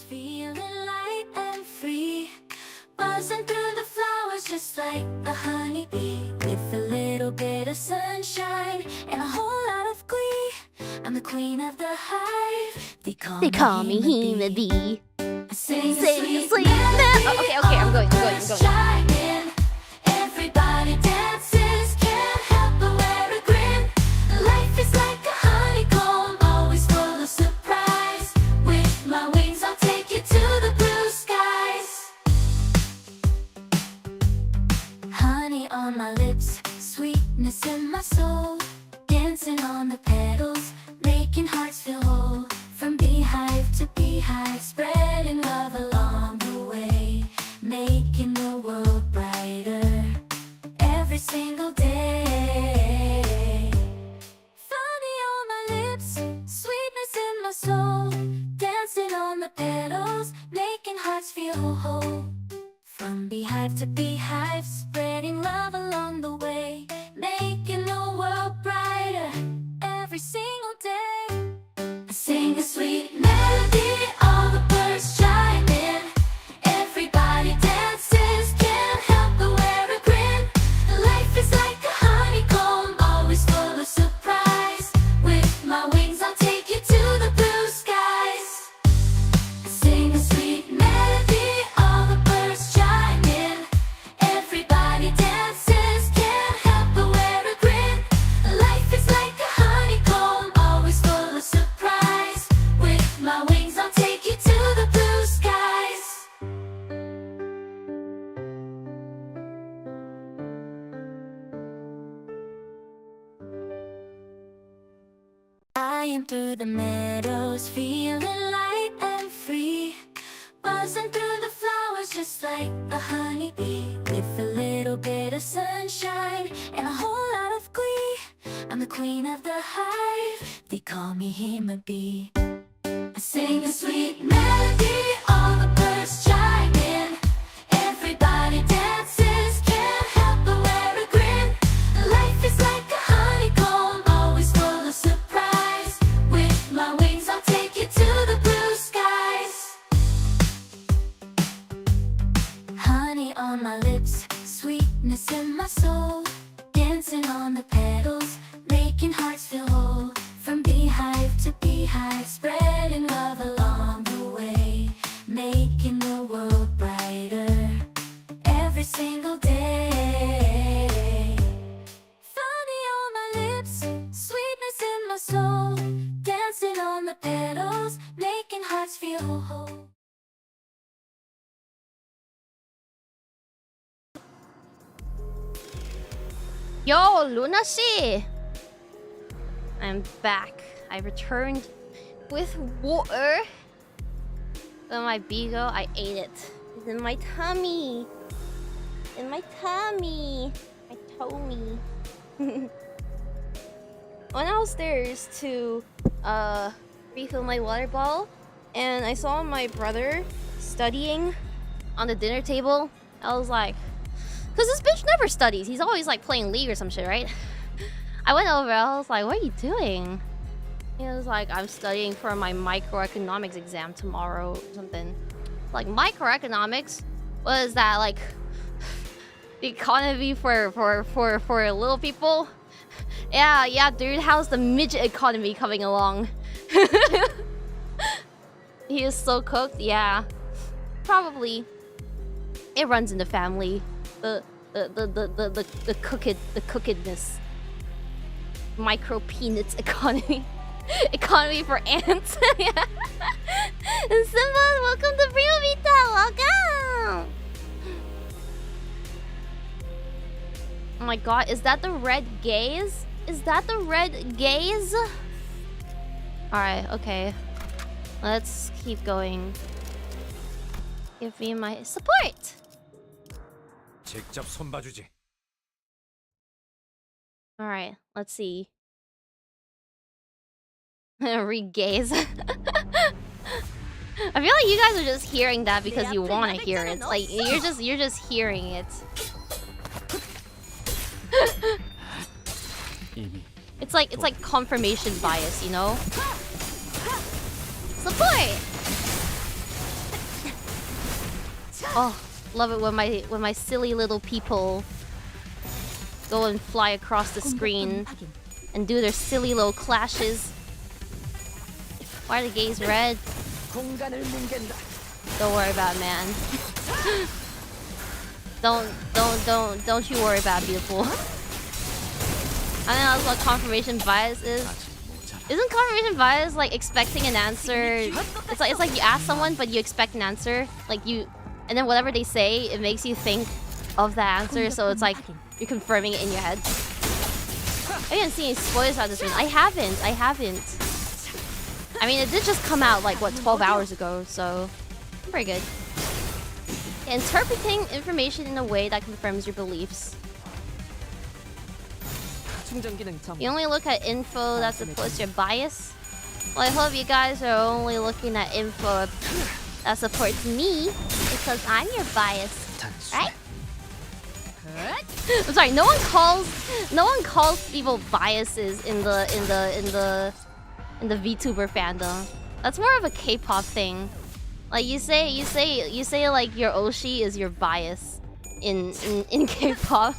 Feeling light and free, buzzing through the flowers just like a honeybee, with a little bit of sunshine and a whole lot of glee. I'm the queen of the hive. They call me Himebito. Sing a sweet melody. Okay, I'm going. Everybody dances, can't help but wear a grin. Life is like a honeycomb, always full of surprise. With my wings I'll take you to the blue skies. Honey on my lips, sweetness in my soul, dancing on the petals, making hearts feel whole. From beehive to beehive, spreading love along the way, making the world brighter every single day. Honey on my lips, sweetness in my soul, dancing on the petals, making hearts feel whole. From beehive to beehive, spreading love along the way, the meadows, feeling light and free. Buzzing through the flowers just like a honeybee. With a little bit of sunshine and a whole lot of glee. I'm the queen of the hive, they call me Himebito. I sing a sweet melody, all the birds chime in. Everybody dances, can't help but wear a grin. Life is like a honeycomb, always full of surprise. With my wings I'll take you to the blue skies. Honey on my lips, sweetness in my soul. Dancing on the petals, making hearts feel whole. From beehive to beehive, spreading love along the way. Making the world brighter every single day. Honey on my lips, sweetness in my soul. Dancing on the petals, making hearts feel whole. Yo, Luna Shi! I'm back. I returned with water. And my Bigo, I ate it. It's in my tummy. In my tummy. My tummy. Went downstairs to refill my water bottle, and I saw my brother studying on the dinner table. I was like, cause this bitch never studies. He's always like playing League or some shit, right? I went over, I was like, what are you doing? He was like, I'm studying for my microeconomics exam tomorrow or something. Like, microeconomics? What is that, like the economy for little people? Yeah, dude, how's the midget economy coming along? He is so cooked, yeah. Probably. It runs in the family. The cookedness. Micro peanuts economy. Economy for ants. Yeah. Simba, welcome to Himebito. Welcome. Oh my god, is that the red gaze? Is that the red gaze? Alright, okay. Let's keep going. Give me my support. 직접 손봐주지. Alright, let's see. Re-gaze. I feel like you guys are just hearing that because you want to hear it. Like you're just hearing it. It's like confirmation bias, you know? Support! Oh, love it when my silly little people go and fly across the screen and do their silly little clashes. Why are the gays red? Don't worry about it, man. Don't you worry about it, beautiful. I think that's what confirmation bias is. Isn't confirmation bias like expecting an answer? It's like you ask someone but you expect an answer, like you, and then whatever they say, it makes you think of the answer. So it's like you're confirming it in your head. I didn't see any spoilers about this one. I haven't. I mean, it did just come out like what 12 hours ago, so pretty good. Interpreting information in a way that confirms your beliefs. You only look at info that supports your bias. Well, I hope you guys are only looking at info that supports me because I'm your bias, right? I'm sorry. No one calls people biases in the VTuber fandom. That's more of a K-pop thing. Like you say like your Oshi is your bias in K-pop.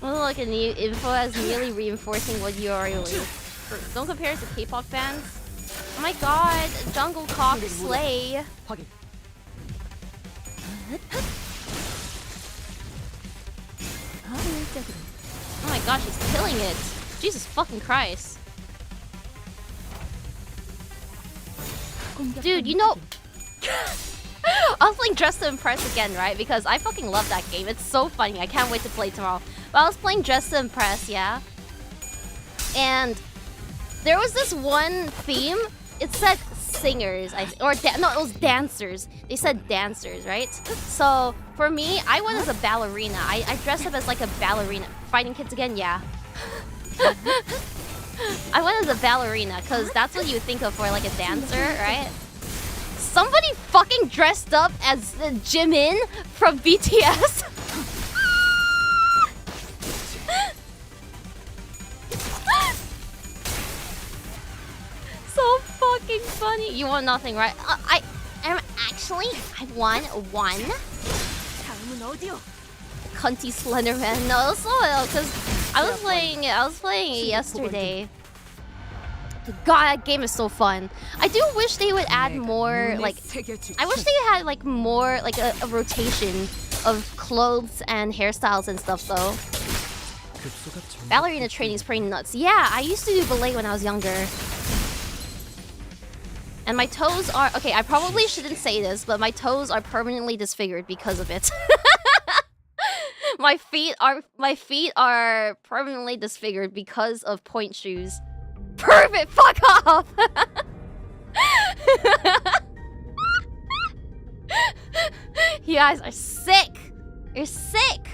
Look at new info as merely reinforcing what you already believe. Don't compare it to K-pop fans. Oh my god, Jungle Cock slay. Oh my gosh, she's killing it. Jesus fucking Christ. Dude, you know... I was playing Dress to Impress again, right? Because I fucking love that game. It's so funny. I can't wait to play tomorrow. But I was playing Dress to Impress, yeah? And There was this one theme. It said singers, no, it was dancers. They said dancers, right? So for me, I went as a ballerina. I dressed up as like a ballerina. Fighting kids again, yeah. I went as a ballerina because that's what you think of for like a dancer, right? Somebody fucking dressed up as Jimin from BTS. So fucking funny. You want nothing, right? I won one. Cunty Slenderman. No, so because I was playing it yesterday. God, that game is so fun. I do wish they would add more, like, I wish they had, like, more, like, a rotation of clothes and hairstyles and stuff, though. Ballerina training is pretty nuts. Yeah, I used to do ballet when I was younger. And my toes are... Okay, I probably shouldn't say this, but my toes are permanently disfigured because of it. My feet are permanently disfigured because of point shoes. Perfect! Fuck off! You guys are sick! You're sick!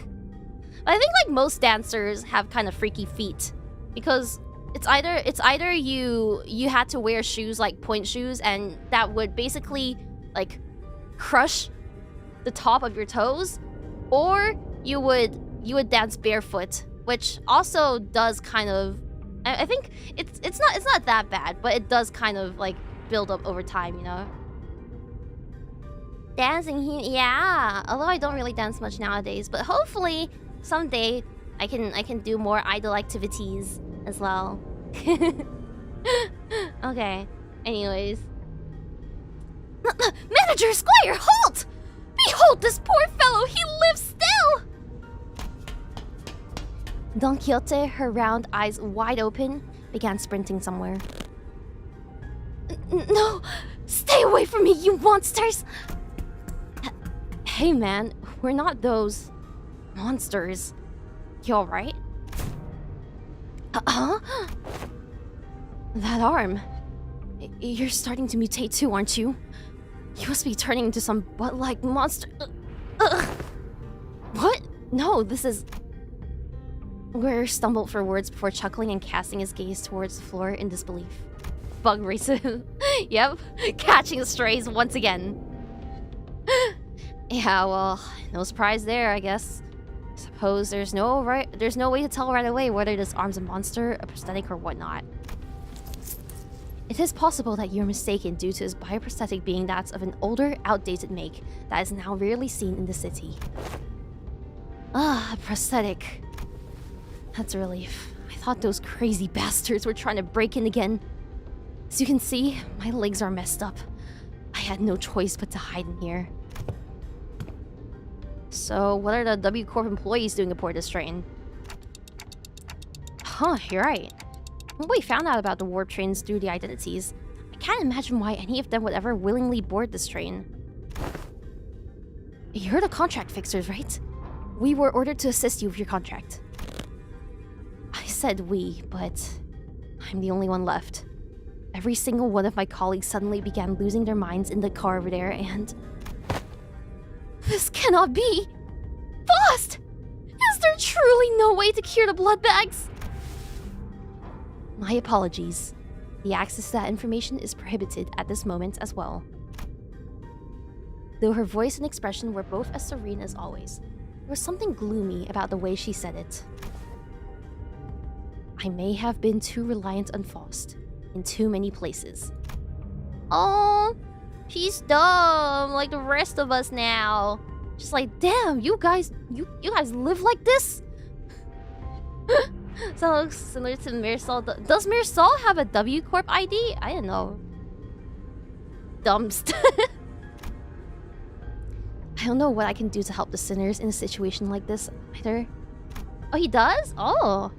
I think like most dancers have kind of freaky feet. Because it's either you had to wear shoes like point shoes and that would basically like crush the top of your toes, or you would dance barefoot, which also does kind of... I think it's not that bad, but it does kind of like build up over time, you know. Dancing here, yeah. Although I don't really dance much nowadays, but hopefully someday I can do more idle activities as well. Okay. Anyways, Manager Squire, halt! Behold this poor fellow. He lives still. Don Quixote, her round eyes wide open, began sprinting somewhere. No! Stay away from me, you monsters! Hey man, we're not those... monsters. You alright? Huh? That arm... You're starting to mutate too, aren't you? You must be turning into some butt-like monster... What? No, this is... Ware stumbled for words before chuckling and casting his gaze towards the floor in disbelief. Bug racism. Yep, catching strays once again. Yeah, well, no surprise there, I guess. Suppose there's no way to tell right away whether this arm's a monster, a prosthetic, or whatnot. It is possible that you're mistaken due to his bioprosthetic being that of an older, outdated make that is now rarely seen in the city. Ah, a prosthetic. That's a relief. I thought those crazy bastards were trying to break in again. As you can see, my legs are messed up. I had no choice but to hide in here. So, what are the W Corp employees doing aboard this train? Huh, you're right. Nobody found out about the warp trains through the identities. I can't imagine why any of them would ever willingly board this train. You're the contract fixers, right? We were ordered to assist you with your contract. I said we, but I'm the only one left. Every single one of my colleagues suddenly began losing their minds in the car over there, and... This cannot be! Faust! Is there truly no way to cure the blood bags? My apologies. The access to that information is prohibited at this moment as well. Though her voice and expression were both as serene as always, there was something gloomy about the way she said it. I may have been too reliant on Faust in too many places. Oh, she's dumb like the rest of us now. Just like, damn, you guys live like this? So it looks similar to Mirsol. Does Mirsol have a W Corp ID? I don't know. Dumbst. I don't know what I can do to help the sinners in a situation like this either. Oh, he does? Oh.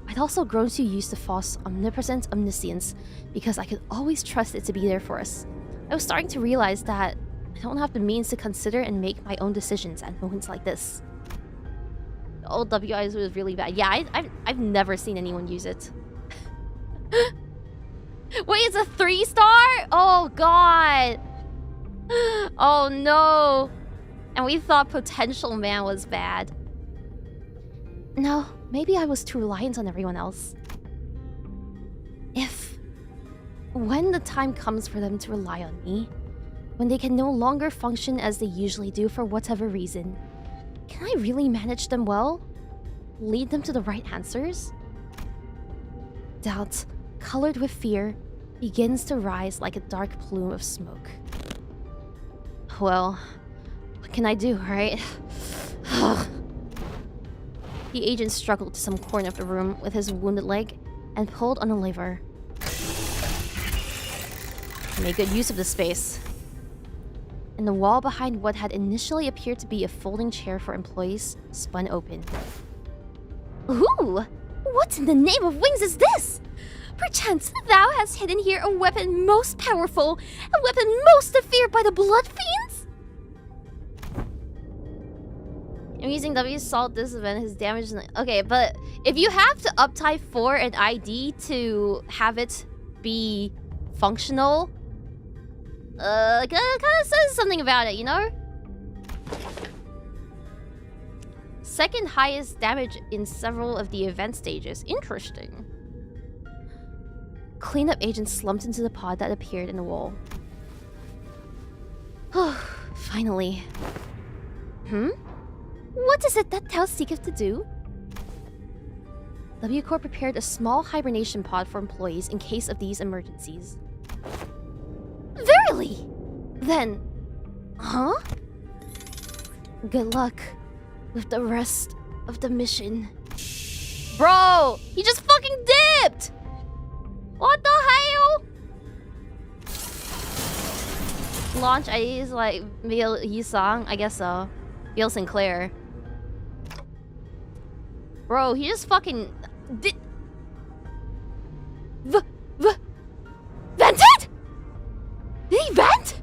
I'd also grown too used to Faust's omnipresent omniscience because I could always trust it to be there for us. I was starting to realize that I don't have the means to consider and make my own decisions at moments like this. The old WIs was really bad. Yeah, I've never seen anyone use it. Wait, it's a 3-star? Oh god. Oh no. And we thought Potential Man was bad. No, maybe I was too reliant on everyone else. When the time comes for them to rely on me, when they can no longer function as they usually do for whatever reason, can I really manage them well? Lead them to the right answers? Doubt, colored with fear, begins to rise like a dark plume of smoke. Well, what can I do, right? The agent struggled to some corner of the room with his wounded leg and pulled on a lever. He made good use of the space. And the wall behind what had initially appeared to be a folding chair for employees spun open. Ooh! What in the name of wings is this? Perchance thou hast hidden here a weapon most powerful, a weapon most feared by the blood fiends? I'm using W salt this event, his damage... Okay, but if you have to uptype for an ID to have it be functional, kind of says something about it, you know? Second highest damage in several of the event stages. Interesting. Cleanup agent slumped into the pod that appeared in the wall. Finally. What is it that tells 𝐃𝐶𝐬𝐚 to do? W Corp prepared a small hibernation pod for employees in case of these emergencies. Verily! Then... Huh? Good luck with the rest of the mission. Bro! He just fucking dipped! What the hell? Launch ID is like 𝐒𝐶𝐬𝐚? I guess so. Bill Sinclair. Bro, he just fucking did... Vented?! Did he vent?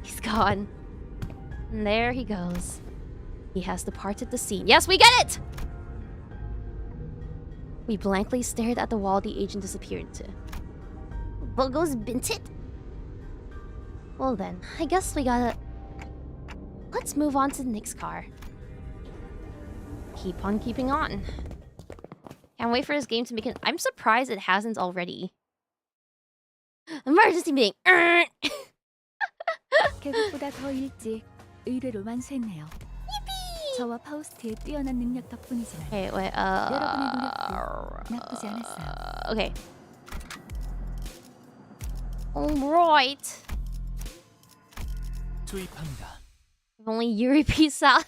He's gone. And there he goes. He has departed the scene. Yes, we get it! We blankly stared at the wall the agent disappeared into. Bogo's binted? Well then, I guess we gotta... Let's move on to the next car. Keep on keeping on. Can't wait for this game to make it... I'm surprised it hasn't already. Emergency meeting! 계획보다 더 일찍 의뢰를 완수했네요. 저와 파우스트의 뛰어난 능력 덕분이지만 Wait, 여러분의 노력도 나쁘지 않았어요. Okay. Alright. 투입합니다. If only Yuri peace out.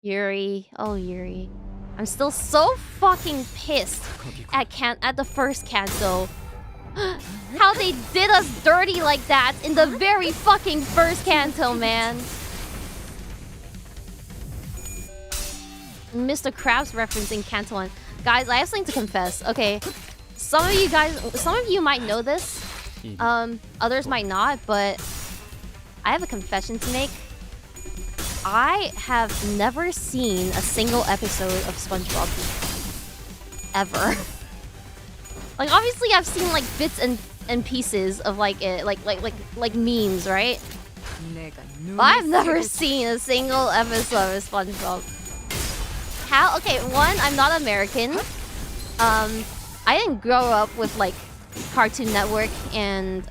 Yuri. Oh, Yuri. I'm still so fucking pissed at the first cancel. How they did us dirty like that in the very fucking first cancel, man. Mr. Krabs referencing Canto 1. Guys, I have something to confess. Okay. Some of you might know this. Others might not, but I have a confession to make. I have never seen a single episode of SpongeBob ever. Like, obviously I've seen like bits and pieces of like it, like memes, right? But I've never seen a single episode of SpongeBob. How? Okay, one, I'm not American. I didn't grow up with like Cartoon Network and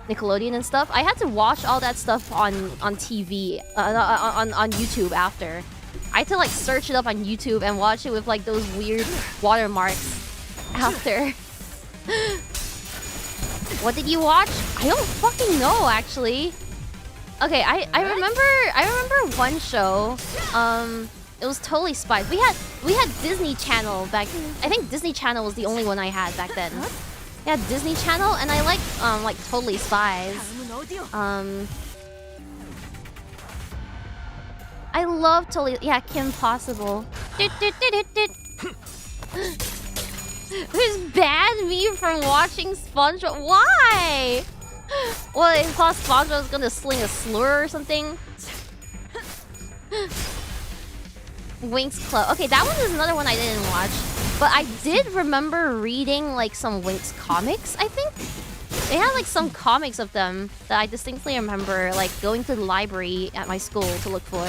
Nickelodeon and stuff. I had to watch all that stuff on TV, on YouTube after. I had to like search it up on YouTube and watch it with like those weird watermarks after. What did you watch? I don't fucking know actually. Okay, I remember one show. It was totally Spies. We had Disney Channel back. I think Disney Channel was the only one I had back then. Yeah, Disney Channel, and I like Totally Spies. I love Totally. Yeah, Kim Possible. Who's banned me from watching SpongeBob? Why? Well, they thought SpongeBob was gonna sling a slur or something. Winx Club. Okay, that one is another one I didn't watch. But I did remember reading like some Winx comics, I think. They had like some comics of them that I distinctly remember like going to the library at my school to look for.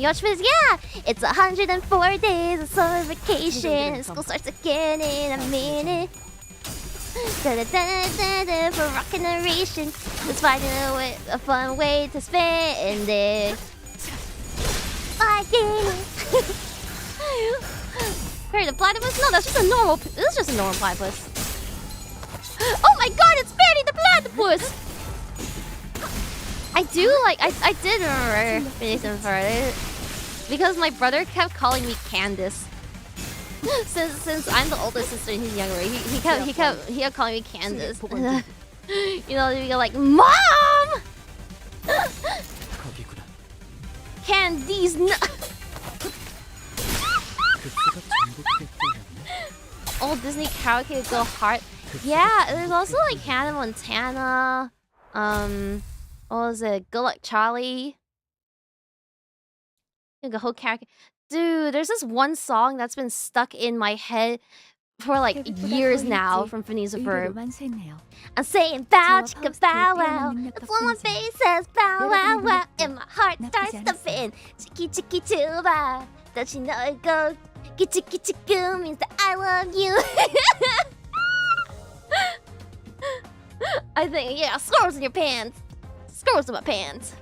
Yoshimi's, yeah! It's 104 days of summer vacation. School starts again in a minute. Da-da-da-da-da for rockin' narration. Let's find a fun way to spend it. Heard the platypus? No, that's just a normal. This is just a normal platypus. Oh my god, it's Betty the platypus! I did remember Phineas first because my brother kept calling me Candace. Since I'm the older sister and he's younger, he kept calling me Candace. You know, you go like, Mom! Candice, no. Old Disney karaoke go hard. Yeah, there's also like Hannah Montana. What was it? Good Luck Charlie. The whole karaoke. Dude, there's this one song that's been stuck in my head for like years now from Phineas and Ferb. I'm saying bow chicka bow wow. That's when my face says bow wow wow, and my heart starts thumping. Chicky chicky tuba. Don't you know it goes? Chicky chicky means that I love you. I think, yeah, squirrels in your pants. Squirrels in my pants.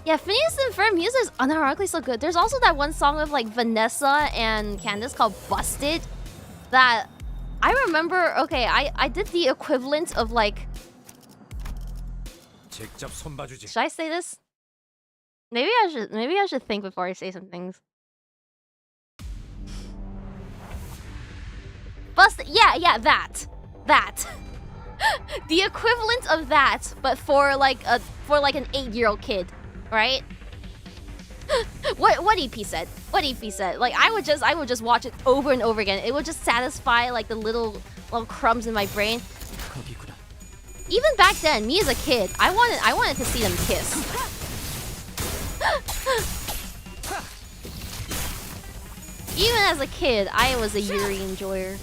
Yeah, Phineas and Ferb music is unironically so good. There's also that one song with like Vanessa and Candace called Busted that I remember. Okay, I did the equivalent of like, should I say this? Maybe I should think before I say some things. Busted, yeah, that. The equivalent of that, but for like an 8-year-old kid, right? What EP said? What EP said? Like I would just watch it over and over again. It would just satisfy like the little crumbs in my brain. Even back then, me as a kid, I wanted to see them kiss. Even as a kid, I was a Yuri enjoyer.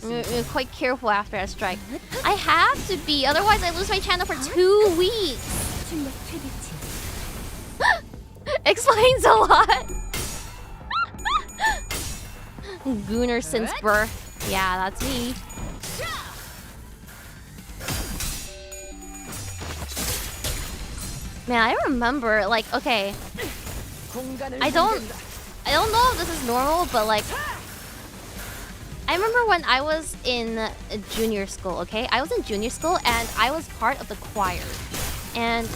We're quite careful after a strike. I have to be, otherwise I lose my channel for 2 weeks. Explains a lot. Gooner since birth. Yeah, that's me. Man, I remember, like, okay. I don't know if this is normal, but like, I remember when I was in junior school, okay? I was in junior school and I was part of the choir. And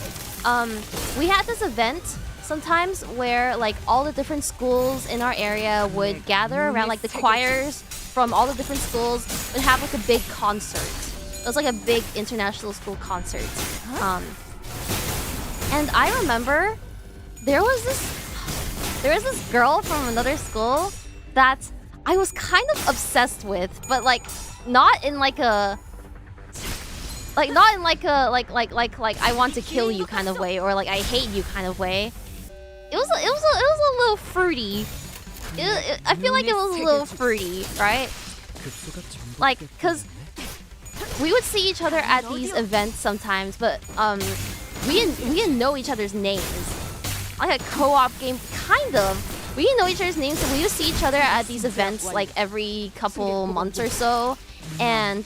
we had this event sometimes where like all the different schools in our area would gather around, like the choirs from all the different schools would have like a big concert. It was like a big international school concert. And I remember there was this girl from another school that I was kind of obsessed with, but like not in like a I want to kill you kind of way, or like I hate you kind of way. It was a little fruity. I feel like it was a little fruity, right? Like, cause we would see each other at these events sometimes, but we didn't know each other's names. Like a co-op game, kind of. We didn't know each other's names, so we would see each other at these events like every couple months or so. And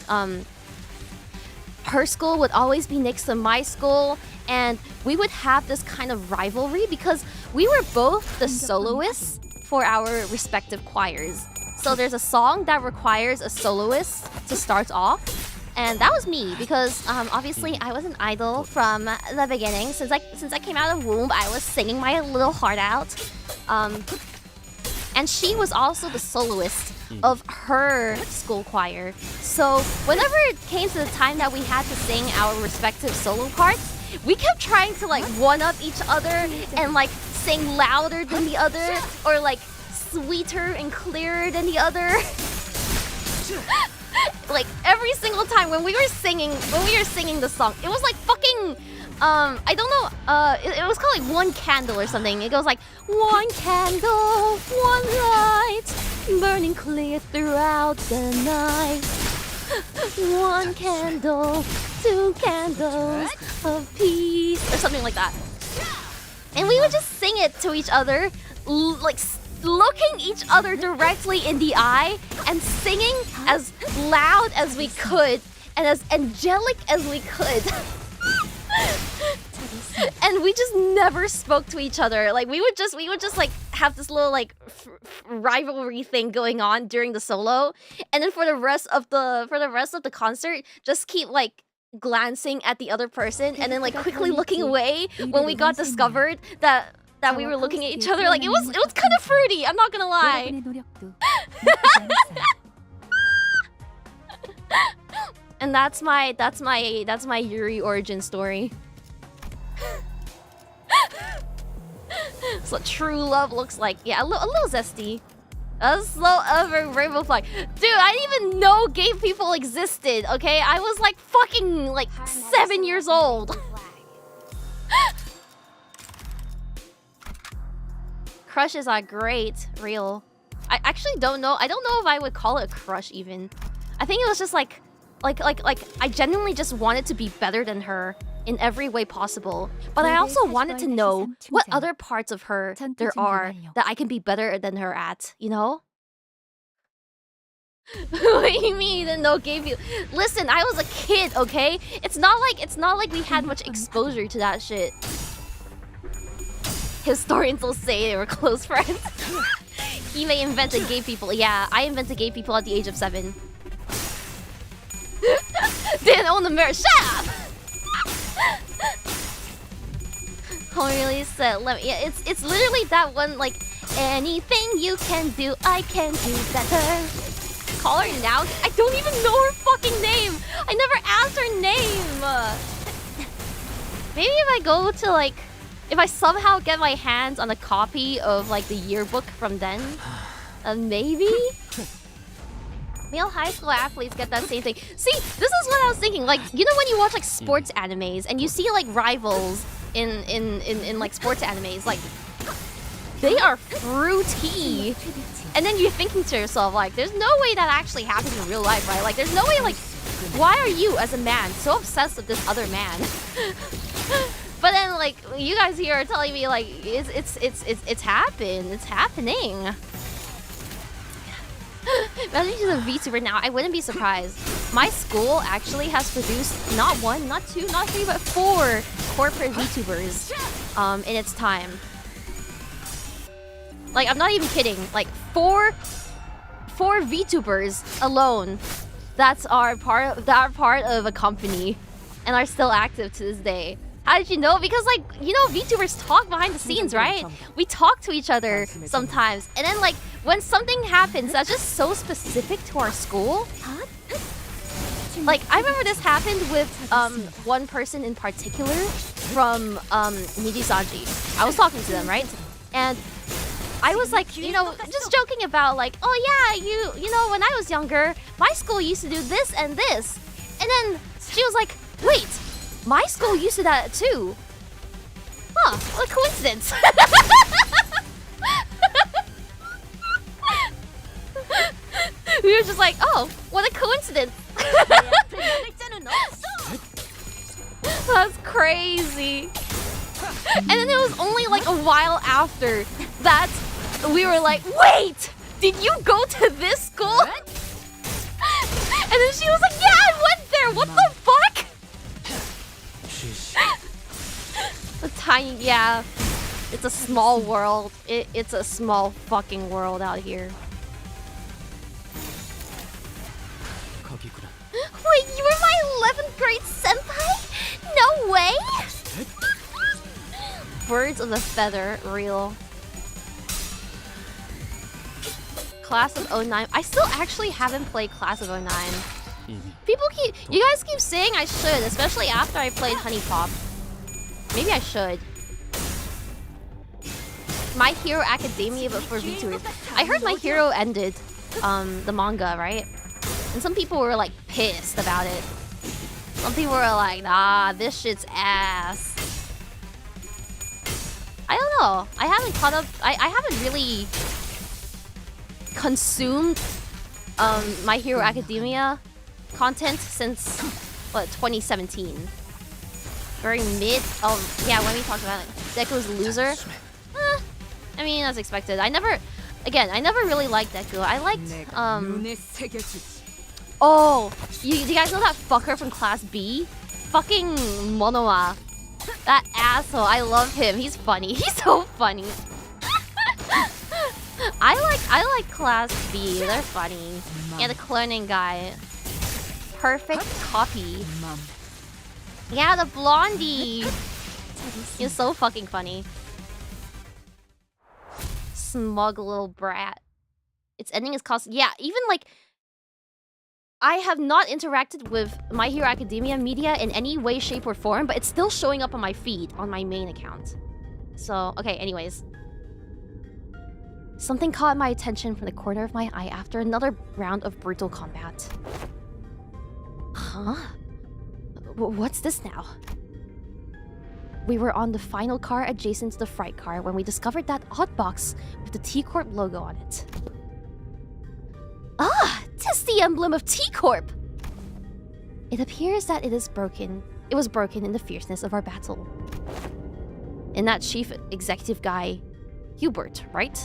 her school would always be next to my school, and we would have this kind of rivalry because we were both the soloists for our respective choirs. So there's a song that requires a soloist to start off, and that was me because obviously I was an idol from the beginning. Since I came out of womb, I was singing my little heart out. And she was also the soloist of her school choir. So whenever it came to the time that we had to sing our respective solo parts, we kept trying to like one-up each other and like sing louder than the other, or like sweeter and clearer than the other. Like every single time when we were singing the song, it was like fucking I don't know, it was called like One Candle or something. It goes like one candle, one light, burning clear throughout the night. One candle, two candles of peace, or something like that. And we would just sing it to each other, like looking each other directly in the eye and singing as loud as we could and as angelic as we could. And we just never spoke to each other. Like we would just like have this little like rivalry thing going on during the solo, and then for the rest of the concert, just keep like glancing at the other person and then like quickly looking away when we got discovered that we were looking at each other. Like it was kind of fruity, I'm not gonna lie. And that's my Yuri origin story. That's what true love looks like. Yeah, a little zesty. A slow over rainbow flag. Dude, I didn't even know gay people existed, okay? I was like fucking like 7 years old. Crushes are great, real. I actually don't know. I don't know if I would call it a crush even. I think it was just like I genuinely just wanted to be better than her in every way possible. But I also wanted to know what other parts of her there are that I can be better than her at, you know? What do you mean you didn't know gay people? Listen, I was a kid, okay? It's not like we had much exposure to that shit. Historians will say they were close friends. He may invented gay people. Yeah, I invented gay people at the age of 7. Didn't own the mirror. Shut up! Homie really said, yeah, it's literally that one, like, anything you can do, I can do better. Call her now? I don't even know her fucking name! I never asked her name! Maybe if I go to, like, if I somehow get my hands on a copy of, like, the yearbook from then, maybe? Male high school athletes get that same thing. See, this is what I was thinking. Like, you know when you watch like sports animes and you see like rivals in like sports animes, like they are fruity. And then you're thinking to yourself, like, there's no way that actually happens in real life, right? Like, there's no way, like, why are you as a man so obsessed with this other man? But then, like, you guys here are telling me, like, it's happening. Imagine she's a VTuber now. I wouldn't be surprised. My school actually has produced not 1, not 2, not 3, but 4 corporate VTubers in its time. Like, I'm not even kidding. Like, 4 VTubers alone that are part of a company and are still active to this day. How did you know? Because, like, you know, VTubers talk behind the scenes, right? We talk to each other sometimes. And then, like, when something happens that's just so specific to our school... Like, I remember this happened with one person in particular from Nijisanji. I was talking to them, right? And I was like, you know, just joking about, like, oh yeah, you know, when I was younger, my school used to do this and this. And then she was like, wait, my school used to do that too. Huh, what a coincidence. We were just like, oh, what a coincidence. That's crazy. And then it was only like a while after that we were like, wait, did you go to this school? And then she was like, yeah, I went there. What the fuck? A tiny, yeah. It's a small world. It's a small fucking world out here. Wait, you were my 11th grade senpai? No way! Birds of a feather, real. Class of 09. I still actually haven't played Class of 09. You guys keep saying I should, especially after I played Honey Pop. Maybe I should. My Hero Academia, but for VTubers. I heard My Hero ended, the manga, right? And some people were like pissed about it. Some people were like, nah, this shit's ass. I don't know. I haven't caught up. I haven't really consumed My Hero Academia content since what, 2017. Very mid. Oh yeah, when we talked about it, Deku's loser. I mean, as expected. I never really liked Deku. I liked oh, you guys know that fucker from Class B? Fucking Monoa. That asshole. I love him. He's funny. He's so funny. I like Class B. They're funny. Yeah, the cloning guy. Perfect copy. Yeah, the blondie. He's so fucking funny. Smug little brat. Its ending is cost. Yeah, even like I have not interacted with My Hero Academia media in any way, shape, or form, but it's still showing up on my feed on my main account. So, okay, anyways. Something caught my attention from the corner of my eye after another round of brutal combat. Huh? What's this now? We were on the final car adjacent to the fright car when we discovered that odd box with the T-Corp logo on it. Ah! 'Tis the emblem of T-Corp! It appears that it is broken. It was broken in the fierceness of our battle. And that chief executive guy, Hubert, right?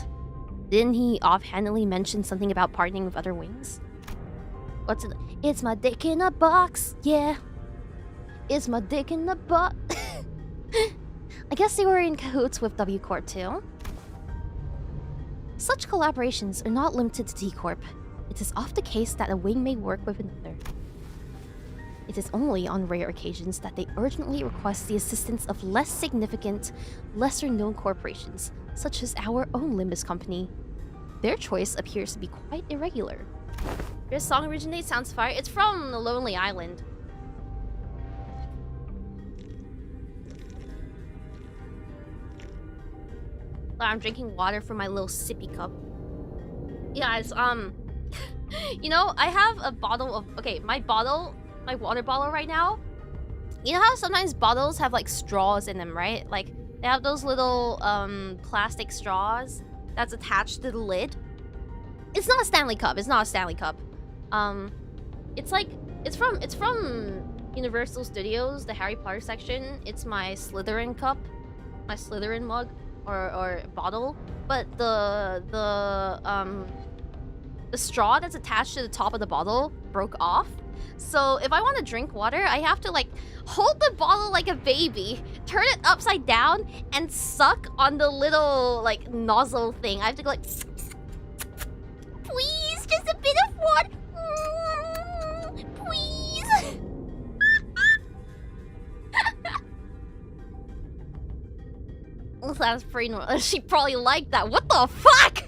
Didn't he offhandedly mention something about partnering with other wings? What's it? It's my dick in a box, yeah. It's my dick in a box. I guess they were in cahoots with W Corp too. Such collaborations are not limited to T Corp. It is often the case that a wing may work with another. It is only on rare occasions that they urgently request the assistance of less significant, lesser-known corporations, such as our own Limbus company. Their choice appears to be quite irregular. This song originates, sounds fire. It's from the Lonely Island. I'm drinking water from my little sippy cup. Yeah, it's you know, I have a bottle of my water bottle right now. You know how sometimes bottles have like straws in them, right? Like they have those little plastic straws that's attached to the lid. It's not a Stanley Cup. It's not a Stanley Cup. It's from Universal Studios, the Harry Potter section. It's my Slytherin cup, my Slytherin mug or bottle. But the straw that's attached to the top of the bottle broke off. So if I want to drink water, I have to like hold the bottle like a baby, turn it upside down, and suck on the little like nozzle thing. I have to go like, please, just a bit of water, please. That's pretty normal. She probably liked that. What the fuck?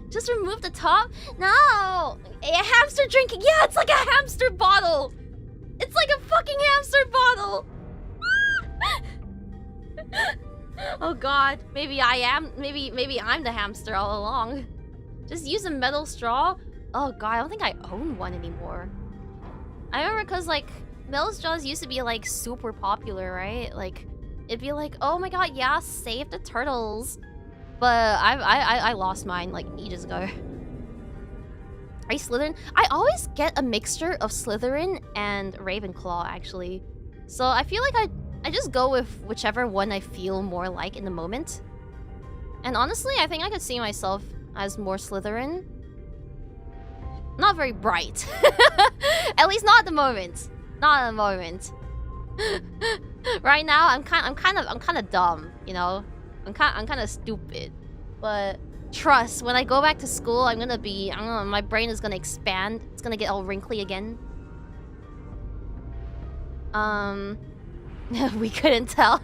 Just remove the top? No! A hamster drinking. Yeah, it's like a hamster bottle. It's like a fucking hamster bottle. Oh god. Maybe I am. Maybe I'm the hamster all along. Just use a metal straw? Oh god, I don't think I own one anymore. I remember because like metal straws used to be like super popular, right? Like it'd be like, oh my god, yeah, save the turtles. But I lost mine like ages ago. Are you Slytherin? I always get a mixture of Slytherin and Ravenclaw actually. So I feel like I just go with whichever one I feel more like in the moment. And honestly, I think I could see myself as more Slytherin. Not very bright. At least not at the moment. Not at the moment. Right now, I'm kind of dumb, you know. I'm kind of stupid, but trust, when I go back to school, I don't know, my brain is gonna expand. It's gonna get all wrinkly again. We couldn't tell.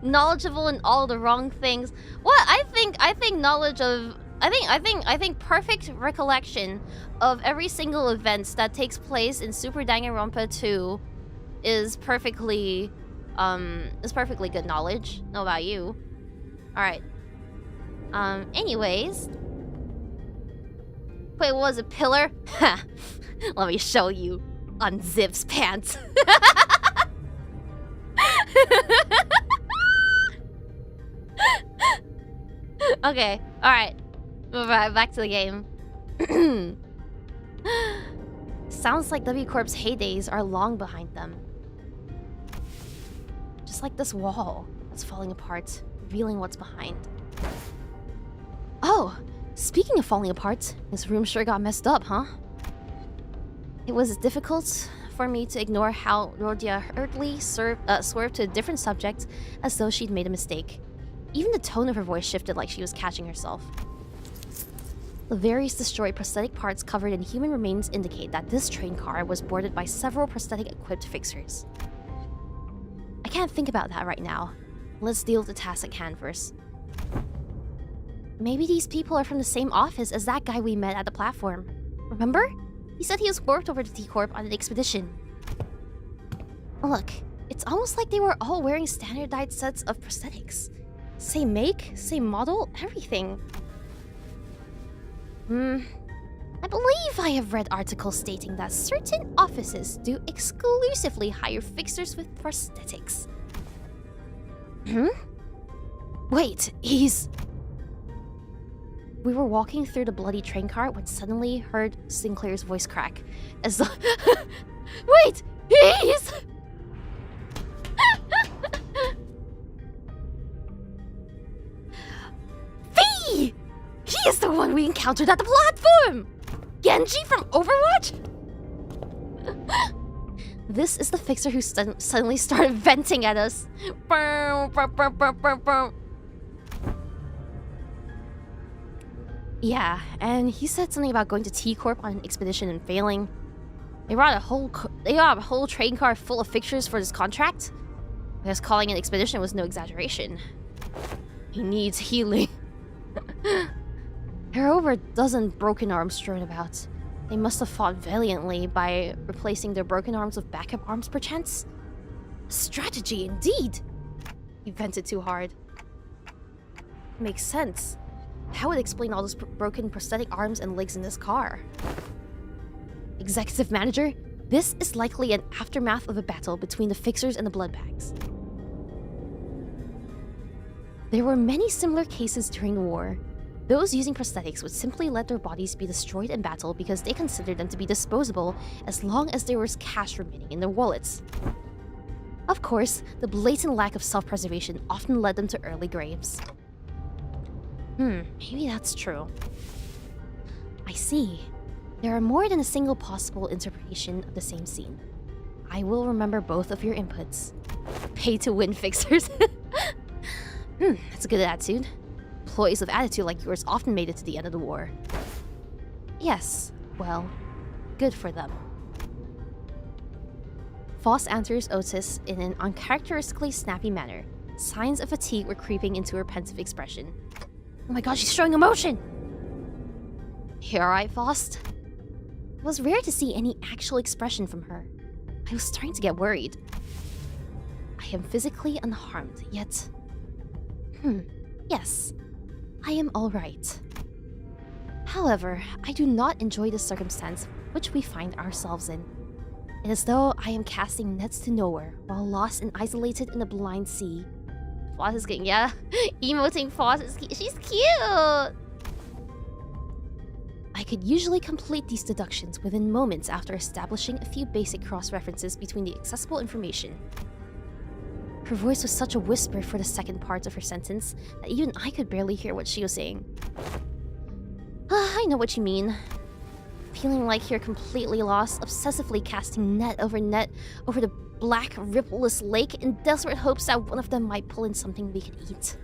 Knowledgeable in all the wrong things. What? I think knowledge of... I think perfect recollection of every single event that takes place in Super Danganronpa 2 is perfectly good knowledge. Know about you. Alright. Anyways. Wait, what was it, pillar? Let me show you. Unzips pants. Okay, alright. Back to the game. Sounds like W Corp's heydays are long behind them. Just like this wall that's falling apart, revealing what's behind. Oh, speaking of falling apart, this room sure got messed up, huh? It was difficult for me to ignore how Rodia hurriedly swerved to a different subject as though she'd made a mistake. Even the tone of her voice shifted like she was catching herself. The various destroyed prosthetic parts covered in human remains indicate that this train car was boarded by several prosthetic-equipped fixers. I can't think about that right now. Let's deal with the task at hand first. Maybe these people are from the same office as that guy we met at the platform. Remember? He said he was warped over to T-Corp on an expedition. Look, it's almost like they were all wearing standardized sets of prosthetics. Same make, same model, everything. I believe I have read articles stating that certain offices do exclusively hire fixers with prosthetics. Wait, he's... We were walking through the bloody train car when suddenly heard Sinclair's voice crack. As though... Wait! He's... V! He is the one we encountered at the platform! Genji from Overwatch? This is the fixer who suddenly started venting at us. Yeah, and he said something about going to T-Corp on an expedition and failing. They brought a whole train car full of fixtures for this contract. I guess calling it expedition was no exaggeration. He needs healing. There are over a dozen broken arms strewn about. They must have fought valiantly by replacing their broken arms with backup arms perchance. Strategy indeed! He vented too hard. Makes sense. How would explain all those broken prosthetic arms and legs in this car? Executive Manager, this is likely an aftermath of a battle between the fixers and the bloodbags. There were many similar cases during the war. Those using prosthetics would simply let their bodies be destroyed in battle because they considered them to be disposable as long as there was cash remaining in their wallets. Of course, the blatant lack of self-preservation often led them to early graves. Maybe that's true. I see. There are more than a single possible interpretation of the same scene. I will remember both of your inputs. Pay-to-win fixers. That's a good attitude. Employees with attitude like yours often made it to the end of the war. Yes, well, good for them. Foss answers Otis in an uncharacteristically snappy manner. Signs of fatigue were creeping into her pensive expression. Oh my god, she's showing emotion! You alright, Faust? It was rare to see any actual expression from her. I was starting to get worried. I am physically unharmed, yet... Yes, I am alright. However, I do not enjoy the circumstance which we find ourselves in. It is as though I am casting nets to nowhere while lost and isolated in the blind sea. Foss is cute, yeah. Emoting Foss is cute. She's cute! I could usually complete these deductions within moments after establishing a few basic cross-references between the accessible information. Her voice was such a whisper for the second part of her sentence that even I could barely hear what she was saying. I know what you mean. Feeling like you're completely lost, obsessively casting net over the black, rippleless lake in desperate hopes that one of them might pull in something we could eat.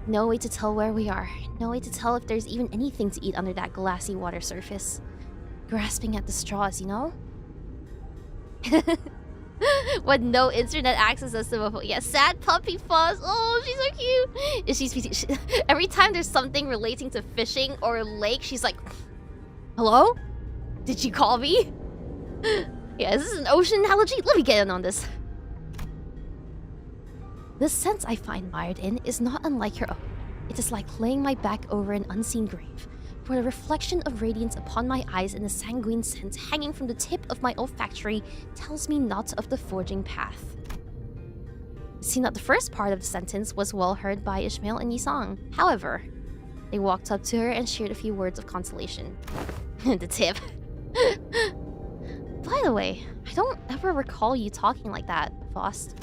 No way to tell where we are. No way to tell if there's even anything to eat under that glassy water surface. Grasping at the straws, you know? With no internet access as to yeah, sad puppy Foss. Oh, she's so cute. Every time there's something relating to fishing or a lake, she's like, hello? Did you call me? Yeah, is this an ocean analogy? Let me get in on this. The sense I find mired in is not unlike her own. It is like laying my back over an unseen grave, for the reflection of radiance upon my eyes and the sanguine scent hanging from the tip of my olfactory tells me not of the forging path. It seemed that the first part of the sentence was well heard by Ishmael and Yisang. However, they walked up to her and shared a few words of consolation. The tip. By the way, I don't ever recall you talking like that, Faust.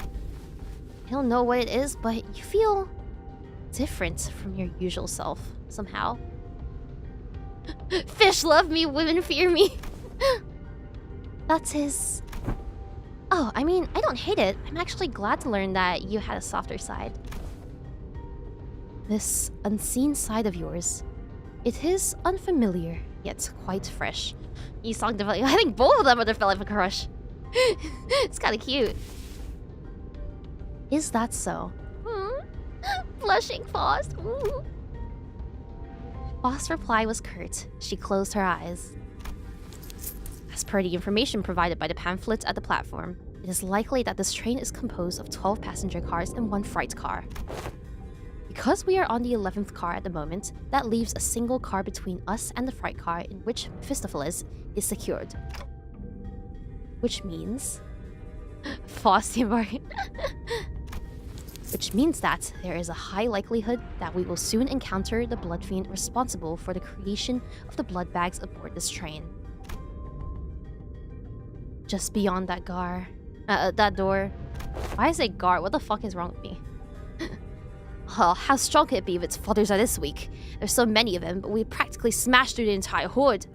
I don't know what it is, but you feel different from your usual self, somehow. Fish love me, women fear me. That's his... Oh, I mean, I don't hate it. I'm actually glad to learn that you had a softer side. This unseen side of yours, it is unfamiliar, yet quite fresh. Yisang developing... I think both of them are developing a crush. It's kind of cute. Is that so? Blushing Faust. Ooh. Faust's reply was curt. She closed her eyes. As per the information provided by the pamphlets at the platform, it is likely that this train is composed of 12 passenger cars and 1 freight car. Because we are on the 11th car at the moment, that leaves a single car between us and the freight car in which Mephistopheles is secured. Which means... Faust Which means that there is a high likelihood that we will soon encounter the blood fiend responsible for the creation of the blood bags aboard this train. Just beyond that that door. Why I say guard? What the fuck is wrong with me? Oh, how strong could it be if its fathers are this weak? There's so many of them, but we practically smashed through the entire horde.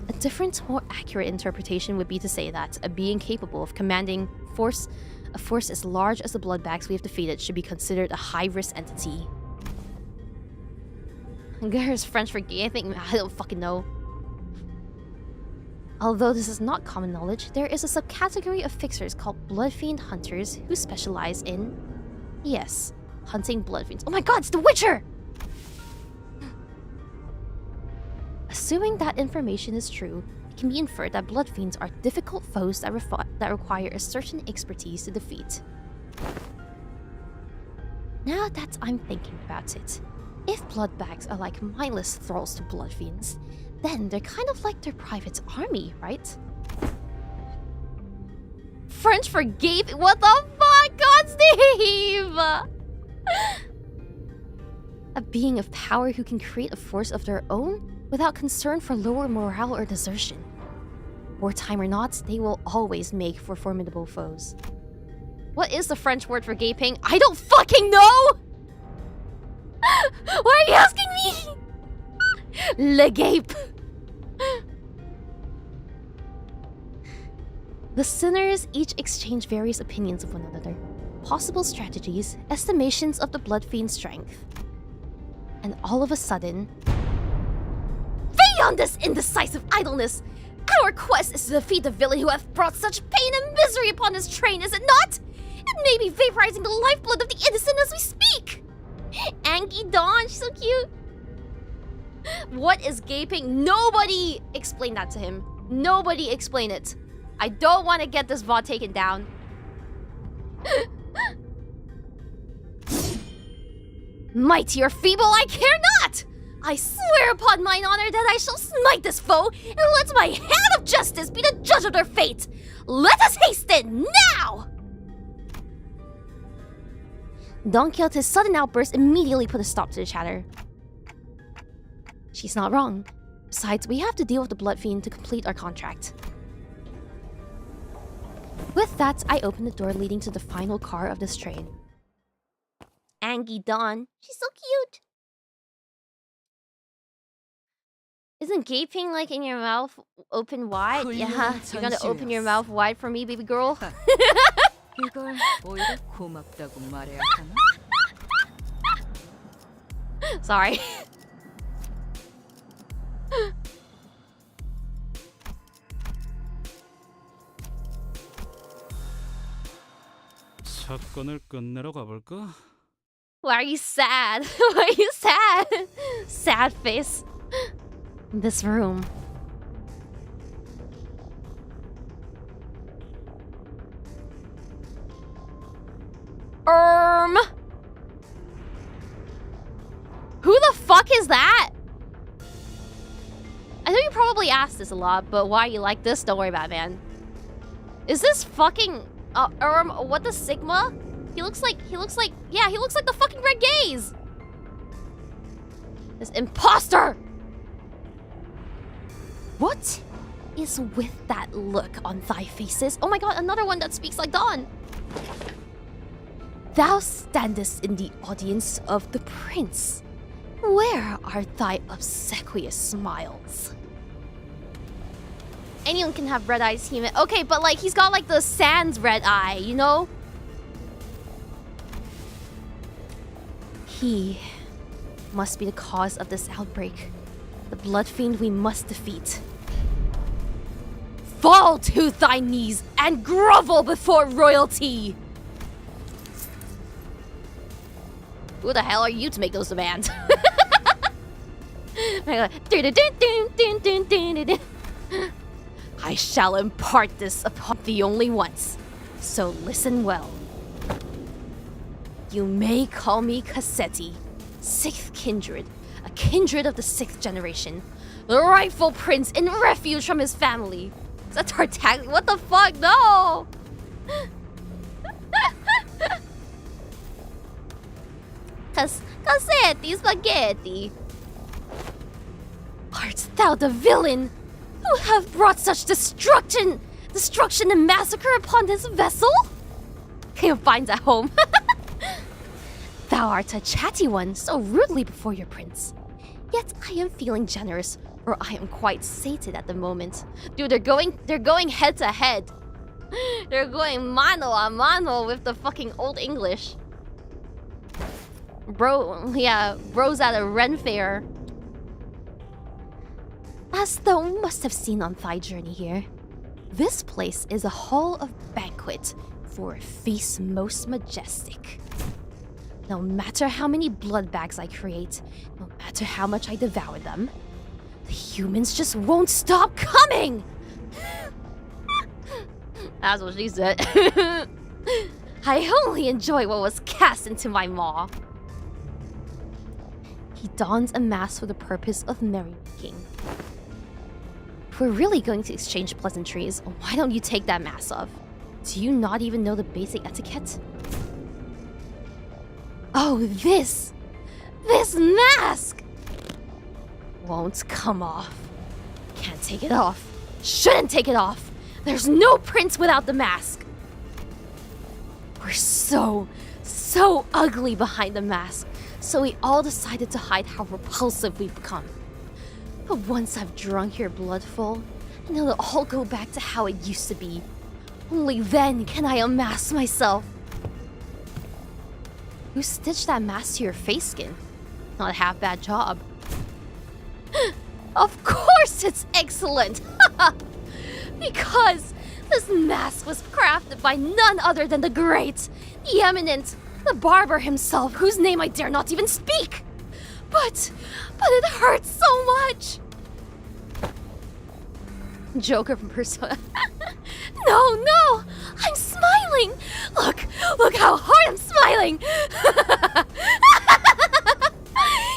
A different, more accurate interpretation would be to say that a being capable of commanding a force as large as the blood bags we have defeated should be considered a high-risk entity. Is French for gay? I don't fucking know. Although this is not common knowledge, there is a subcategory of fixers called blood fiend hunters who specialize in... Yes, hunting blood fiends. Oh my god, it's The Witcher! Assuming that information is true, it can be inferred that blood fiends are difficult foes that require a certain expertise to defeat. Now that I'm thinking about it, if blood bags are like mindless thralls to blood fiends, then they're kind of like their private army, right? French for gape? What the fuck? God, Steve! A being of power who can create a force of their own without concern for lower morale or desertion. Wartime or not, they will always make for formidable foes. What is the French word for gaping? I don't fucking know! Why are you asking me? Le gape. The sinners each exchange various opinions of one another, possible strategies, estimations of the blood fiend's strength. And all of a sudden... Beyond this indecisive idleness! Our quest is to defeat the villain who hath brought such pain and misery upon this train, is it not? It may be vaporizing the lifeblood of the innocent as we speak! Angie Dawn, she's so cute! What is gaping? Nobody explain that to him. Nobody explain it. I don't want to get this VOD taken down. Mighty or feeble, I care not! I swear upon mine honor that I shall smite this foe, and let my hand of justice be the judge of their fate! Let us hasten, now! Don Quixote's sudden outburst immediately put a stop to the chatter. She's not wrong. Besides, we have to deal with the blood fiend to complete our contract. With that, I opened the door leading to the final car of this train. Angie Dawn. She's so cute. Isn't gaping like in your mouth open wide? Yeah, you're gonna open your mouth wide for me, baby girl? 이걸 오히려 고맙다고 말해야 하나? Sorry. 사건을 끝내러 가볼까? Why are you sad? Why are you sad? Sad face. This room. Who the fuck is that? I know you probably asked this a lot, but why you like this? Don't worry about it, man. Is this fucking what the Sigma? He looks like yeah, he looks like the fucking Red Gaze. This imposter. What is with that look on thy faces? Oh my god, another one that speaks like Dawn. Thou standest in the audience of the prince. Where are thy obsequious smiles? Anyone can have red eyes, Hime. Okay, but like he's got like the sans red eye, you know? He must be the cause of this outbreak. The blood fiend we must defeat. Fall to thy knees and grovel before royalty! Who the hell are you to make those demands? I shall impart this upon thee only once, so listen well. You may call me 𝐃𝐨𝐧𝐬, 6th kindred, a kindred of the 6th generation, the rightful prince in refuge from his family. Is that Tartaglia? What the fuck? No! 𝐃𝐶𝐨𝐧𝐬 spaghetti. Art thou the villain who have brought such destruction and massacre upon this vessel? He finds at home. Thou art a chatty one, so rudely before your prince. Yet I am feeling generous, or I am quite sated at the moment. Dude, they're going head to head. They're going mano a mano with the fucking Old English. Bro, yeah, bro's at a Ren fair. As thou must have seen on thy journey here, this place is a hall of banquet for a feast most majestic. No matter how many blood bags I create, no matter how much I devour them, the humans just won't stop coming! That's what she said. I only enjoy what was cast into my maw. He dons a mask for the purpose of merrymaking. If we're really going to exchange pleasantries, why don't you take that mask off? Do you not even know the basic etiquette? Oh, this mask won't come off. Can't take it off. Shouldn't take it off. There's no prince without the mask. We're so ugly behind the mask, so we all decided to hide how repulsive we've become. But once I've drunk your blood full, and it'll all go back to how it used to be. Only then can I unmask myself. Who stitched that mask to your face skin? Not a half bad job. Of course it's excellent! Because this mask was crafted by none other than the great, the eminent, the barber himself, whose name I dare not even speak! But it hurts so much! Joker from Persona. No! I'm smiling! Look how hard I'm smiling!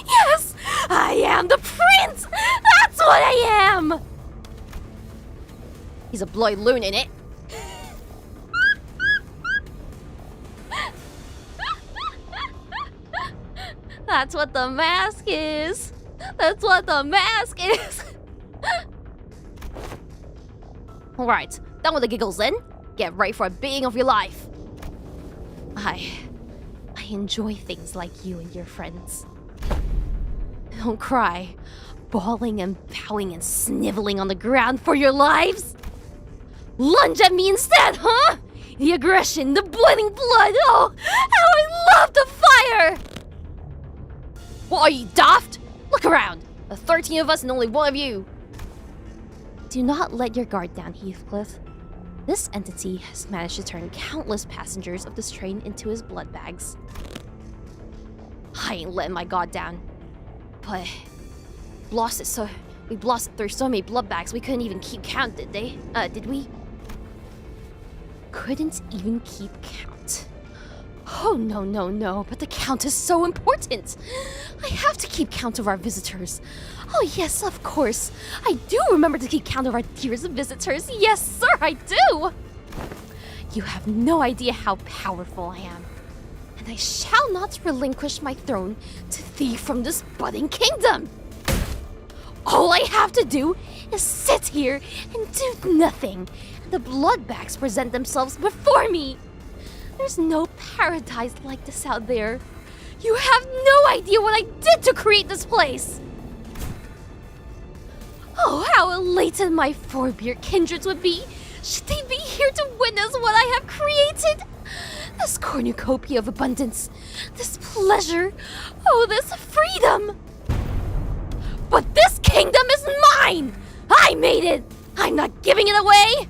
Yes! I am the prince! That's what I am! He's a bloody loon in it. That's what the mask is. That's what the mask is. Alright, done with the giggles then. Get ready for a beating of your life. I enjoy things like you and your friends. Don't cry, bawling and bowing and sniveling on the ground for your lives. Lunge at me instead, huh? The aggression, the boiling blood. Oh, how I love the fire! What are you, daft? Look around. The 13 of us and only one of you. Do not let your guard down, Heathcliff. This entity has managed to turn countless passengers of this train into his blood bags. I ain't letting my guard down. But we blasted through so many blood bags we couldn't even keep count, did we? Couldn't even keep count. Oh, no, but the count is so important. I have to keep count of our visitors. Oh, yes, of course. I do remember to keep count of our dearest visitors. Yes, sir, I do. You have no idea how powerful I am. And I shall not relinquish my throne to thief from this budding kingdom. All I have to do is sit here and do nothing, and the bloodbags present themselves before me. There's no paradise like this out there. You have no idea what I did to create this place. Oh, how elated my forebear kindreds would be should they be here to witness what I have created. This cornucopia of abundance, this pleasure, oh, this freedom. But this kingdom is mine! I made it! I'm not giving it away!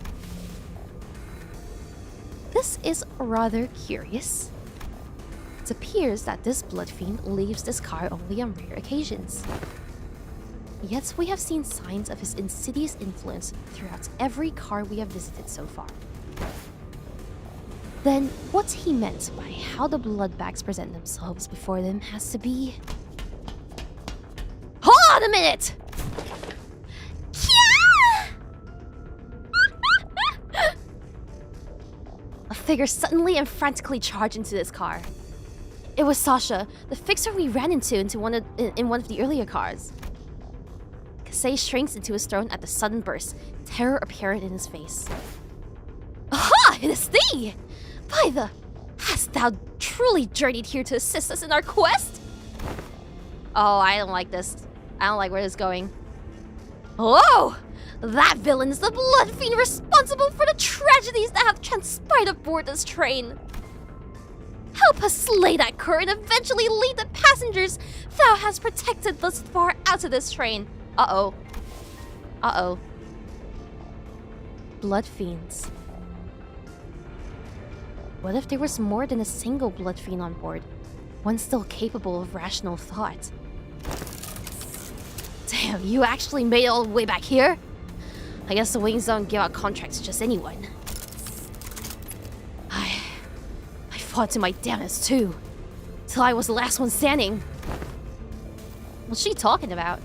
This is rather curious. It appears that this blood fiend leaves this car only on rare occasions. Yet we have seen signs of his insidious influence throughout every car we have visited so far. Then what he meant by how the bloodbags present themselves before them has to be... Hold on a minute! A figure suddenly and frantically charged into this car. It was Sasha, the fixer we ran into in one of the earlier cars. 𝐃𝐨 shrinks into his throne at the sudden burst, terror apparent in his face. Aha! It is thee! By the... Hast thou truly journeyed here to assist us in our quest? Oh, I don't like this. I don't like where this is going. Oh! That villain is the blood fiend responsible for the tragedies that have transpired aboard this train. Help us slay that cur and eventually lead the passengers thou hast protected thus far out of this train. Uh-oh. Uh-oh. Blood fiends. What if there was more than a single blood fiend on board? One still capable of rational thought. Damn, you actually made it all the way back here? I guess the wings don't give out contracts to just anyone. I fought to my damnest too. Till I was the last one standing. What's she talking about?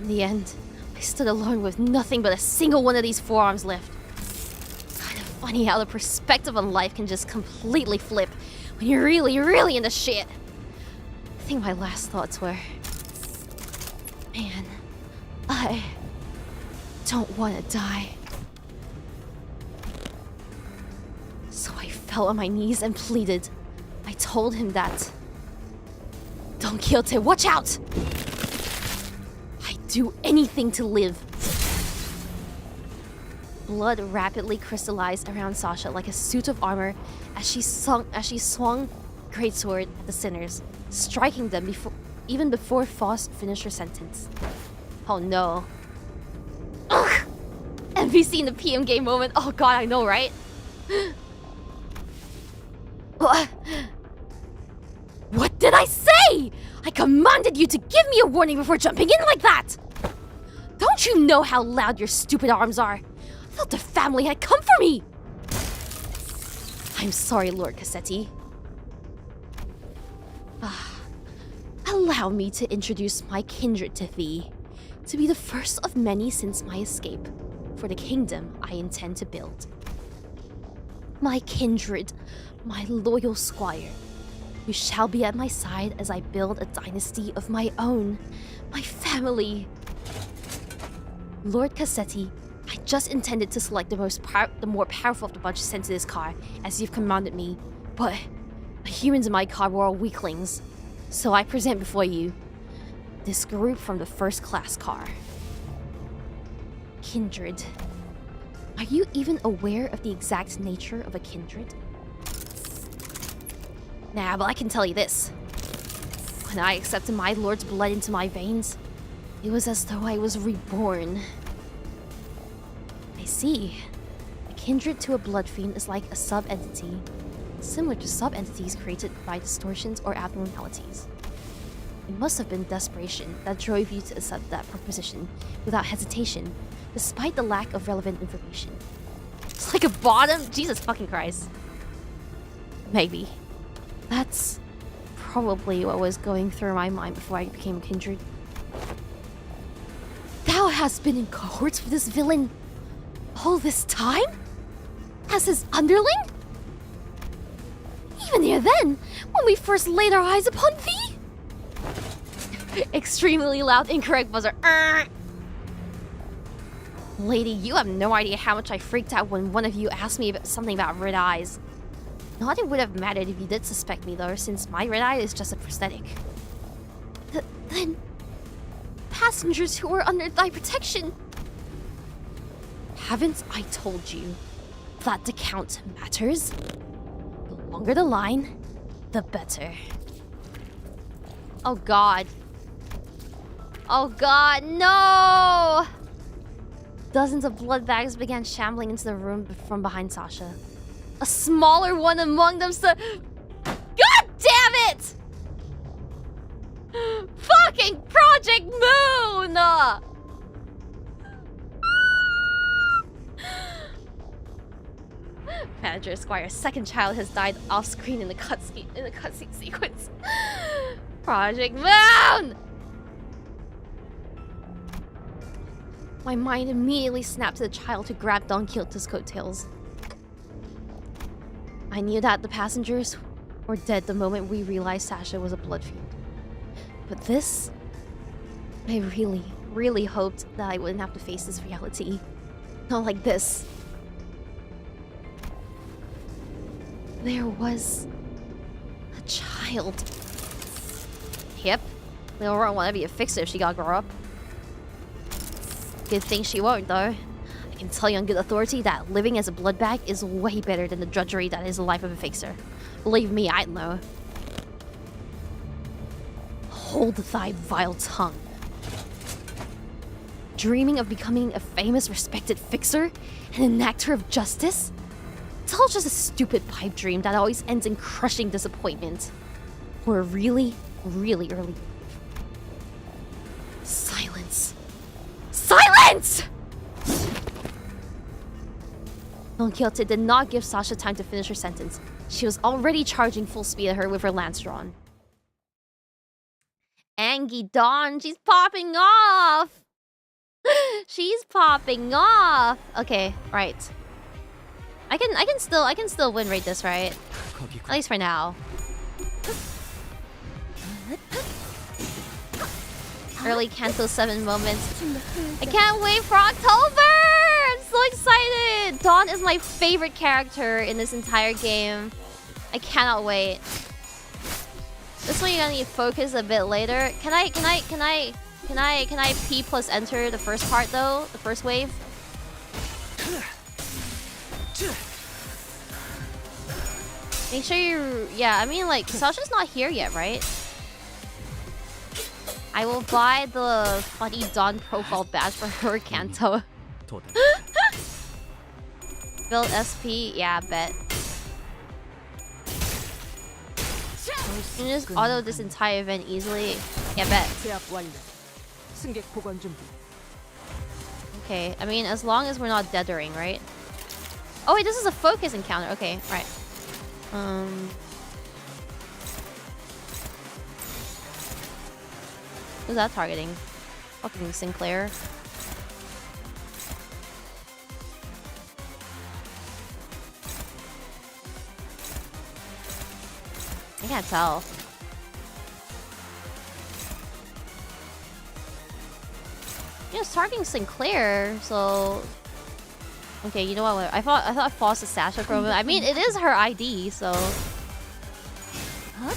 In the end, I stood alone with nothing but a single one of these forearms left. Kind of funny how the perspective on life can just completely flip when you're really into shit. I think my last thoughts were... Man, I don't want to die. So I fell on my knees and pleaded. I told him that... Don Quixote, watch out! I'd do anything to live. Blood rapidly crystallized around Sasha like a suit of armor as she swung greatsword at the sinners, striking them even before Faust finished her sentence. Oh no. Ugh! NPC in the PM game moment. Oh god, I know, right? What did I say? I commanded you to give me a warning before jumping in like that! Don't you know how loud your stupid arms are? I thought the family had come for me! I'm sorry, Lord 𝐃𝐨𝐧𝐚𝐿. Allow me to introduce my kindred to thee, to be the first of many since my escape, for the kingdom I intend to build. My kindred, my loyal squire, you shall be at my side as I build a dynasty of my own, my family. Lord 𝐃𝐾𝐨, I just intended to select the more powerful of the bunch sent to this car, as you've commanded me, but the humans in my car were all weaklings. So I present before you this group from the first class car. Kindred. Are you even aware of the exact nature of a kindred? Nah, but I can tell you this. When I accepted my lord's blood into my veins, it was as though I was reborn. I see. A kindred to a blood fiend is like a sub-entity, similar to sub-entities created by distortions or abnormalities. It must have been desperation that drove you to accept that proposition without hesitation, despite the lack of relevant information. It's like a bottom? Jesus fucking Christ. Maybe. That's probably what was going through my mind before I became kindred. Thou hast been in cohorts with this villain all this time? As his underling? Even near then, when we first laid our eyes upon thee? Extremely loud, incorrect buzzer. Lady, you have no idea how much I freaked out when one of you asked me about something about red eyes. Not it would have mattered if you did suspect me though, since my red eye is just a prosthetic. Then... passengers who are under thy protection. Haven't I told you that the count matters? The longer the line, the better. Oh god. Oh god, no! Dozens of blood bags began shambling into the room from behind Sasha. A smaller one among them God damn it! Fucking Project Moon! Manager Squire's second child has died off screen in the cutscene sequence. Project Moon! My mind immediately snapped to the child who grabbed Don Quixote's coattails. I knew that the passengers were dead the moment we realized Sasha was a blood fiend. But this... I really, really hoped that I wouldn't have to face this reality. Not like this. There was... a child. Yep. Little Ron wanna be a fixer if she gotta grow up. Good thing she won't, though. I can tell you on good authority that living as a blood bag is way better than the drudgery that is the life of a fixer. Believe me, I know. Hold thy vile tongue. Dreaming of becoming a famous, respected fixer and an actor of justice? It's all just a stupid pipe dream that always ends in crushing disappointment. Or a really, really early... Silence. Silence! Don Quixote did not give Sasha time to finish her sentence. She was already charging full speed at her with her lance drawn. Angie Dawn, she's popping off! She's popping off! Okay, right. I can still win rate this, right? At least for now. Early Kanto 7 moments. I can't wait for October! I'm so excited! Dawn is my favorite character in this entire game. I cannot wait. This one you're gonna need to focus a bit later. Can I P plus enter the first part though? The first wave? Make sure you... Yeah, I mean like, Sasha's not here yet, right? I will buy the funny Dawn profile badge for her Kanto. Build SP? Yeah, bet. You can just auto this entire event easily. Yeah, bet. Okay, I mean, as long as we're not deathering, right? Oh wait, this is a focus encounter. Okay, right. Who's that targeting? Fucking Sinclair. I can't tell. Yeah, it's targeting Sinclair, so... Okay, you know what? I thought I paused the Sasha for a moment. I mean, it is her ID, so... Huh?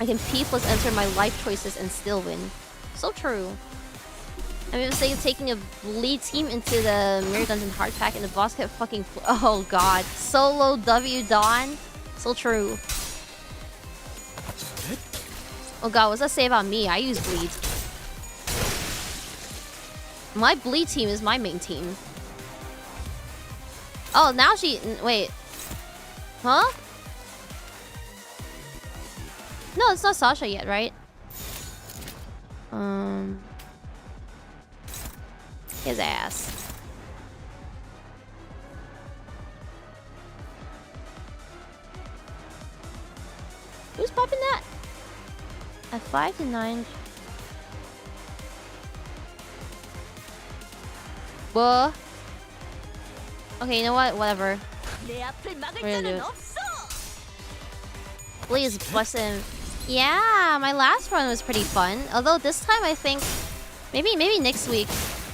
I can P plus enter my life choices and still win. So true. I mean, say taking a lead team into the Mirror Dungeon hard pack and the boss kept fucking... Oh god. Solo W Dawn. So true. Oh god, what's that say about me? I use bleed. My bleed team is my main team. Oh, now she... Wait. Huh? No, it's not Sasha yet, right? His ass. Who's popping that? At 5 to 9. Whoa. Okay, you know what? Whatever. We're gonna do it. Please bless him. Yeah, my last run was pretty fun. Although this time I think maybe next week,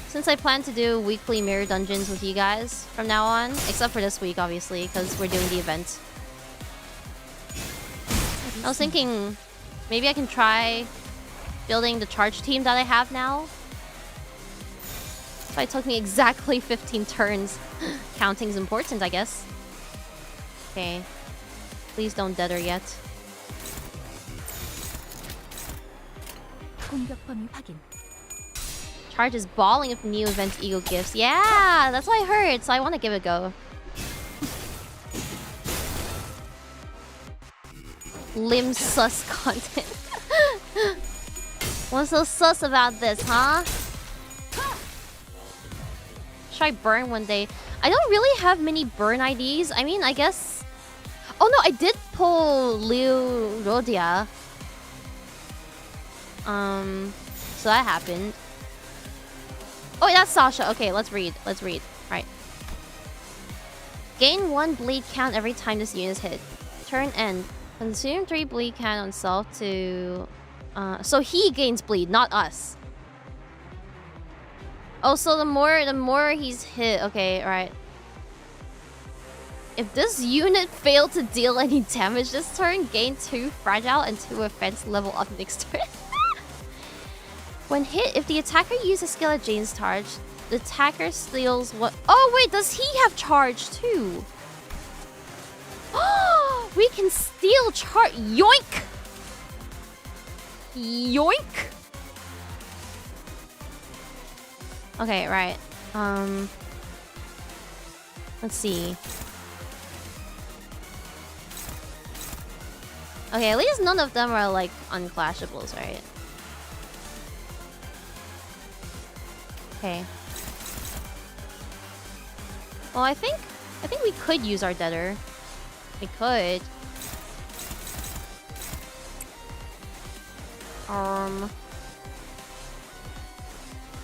since I plan to do weekly mirror dungeons with you guys from now on, except for this week obviously because we're doing the event. I was thinking maybe I can try building the charge team that I have now. So it took me exactly 15 turns. Counting's important, I guess. Okay. Please don't dead her yet. 공격 범위 확인. Charge is balling with new event ego gifts. Yeah, that's what I heard, so I want to give it a go. Lim sus content. What's so sus about this, huh? Try burn one day. I don't really have many burn IDs. I mean, I guess... Oh no, I did pull Liu Rodia. So that happened. Oh, wait, that's Sasha. Okay, let's read. Let's read. Right. Gain 1 bleed count every time this unit is hit. Turn end. Consume 3 bleed count on self to... so he gains bleed, not us. Oh, so the more he's hit. Okay, alright. If this unit failed to deal any damage this turn, gain 2 fragile and 2 offense level up next turn. When hit, if the attacker uses skill at Jane's charge, the attacker steals what... Oh wait, does he have charge too? Oh, we can steal charge. Yoink! Yoink! Okay, right. Let's see. Okay, at least none of them are like unclashables, right? Okay. Well, I think we could use our deader. We could.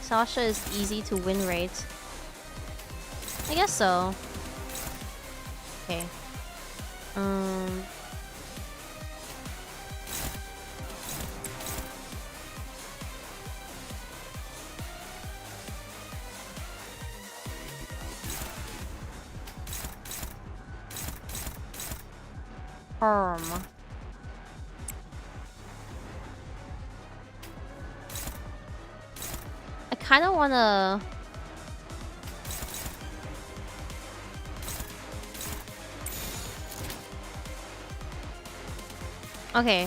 Sasha is easy to win rate. I guess so. Okay. I kind of want to... Okay,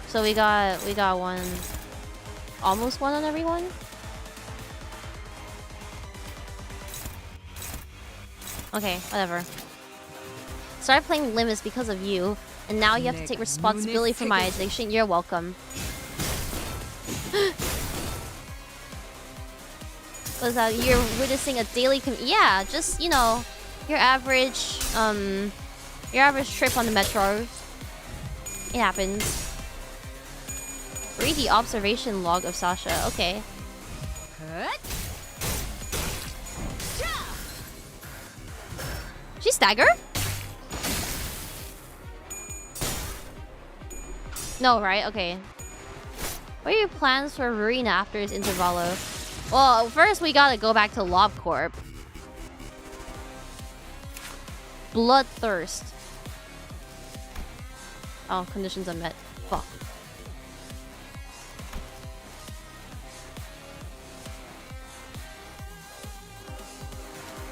so we got one, almost one on everyone. Okay, whatever. Started playing Limbus because of you, and now you have to take responsibility for my addiction. You're welcome. Was that you're witnessing a daily yeah, just, you know, your average trip on the metro. It happens. Read the observation log of Sasha. Okay. She stagger? No, right? Okay. What are your plans for Marina after this Intervallo? Well, first we gotta go back to LobCorp. Bloodthirst. Oh, conditions unmet. Fuck.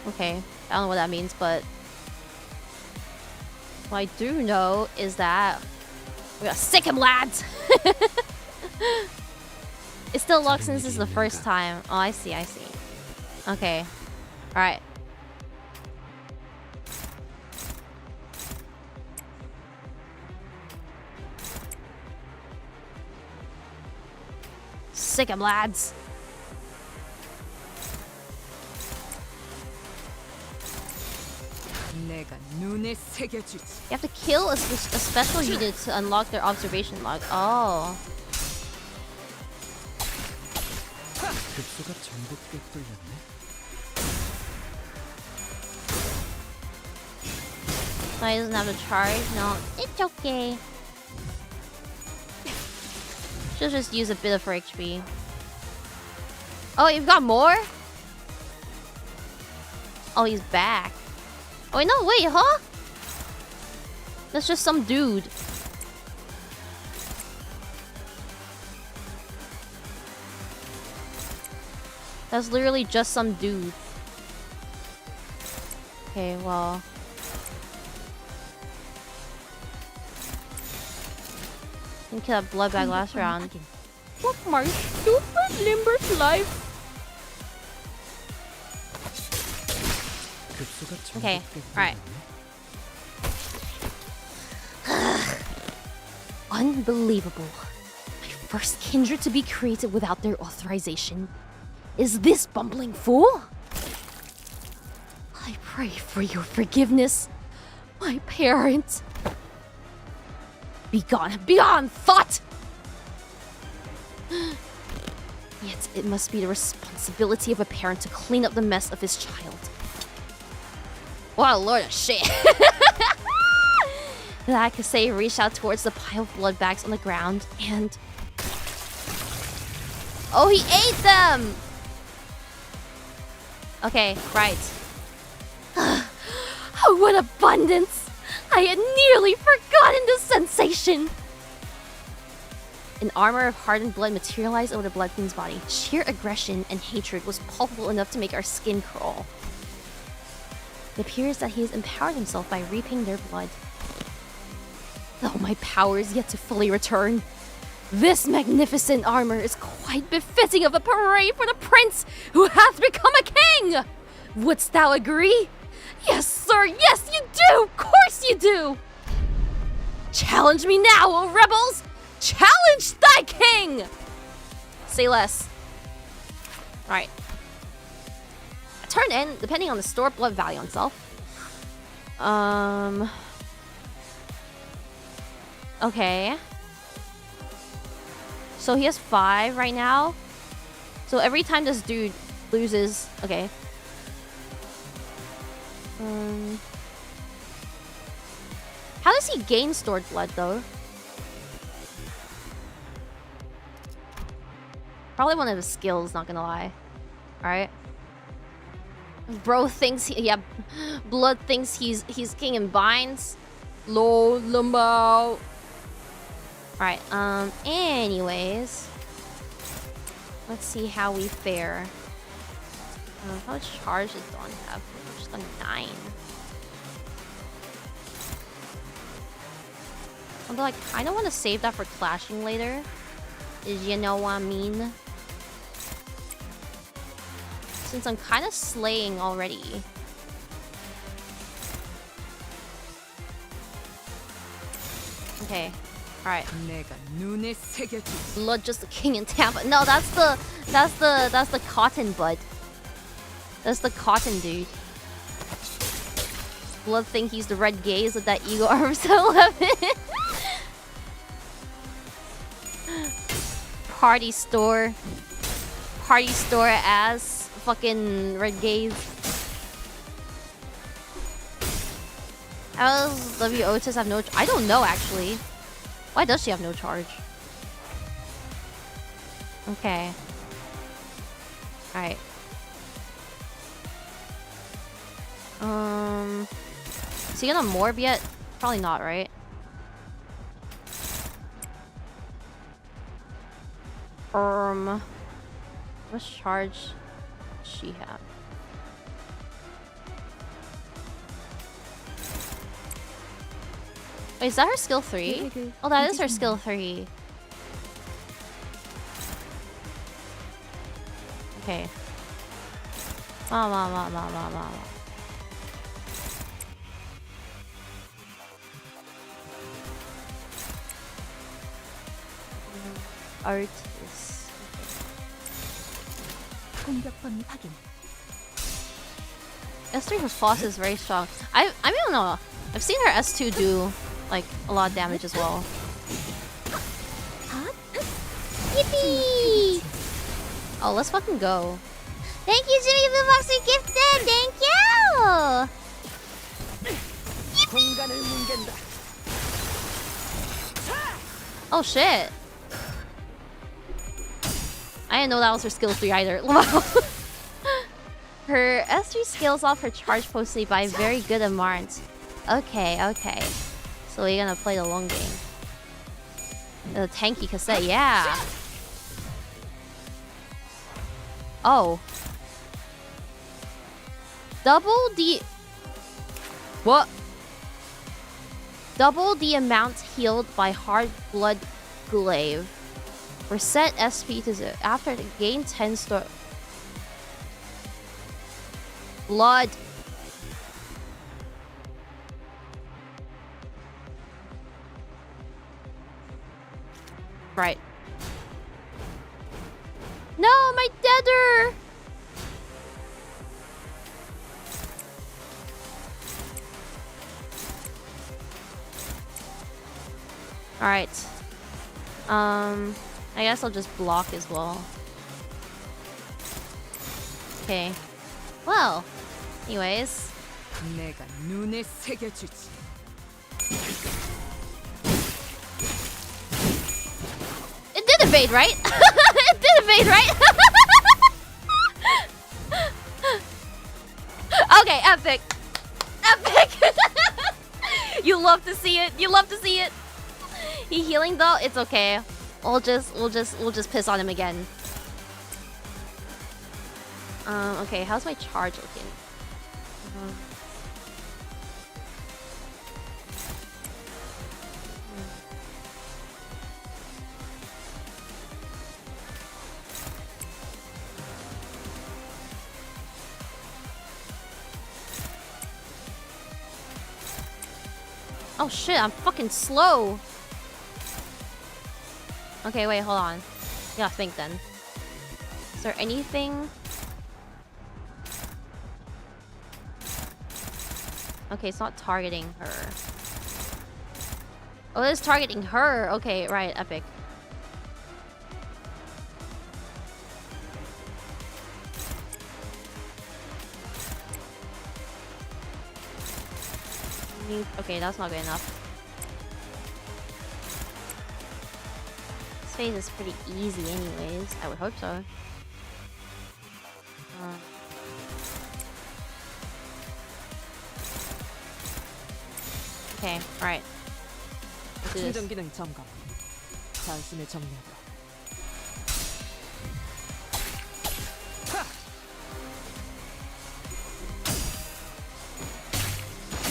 Okay, I don't know what that means, but what I do know is that we gotta sick him, lads! It's still locked since this is the first time. Oh, I see, I see. Okay. Alright. Sick him, lads! You have to kill a special unit to unlock their observation log. Oh. 급소가 전부 꿰뚫렸네. So he doesn't have to charge? No, it's okay. She'll just use a bit of her HP. Oh, you've got more? Oh, he's back. Oh, wait, no, wait, huh? That's just some dude. That's literally just some dude. Okay, well. I think that blood bag last round. Fuck my stupid Limbus life. Okay, alright. Unbelievable. My first kindred to be created without their authorization. Is this bumbling fool? I pray for your forgiveness, my parent. Begone, thought! Yet it must be the responsibility of a parent to clean up the mess of his child. What a load of shit. 𝐃𝐾𝐲 reached out towards the pile of blood bags on the ground and... Oh, he ate them! Okay, right. Oh, what abundance! I had nearly forgotten the sensation! An armor of hardened blood materialized over the Blood Queen's body. Sheer aggression and hatred was palpable enough to make our skin crawl. It appears that he has empowered himself by reaping their blood. Though my power is yet to fully return, this magnificent armor is quite befitting of a parade for the prince who hath become a king! Wouldst thou agree? Yes, sir, yes, you do! Of course you do! Challenge me now, O rebels! Challenge thy king! Say less. Right. A turn in, depending on the stored blood value on self. Okay. So he has 5 right now. So every time this dude loses... Okay. How does he gain stored blood, though? Probably one of his skills, not gonna lie. Alright. Bro thinks he... Yeah. Blood thinks he's king and binds. Lol, Limbo. Alright, anyways. Let's see how we fare. How much charge does Dawn have? Just got 9. Although I kinda wanna save that for clashing later. You know what I mean? Since I'm kinda slaying already. Okay. Alright. Blood just the king in Tampa. No, that's the cotton bud. That's the cotton dude. Blood think he's the red gaze with that ego arm so 11. Party store ass fucking red gaze. How does W Outis have no... I don't know, actually. Why does she have no charge? Okay. Alright. Is he gonna morb yet? Probably not, right? How much charge does she have? Wait, is that her skill 3? Oh, that is her skill 3. Okay. Artist. S3 her Foss is very strong. I don't know. I've seen her S2 do like a lot of damage as well. Yippee! Oh, let's fucking go. Thank you, Jimmy Blue Box, for gifted! Thank you! Oh shit. I didn't know that was her skill 3 either. Her S3 scales off her charge potency by a very good amount. Okay, okay. So we're gonna play the long game. The tanky cassette, yeah. Oh. Double the... What? Double the amount healed by Hard Blood Glaive. Reset SP to 0. After the gain 10 store... Blood. Right. No, my tether! Alright. I guess I'll just block as well. Okay. Well, anyways. 내가 눈에 새겨주지. It did evade, right? It did evade, right? Okay, epic. Epic. You love to see it. You love to see it. He healing though, it's okay. We'll just piss on him again. Okay, how's my charge looking? Oh shit, I'm fucking slow. Okay, wait, hold on. Yeah, think then. Is there anything? Okay, it's not targeting her. Oh, it's targeting her. Okay, right, epic. Okay, that's not good enough. This phase is pretty easy anyways. I would hope so. Okay, alright. Let's do this. 충전 기능 점검. 단숨에 정리하다.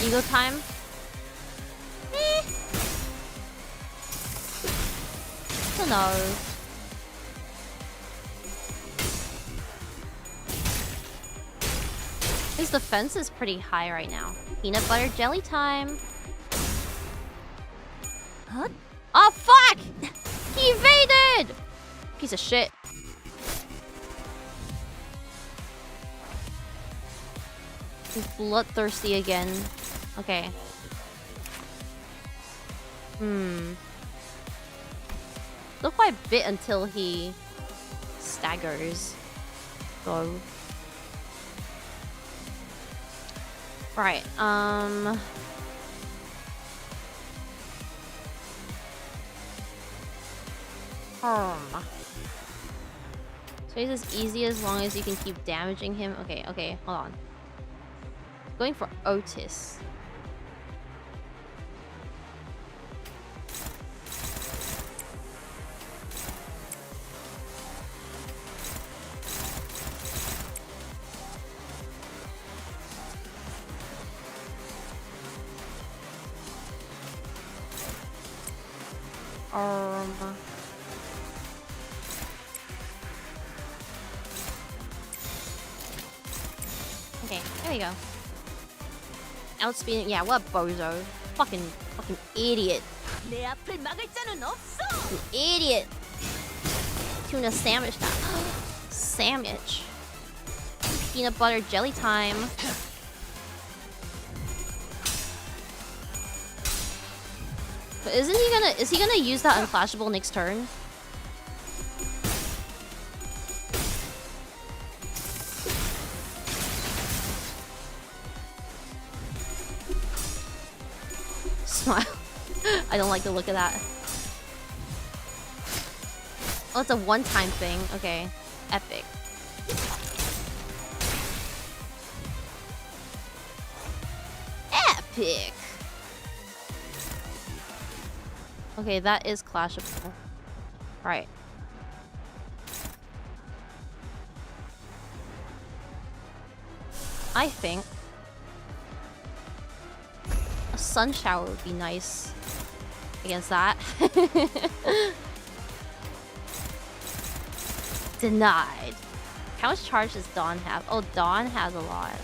Ego time? Who knows? His defense is pretty high right now. Peanut butter jelly time. Huh? Oh fuck! He evaded! Piece of shit. He's bloodthirsty again. Okay. Still quite a bit until he staggers. So. Right, So he's as easy as long as you can keep damaging him. Okay, okay, hold on. Going for Outis. Okay, there we go. Outspeeding, yeah, what a bozo. Fucking idiot. 내 앞을 막을 자는 없어. An idiot. Tuna sandwich time. Sandwich. Peanut butter jelly time. But is he gonna use that unclashable next turn? Smile. I don't like the look of that. Oh, it's a one-time thing. Okay. Epic. Epic! Okay, that is clashable. Right. I think a sun shower would be nice against that. Denied. How much charge does Dawn have? Oh, Dawn has a lot.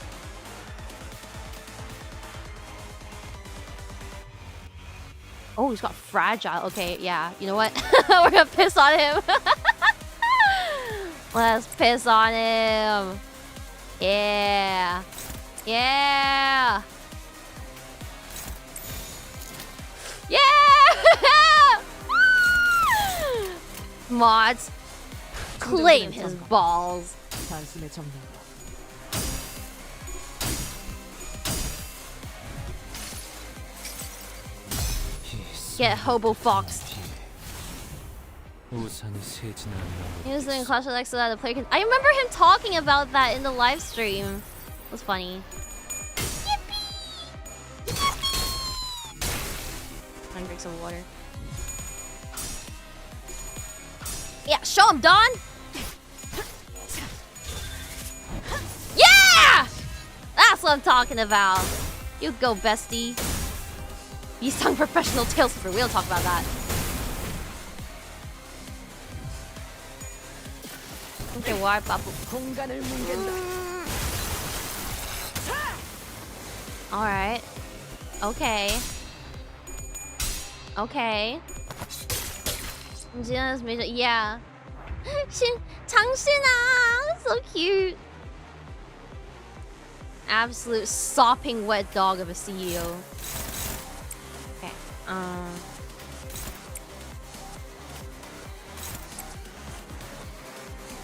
Oh, he's got fragile. Okay, yeah. You know what? We're gonna piss on him. Let's piss on him. Yeah. Yeah. Yeah! Mods, claim his balls. 단숨에 정리하고 Get hobo foxed. 우산이 새지는 않는 He was doing Clash of X so that the player can. I remember him talking about that in the live stream. It was funny. I'm gonna drink some water. Yeah, show him, Dawn! Yeah! That's what I'm talking about. You go, bestie. You sound professional tail slipper. We don't talk about that. Okay, why, Papu? 공간을 뭉갠다. Alright. Okay. Okay. Gina's major. Yeah. 장신아! So cute. Absolute sopping wet dog of a CEO. Okay.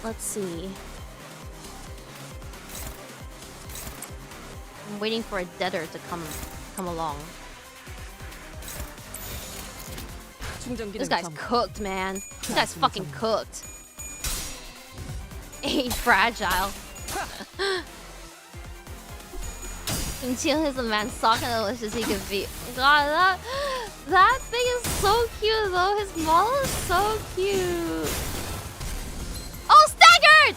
Let's see. I'm waiting for a deader to come along. This guy's cooked, man. This guy's fucking cooked. Ain't fragile. Until he's a man sucking delicious he could be. God, that thing is so cute though. His model is so cute. Oh, staggered!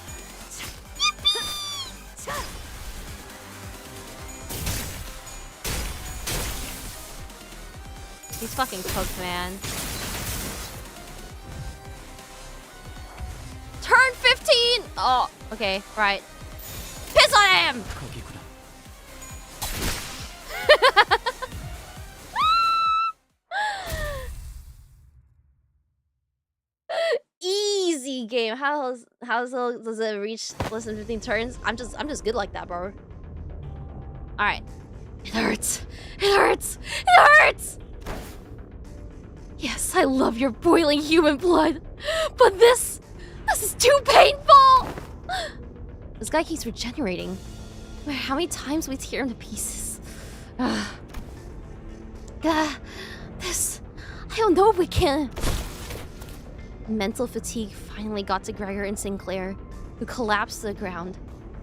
He's fucking cooked, man. Turn 15! Oh, okay, right. Piss on him! 거기구나. Easy game. How does it reach less than 15 turns? I'm just good like that, bro. Alright. It hurts. It hurts. It hurts! Yes, I love your boiling human blood. But this is too painful! This guy keeps regenerating. No matter how many times we tear him to pieces. This... I don't know if we can... Mental fatigue finally got to Gregor and Sinclair, who collapsed to the ground.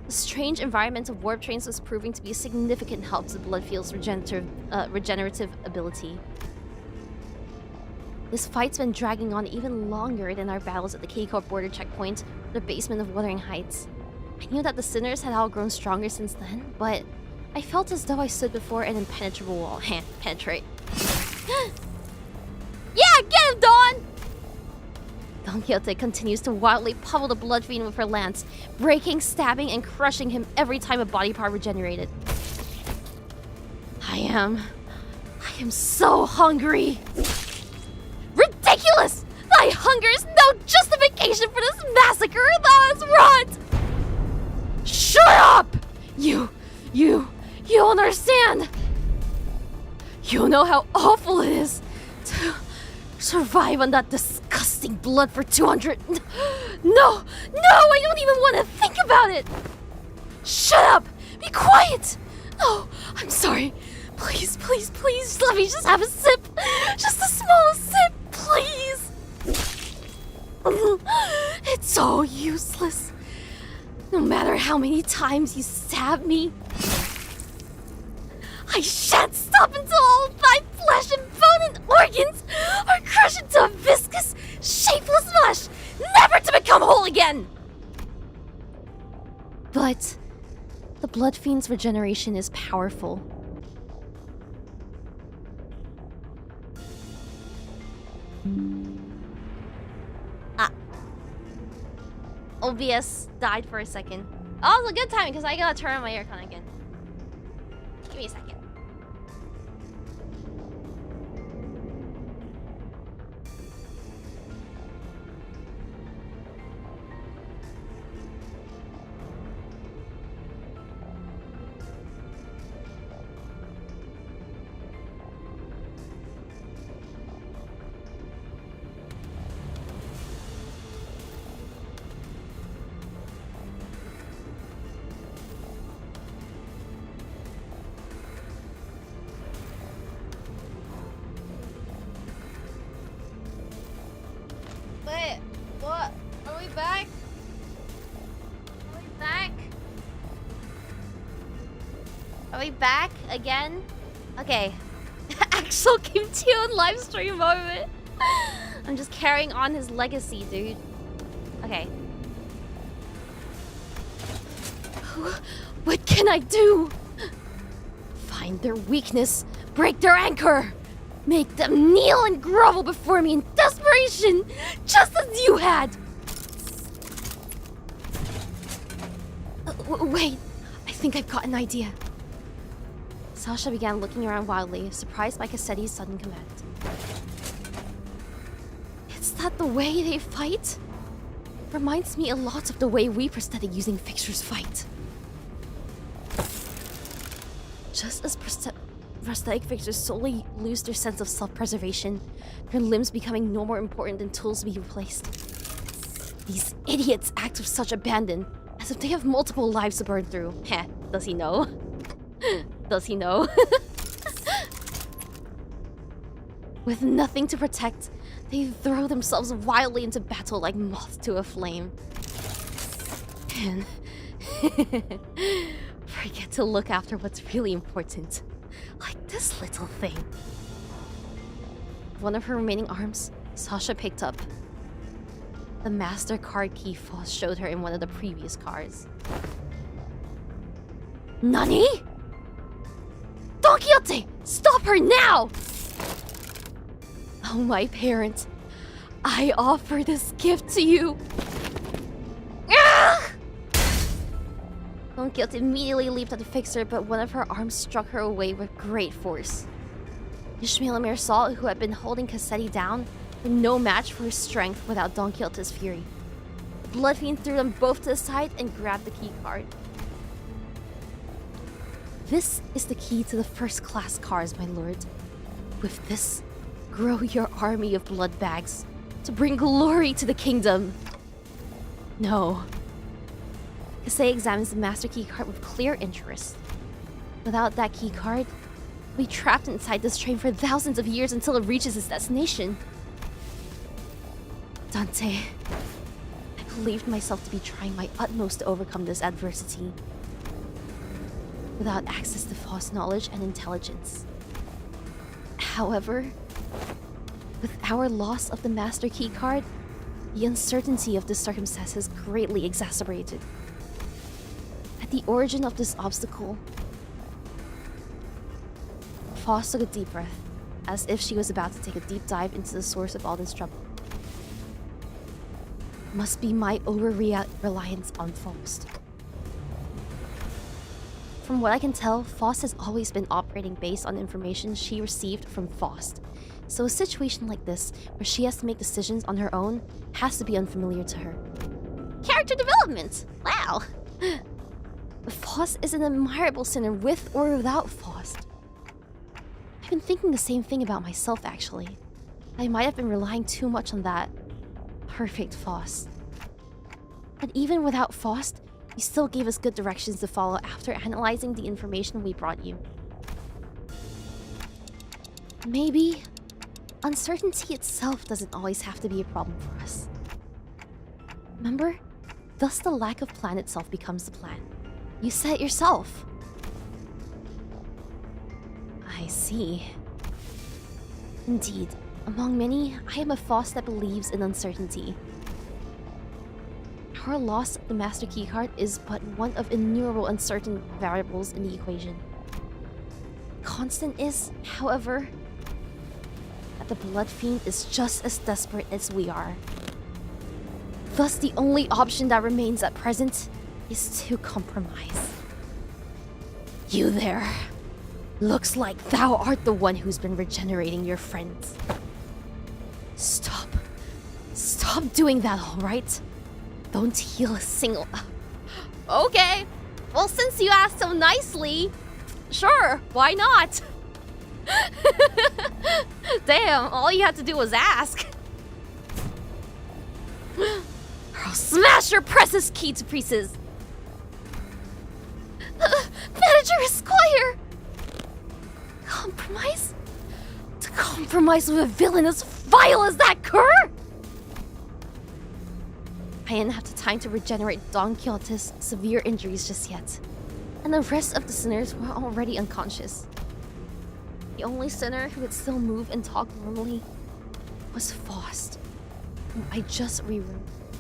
The strange environment of warp trains was proving to be a significant help to Bloodfield's regenerative ability. This fight's been dragging on even longer than our battles at the 𝐾 border checkpoint, the basement of Wuthering Heights. I knew that the Sinners had all grown stronger since then, but I felt as though I stood before an impenetrable wall. Penetrate. Yeah, get him, Dawn! Don Quixote continues to wildly pummel the Blood Fiend with her lance, breaking, stabbing, and crushing him every time a body part regenerated. I am so hungry. Ridiculous! Thy hunger is no justification for this massacre, thou hast wrought! Shut up! You don't understand! You know how awful it is to Survive on that disgusting blood for 200. No, I don't even want to think about it. Shut up. Be quiet. No, I'm sorry. Please, let me just have a sip. Just a small sip, please. It's all useless. No matter how many times you stab me, I shan't stop until all thy flesh and bone and organs are crushed into a viscous, shapeless mush, never to become whole again. But the Blood Fiend's regeneration is powerful. OBS died for a second. Oh, it's a good time because I gotta turn on my aircon again. Give me a second. Wait, what? Are we back? Are we back? Are we back again? Okay. Actual 𝐾𝐸 live stream moment. I'm just carrying on his legacy, dude. Okay. What can I do? Find their weakness, break their anchor. Make them kneel and grovel before me in desperation, just as you had! Wait, I think I've got an idea. Sasha began looking around wildly, surprised by 𝐃𝐨𝐧𝐬's sudden command. Is that the way they fight? Reminds me a lot of the way we prosthetic using fixtures fight. Just as prosthetic fixers solely lose their sense of self-preservation, their limbs becoming no more important than tools to be replaced. These idiots act with such abandon, as if they have multiple lives to burn through. Heh, does he know? Does he know? With nothing to protect, they throw themselves wildly into battle like moths to a flame. And forget to look after what's really important. Like this little thing. One of her remaining arms, Sasha picked up. The master card key Foss showed her in one of the previous cards. Nani? Don Quixote! Stop her now! Oh, my parent. I offer this gift to you. Ah! Don Quixote immediately leaped at the fixer, but one of her arms struck her away with great force. Himemiya saw who had been holding 𝐃𝐸𝐧𝐬 down, were no match for his strength without Don Quixote's fury. The Blood Fiend threw them both to the side and grabbed the key card. This is the key to the first-class cars, my lord. With this, grow your army of blood bags to bring glory to the kingdom. No. 𝐃𝐸𝐧𝐬 examines the master key card with clear interest. Without that key card, we'll be trapped inside this train for thousands of years until it reaches its destination. Dante, I believed myself to be trying my utmost to overcome this adversity. Without access to Foss knowledge and intelligence. However, with our loss of the master key card, the uncertainty of this circumstance has greatly exacerbated. At the origin of this obstacle, Foss took a deep breath, as if she was about to take a deep dive into the source of all this trouble. Must be my over-reliance on Faust. From what I can tell, Faust has always been operating based on information she received from Faust. So a situation like this, where she has to make decisions on her own, has to be unfamiliar to her. Character development! Wow! Faust is an admirable sinner with or without Faust. I've been thinking the same thing about myself, actually. I might have been relying too much on that perfect Faust. But even without Faust, you still gave us good directions to follow after analyzing the information we brought you. Maybe uncertainty itself doesn't always have to be a problem for us. Remember? Thus the lack of plan itself becomes the plan. You said it yourself. I see. Indeed, among many, I am a Faust that believes in uncertainty. Our loss of the Master Key card is but one of innumerable uncertain variables in the equation. Constant is, however, that the Blood Fiend is just as desperate as we are. Thus, the only option that remains at present is to compromise. You there. Looks like thou art the one who's been regenerating your friends. Stop. Stop doing that, alright? Don't heal a single... Okay. Well, since you asked so nicely, sure, why not? Damn, all you had to do was ask. I'll smash your precious key to pieces. Manager Esquire! Compromise? To compromise with a villain as vile as that cur? I didn't have the time to regenerate 𝐷𝐿𝐼𝐻's severe injuries just yet, and the rest of the sinners were already unconscious. The only sinner who could still move and talk normally was Faust, whom I just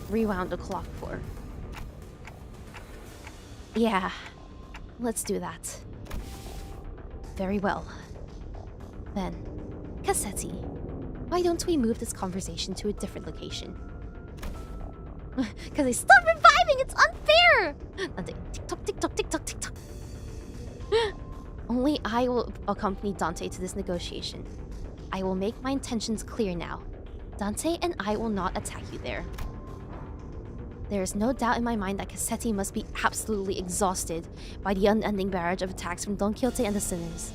rewound the clock for. Yeah, let's do that. Very well. Then, 𝐃𝐨𝐧𝐬, why don't we move this conversation to a different location? Because they stopped reviving! It's unfair! Tick-tock, tick-tock, tick-tock, tick-tock. Only I will accompany Dante to this negotiation. I will make my intentions clear now. Dante and I will not attack you there. There is no doubt in my mind that 𝐃𝐨𝐧𝐬 must be absolutely exhausted by the unending barrage of attacks from 𝐷𝐿𝐼𝐻 and the sinners.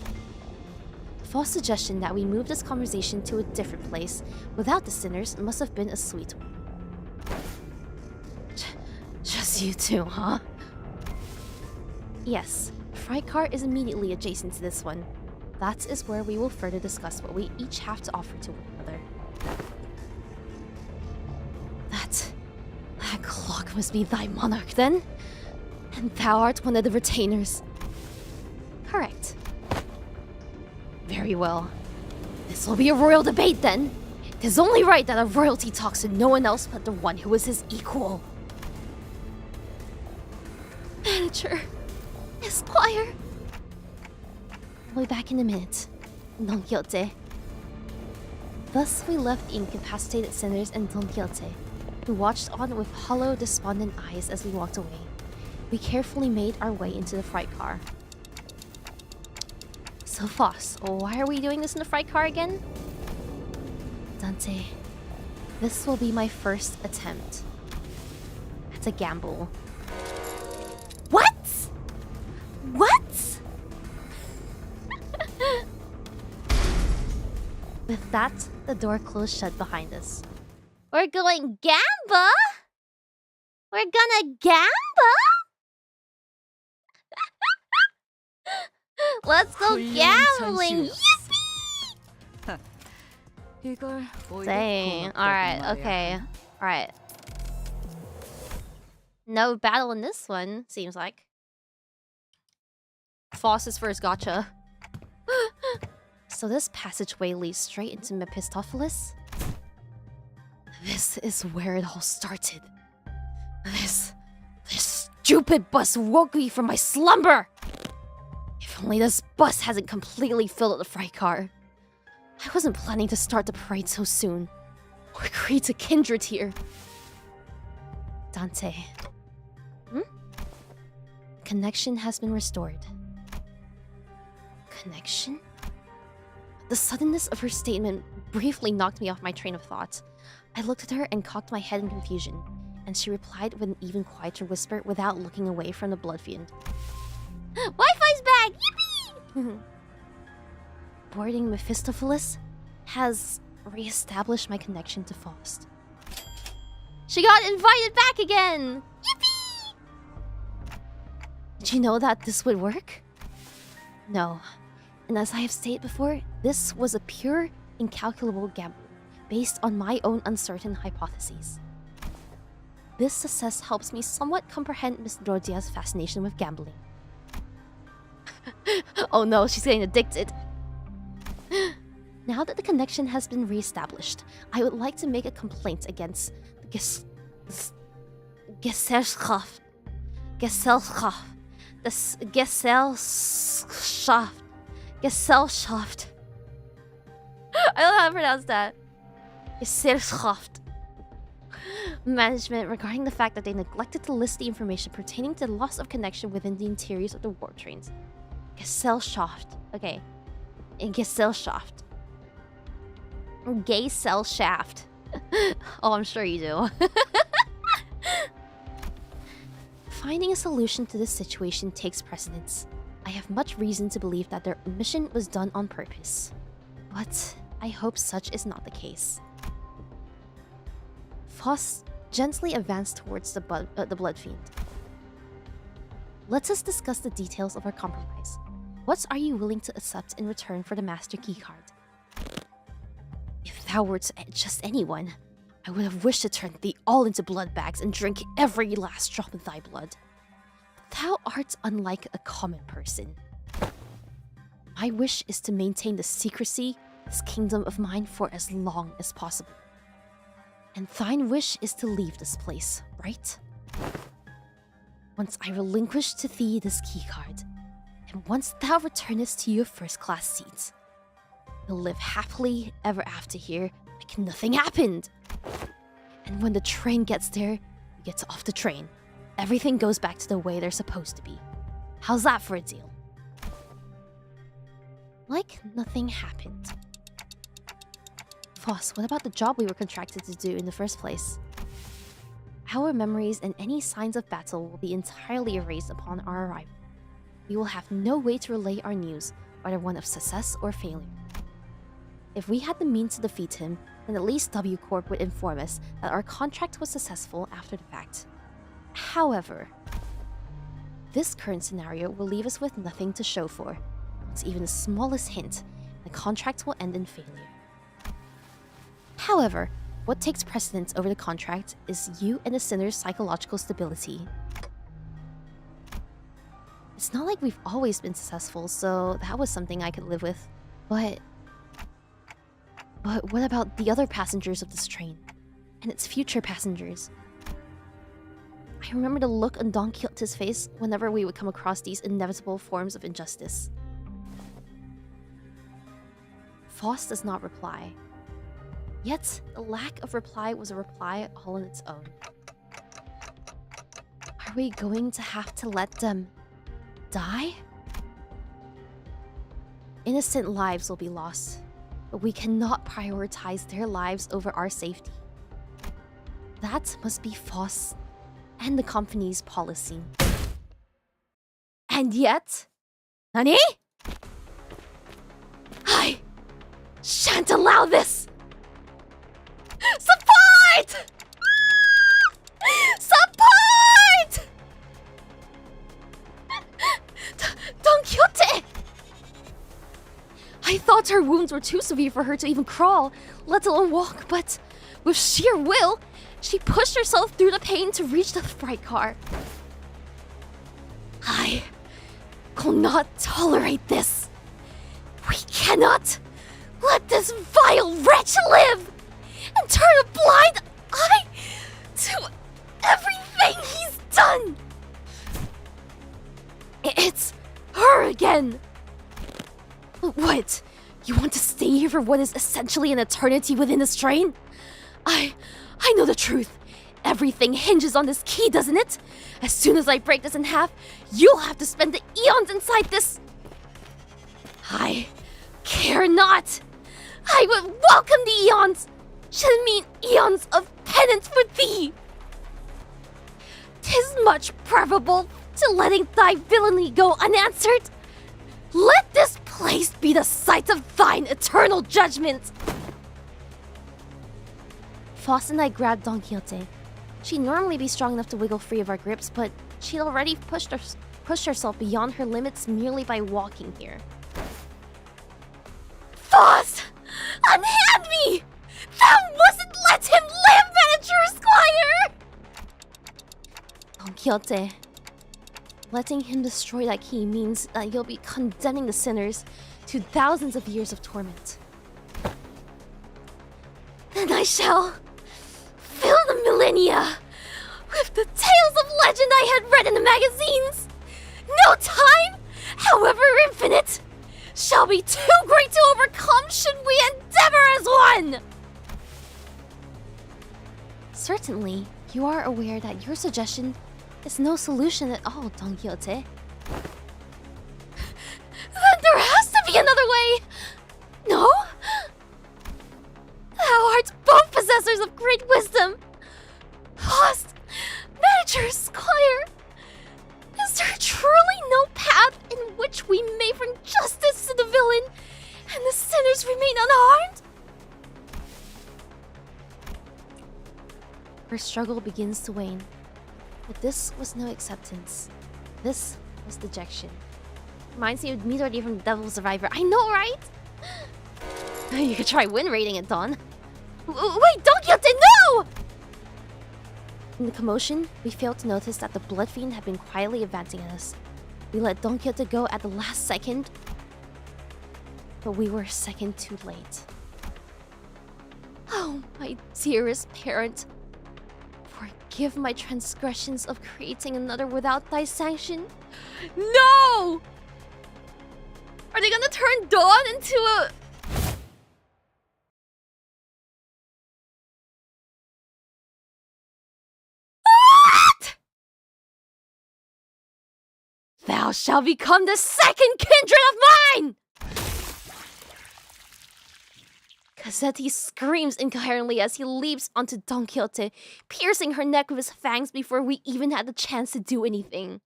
Faust's suggestion that we move this conversation to a different place without the sinners must have been a sweet one. Just you two, huh? Yes, Fright Car is immediately adjacent to this one. That is where we will further discuss what we each have to offer to one another. That clock must be thy monarch, then? And thou art one of the retainers. Correct. Very well. This will be a royal debate, then. It is only right that a royalty talks to no one else but the one who is his equal. Manager, Esquire. I'll be back in a minute, 𝐷𝐿𝐼𝐻. Thus we left the incapacitated sinners and 𝐷𝐿𝐼𝐻, who watched on with hollow, despondent eyes as we walked away. We carefully made our way into the Fright Car. So Faust, why are we doing this in the Fright Car again? Dante, this will be my first attempt at a gamble. What? What? With that, the door closed shut behind us. We're going gamba? We're gonna gamba? Let's go gambling! Yippee! Dang. Alright, okay. Alright. No battle in this one, seems like. Faust's first gotcha. So this passageway leads straight into Mephistopheles? This is where it all started. This stupid bus woke me from my slumber! If only this bus hasn't completely filled up the Fright Car. I wasn't planning to start the parade so soon. Or create a kindred here. Dante. Connection has been restored. Connection? The suddenness of her statement briefly knocked me off my train of thought. I looked at her and cocked my head in confusion, and she replied with an even quieter whisper without looking away from the Blood Fiend. Wi-Fi's back! Yippee! Boarding Mephistopheles has re-establish my connection to Faust. She got invited back again! Yippee! Did you know that this would work? No. And as I have stated before, this was a pure, incalculable gamble based on my own uncertain hypotheses. This success helps me somewhat comprehend Miss Rodia's fascination with gambling. Oh no, she's getting addicted. Now that the connection has been re-established, I would like to make a complaint against the Gesellschaft. I don't know how to pronounce that. Gesellschaft. Management regarding the fact that they neglected to list the information pertaining to the loss of connection within the interiors of the warp trains. Gesellschaft. Okay. In Gesellschaft. Gay cell shaft. Oh, I'm sure you do. Finding a solution to this situation takes precedence. I have much reason to believe that their mission was done on purpose. But I hope such is not the case. Faust gently advanced towards the Blood Fiend. Let us discuss the details of our compromise. What are you willing to accept in return for the Master Key card? If thou were to just anyone, I would have wished to turn thee all into blood bags and drink every last drop of thy blood. Thou art unlike a common person. My wish is to maintain the secrecy of this kingdom of mine for as long as possible. And thine wish is to leave this place, right? Once I relinquish to thee this key card, and once thou returnest to your first-class seat, you'll live happily ever after here like nothing happened. And when the train gets there, you get off the train. Everything goes back to the way they're supposed to be. How's that for a deal? Like nothing happened. Faust, what about the job we were contracted to do in the first place? Our memories and any signs of battle will be entirely erased upon our arrival. We will have no way to relay our news, whether one of success or failure. If we had the means to defeat him, then at least W Corp would inform us that our contract was successful after the fact. However, this current scenario will leave us with nothing to show for. It's even the smallest hint, the contract will end in failure. However, what takes precedence over the contract is you and the sinner's psychological stability. It's not like we've always been successful, so that was something I could live with. But what about the other passengers of this train? And its future passengers? I remember the look on Don Quixote's face whenever we would come across these inevitable forms of injustice. Faust does not reply. Yet, the lack of reply was a reply all on its own. Are we going to have to let them die? Innocent lives will be lost, but we cannot prioritize their lives over our safety. That must be Faust and the company's policy. And yet... Nani? I shan't allow this! Support! Support! Don Quixote! I thought her wounds were too severe for her to even crawl, let alone walk, but with sheer will, she pushed herself through the pain to reach the freight car. I will not tolerate this. We cannot let this vile wretch live and turn a blind eye to everything he's done. It's her again. What? You want to stay here for what is essentially an eternity within this train? I know the truth. Everything hinges on this key, doesn't it? As soon as I break this in half, you'll have to spend the eons inside this. I care not. I would welcome the eons. Should it mean eons of penance for thee? 'Tis much preferable to letting thy villainy go unanswered. Let this place be the site of thine eternal judgment. Faust and I grabbed 𝐷𝐼𝐻𝐿𝐷. She'd normally be strong enough to wiggle free of our grips, but she'd already pushed herself beyond her limits merely by walking here. Faust! Unhand me! Thou mustn't let him live, miniature squire! 𝐷𝐼𝐻𝐿𝐷. Letting him destroy that key means that you'll be condemning the sinners to thousands of years of torment. Then I shall fill the millennia with the tales of legend I had read in the magazines. No time, however infinite, shall be too great to overcome should we endeavor as one! Certainly, you are aware that your suggestion is no solution at all, 𝐷𝐼𝐻𝐿𝐷. Then there has to be another way! No? Thou art both possessors of great wisdom! Faust, miniature squire! Is there truly no path in which we may bring justice to the villain and the sinners remain unharmed? Her struggle begins to wane. But this was no acceptance. This was dejection. Reminds me of Midori from Devil Survivor. I know, right? You could try win rating it, Dawn. Wait, 𝐷𝐼𝐻𝐿𝐷, no! In the commotion, we failed to notice that the Blood Fiend had been quietly advancing at us. We let 𝐷𝐼𝐻𝐿𝐷 go at the last second, but we were a second too late. Oh, my dearest parent. Forgive my transgressions of creating another without thy sanction. No! Are they gonna turn Dawn into a... What? Thou shalt become the second kindred of mine! 𝐃𝐨𝐧𝐬 screams incoherently as he leaps onto 𝐷𝐼𝐻𝐿𝐷, piercing her neck with his fangs before we even had the chance to do anything.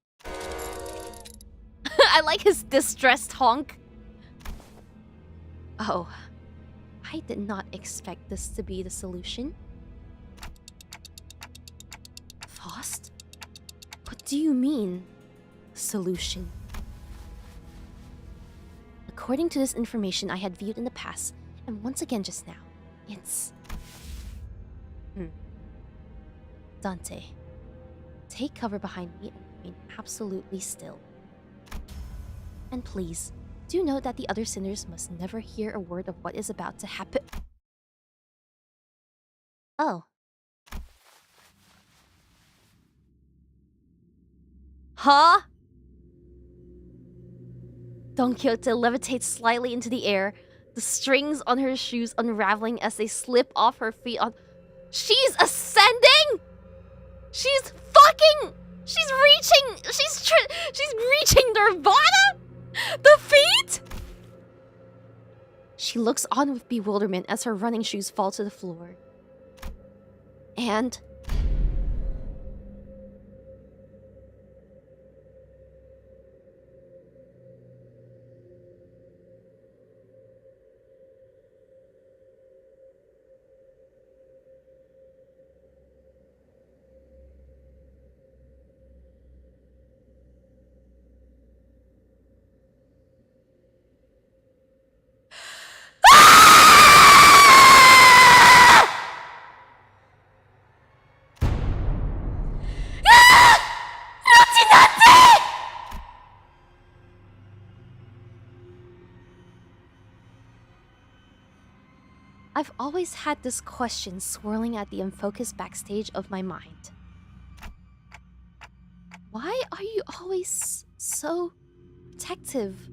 I like his distressed honk. Oh, I did not expect this to be the solution. Faust? What do you mean, solution? According to this information I had viewed in the past, and once again just now, it's... Dante, take cover behind me and remain absolutely still. And please, do note that the other sinners must never hear a word of what is about to happen. Oh. Huh? 𝐷𝐼𝐻𝐿𝐷 levitates slightly into the air, the strings on her shoes unraveling as they slip off her feet on... She's ascending?! She's fucking... She's reaching... She's reaching Nirvana?! The feet?! She looks on with bewilderment as her running shoes fall to the floor. And... I've always had this question swirling at the unfocused backstage of my mind. Why are you always so protective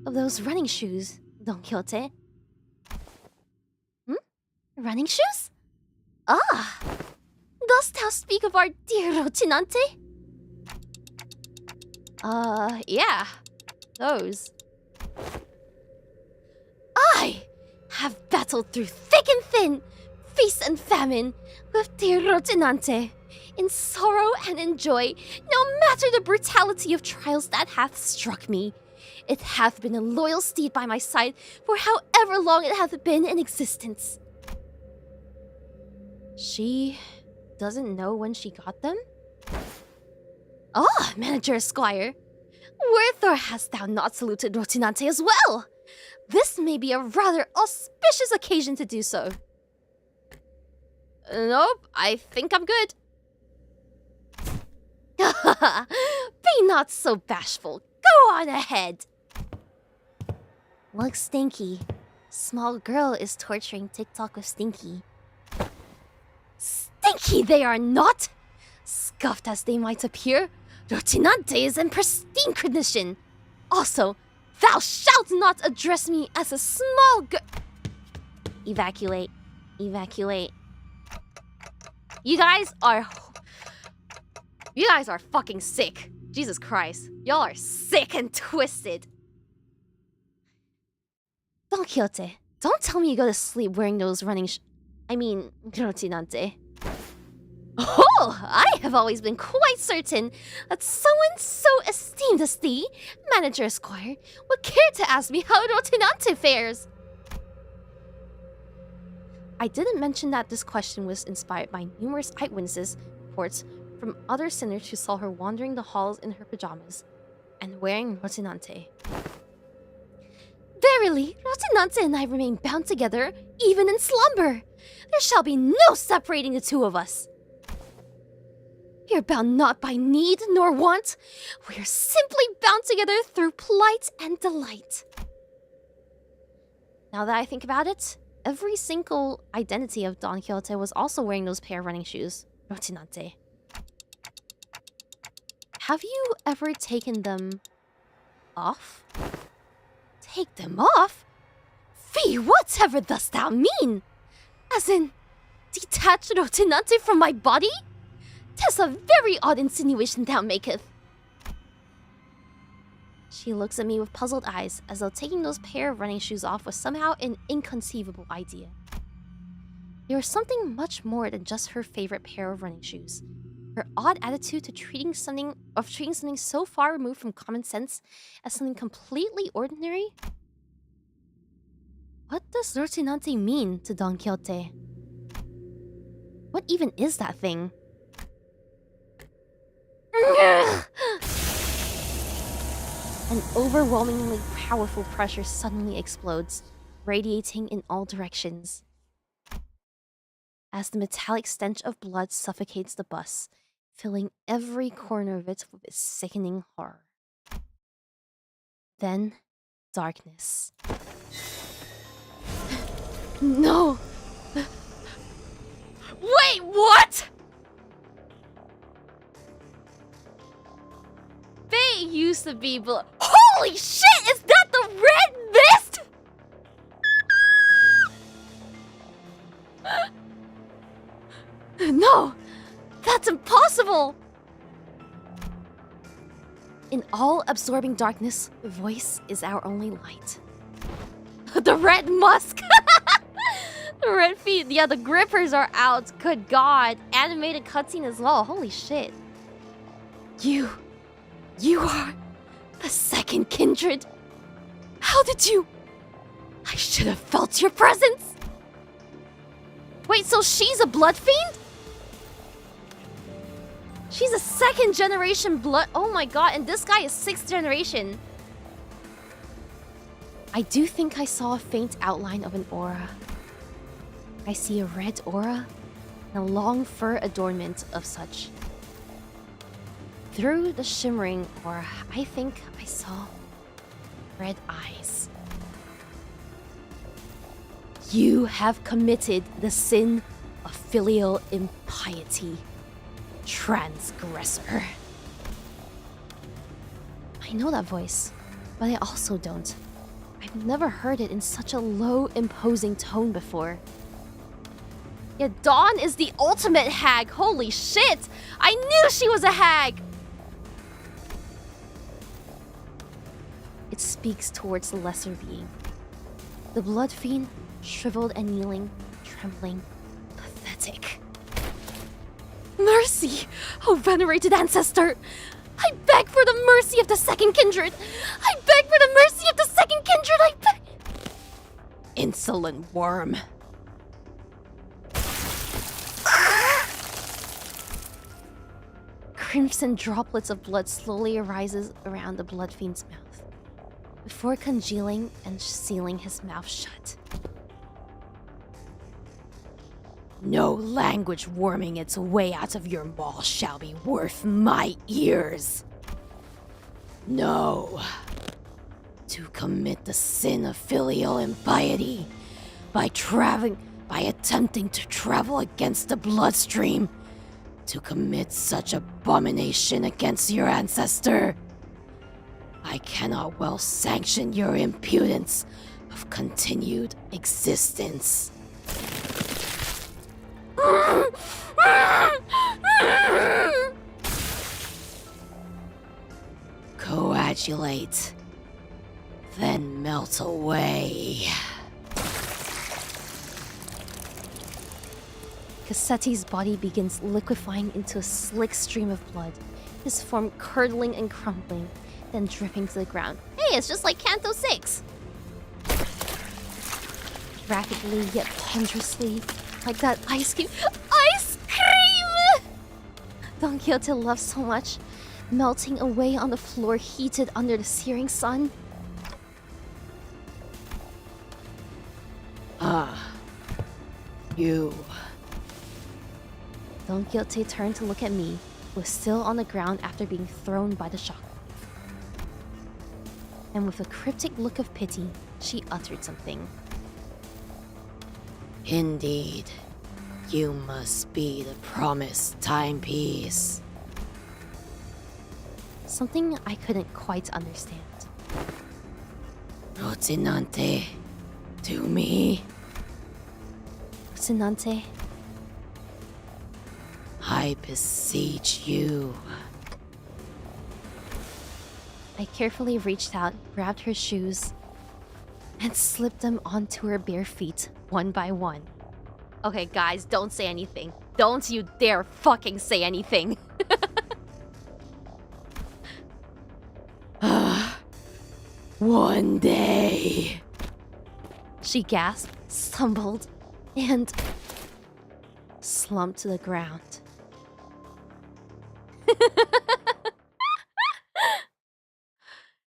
of those running shoes, 𝐷𝐼𝐻𝐿𝐷? Running shoes? Ah! Dost thou speak of our dear Rocinante? Yeah. Those. I have battled through thick and thin, feast and famine, with dear Rocinante, in sorrow and in joy, no matter the brutality of trials that hath struck me. It hath been a loyal steed by my side for however long it hath been in existence. She doesn't know when she got them? Ah, Manager Esquire. Wherefore hast thou not saluted Rocinante as well? This may be a rather auspicious occasion to do so. Nope, I think I'm good. Be not so bashful. Go on ahead. Look, Stinky. Small girl is torturing TikTok with Stinky. Stinky they are not! Scuffed as they might appear, Rocinante is in pristine condition. Also, thou shalt not address me as a small girl. Evacuate. Evacuate. You guys are fucking sick. Jesus Christ. Y'all are sick and twisted. Don Quixote, don't tell me you go to sleep wearing those running Rocinante. Oh, I have always been quite certain that someone so esteemed as thee, Manager Esquire, would care to ask me how Rocinante fares. I didn't mention that this question was inspired by numerous eyewitnesses' reports from other sinners who saw her wandering the halls in her pajamas and wearing Rocinante. Verily, Rocinante and I remain bound together, even in slumber. There shall be no separating the two of us. We are bound not by need nor want. We are simply bound together through plight and delight. Now that I think about it, every single identity of Don Quixote was also wearing those pair of running shoes, Rocinante. Have you ever taken them off? Take them off? Fie, whatever dost thou mean? As in, detach Rocinante from my body? 'Tis a very odd insinuation thou maketh. She looks at me with puzzled eyes, as though taking those pair of running shoes off was somehow an inconceivable idea. There was something much more than just her favorite pair of running shoes. Her odd attitude to treating something so far removed from common sense as something completely ordinary. What does Rocinante mean to Don Quixote? What even is that thing? An overwhelmingly powerful pressure suddenly explodes, radiating in all directions. As the metallic stench of blood suffocates the bus, filling every corner of it with its sickening horror. Then, darkness. No! Wait, what?! They used to be blood. Holy shit! Is that the red mist?! No! That's impossible! In all-absorbing darkness, voice is our only light. The red musk! The red feet. Yeah, the grippers are out. Good God. Animated cutscene as well. Holy shit. You are the second kindred. How did you? I should have felt your presence. Wait, so she's a blood fiend? She's a second generation blood. Oh my God, and this guy is 6th generation. I do think I saw a faint outline of an aura. I see a red aura and a long fur adornment of such. Through the shimmering aura, I think I saw red eyes. You have committed the sin of filial impiety, transgressor. I know that voice, but I also don't. I've never heard it in such a low, imposing tone before. Yeah, Dawn is the ultimate hag. Holy shit! I knew she was a hag! It speaks towards the lesser being. The blood fiend, shriveled and kneeling, trembling, pathetic. Mercy! Oh, venerated ancestor! I beg for the mercy of the second kindred! I beg for the mercy of the second kindred! I beg... Crimson droplets of blood slowly arises around the blood fiend's mouth, before congealing and sealing his mouth shut. No language worming its way out of your maw shall be worth my ears. No. To commit the sin of filial impiety by attempting to travel against the bloodstream, to commit such abomination against your ancestor, I cannot well sanction your impudence of continued existence. Coagulate, then melt away. 𝐃𝐨𝐧𝐬's body begins liquefying into a slick stream of blood, his form curdling and crumbling, then dripping to the ground. Hey, it's just like Canto 6! Rapidly yet ponderously, like that ice cream. Ice cream! Don Quixote loves so much, melting away on the floor heated under the searing sun. Ah, you. Don Quixote turned to look at me, who was still on the ground after being thrown by the shock. And with a cryptic look of pity, she uttered something. Indeed, you must be the promised timepiece. Something I couldn't quite understand. Rocinante, to me. Rocinante, I beseech you. I carefully reached out, grabbed her shoes, and slipped them onto her bare feet, one by one. Okay, guys, don't say anything. Don't you dare fucking say anything. One day. She gasped, stumbled, and slumped to the ground.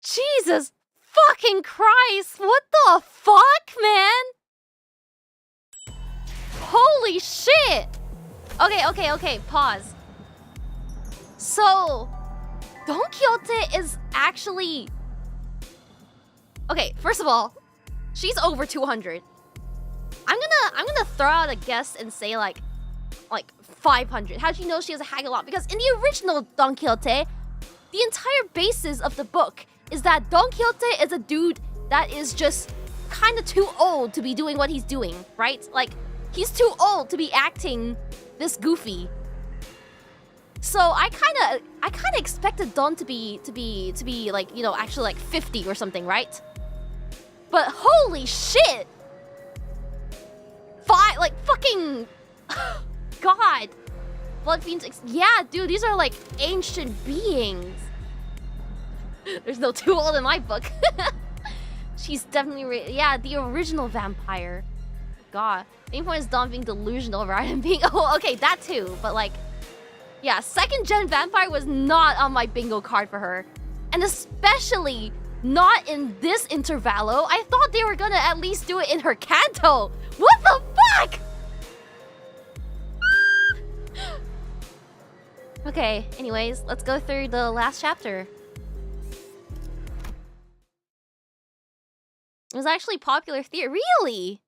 Jesus fucking Christ! What the fuck, man? Holy shit! Okay, pause. So, Don Quixote is actually... Okay, first of all, she's over 200. I'm gonna throw out a guess and say like 500. How'd you know she has a hag a lot? Because in the original Don Quixote, the entire basis of the book is that Don Quixote is a dude that is just kind of too old to be doing what he's doing, right? Like, he's too old to be acting this goofy. So I kind of expected Don to be like, you know, actually like 50 or something, right? But holy shit! Fucking God. Blood fiends. Yeah, dude, these are like ancient beings. There's no too old in my book. She's definitely yeah, the original vampire. God. The main point is Dawn being delusional rather than being... Oh, okay, that too. But like... Yeah, second gen vampire was not on my bingo card for her. And especially not in this Intervallo. I thought they were gonna at least do it in her canto. What the fuck? Okay, anyways, let's go through the last chapter. It was actually popular theory. Really?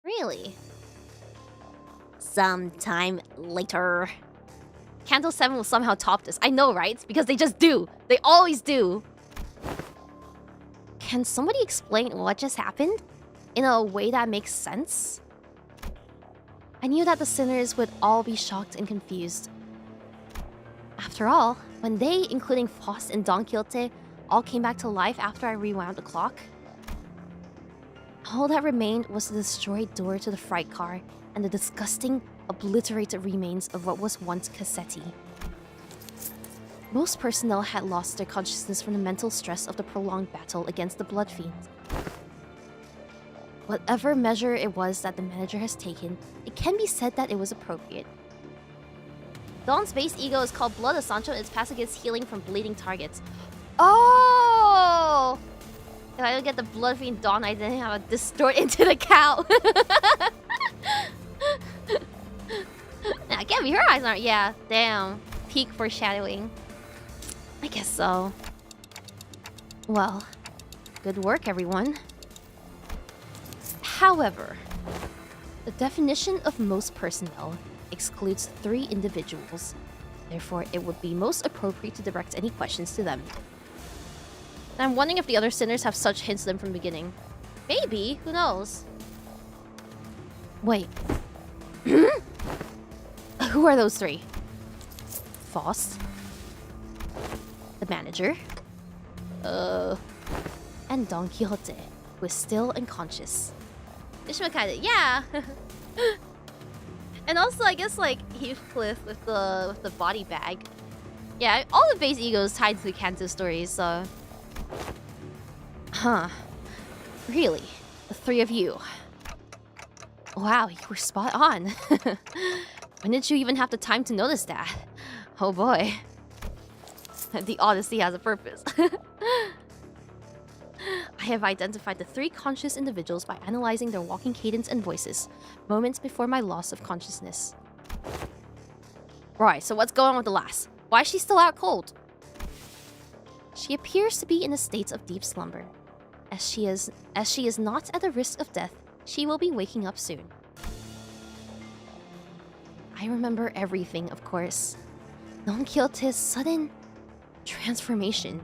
Really? Sometime later. Canto 7 will somehow top this. I know, right? Because they just do. They always do. Can somebody explain what just happened? In a way that makes sense? I knew that the sinners would all be shocked and confused. After all, when they, including Faust and Don Quixote, all came back to life after I rewound the clock, all that remained was the destroyed door to the fright car and the disgusting, obliterated remains of what was once 𝐃𝐨𝐧𝐬. Most personnel had lost their consciousness from the mental stress of the prolonged battle against the Blood Fiend. Whatever measure it was that the manager has taken, it can be said that it was appropriate. Dawn's base ego is called Blood of Sancho and its passive gets healing from bleeding targets. Oh! If I don't get the Blood Fiend Dawn, I didn't have a distort into the cow. Nah, it can't be her eyes aren't. Yeah, damn. Peak foreshadowing. I guess so. Well, good work, everyone. However, the definition of most personnel excludes 3 individuals. Therefore, it would be most appropriate to direct any questions to them. And I'm wondering if the other sinners have such hints to them from the beginning. Maybe, who knows? Wait. Who are those 3? Faust, the manager, and Don Quixote, who is still unconscious. 𝐒𝐴𝐤, yeah. And also, I guess like Heathcliff with the body bag. Yeah, all the base egos tied to the Kanto stories. So, really, the 3 of you. Wow, you were spot on. When did you even have the time to notice that? Oh boy. The Odyssey has a purpose. I have identified the 3 conscious individuals by analyzing their walking cadence and voices, moments before my loss of consciousness. Right, so what's going on with the lass? Why is she still out cold? She appears to be in a state of deep slumber. As she is not at the risk of death, she will be waking up soon. I remember everything, of course. Don Quixote's sudden transformation.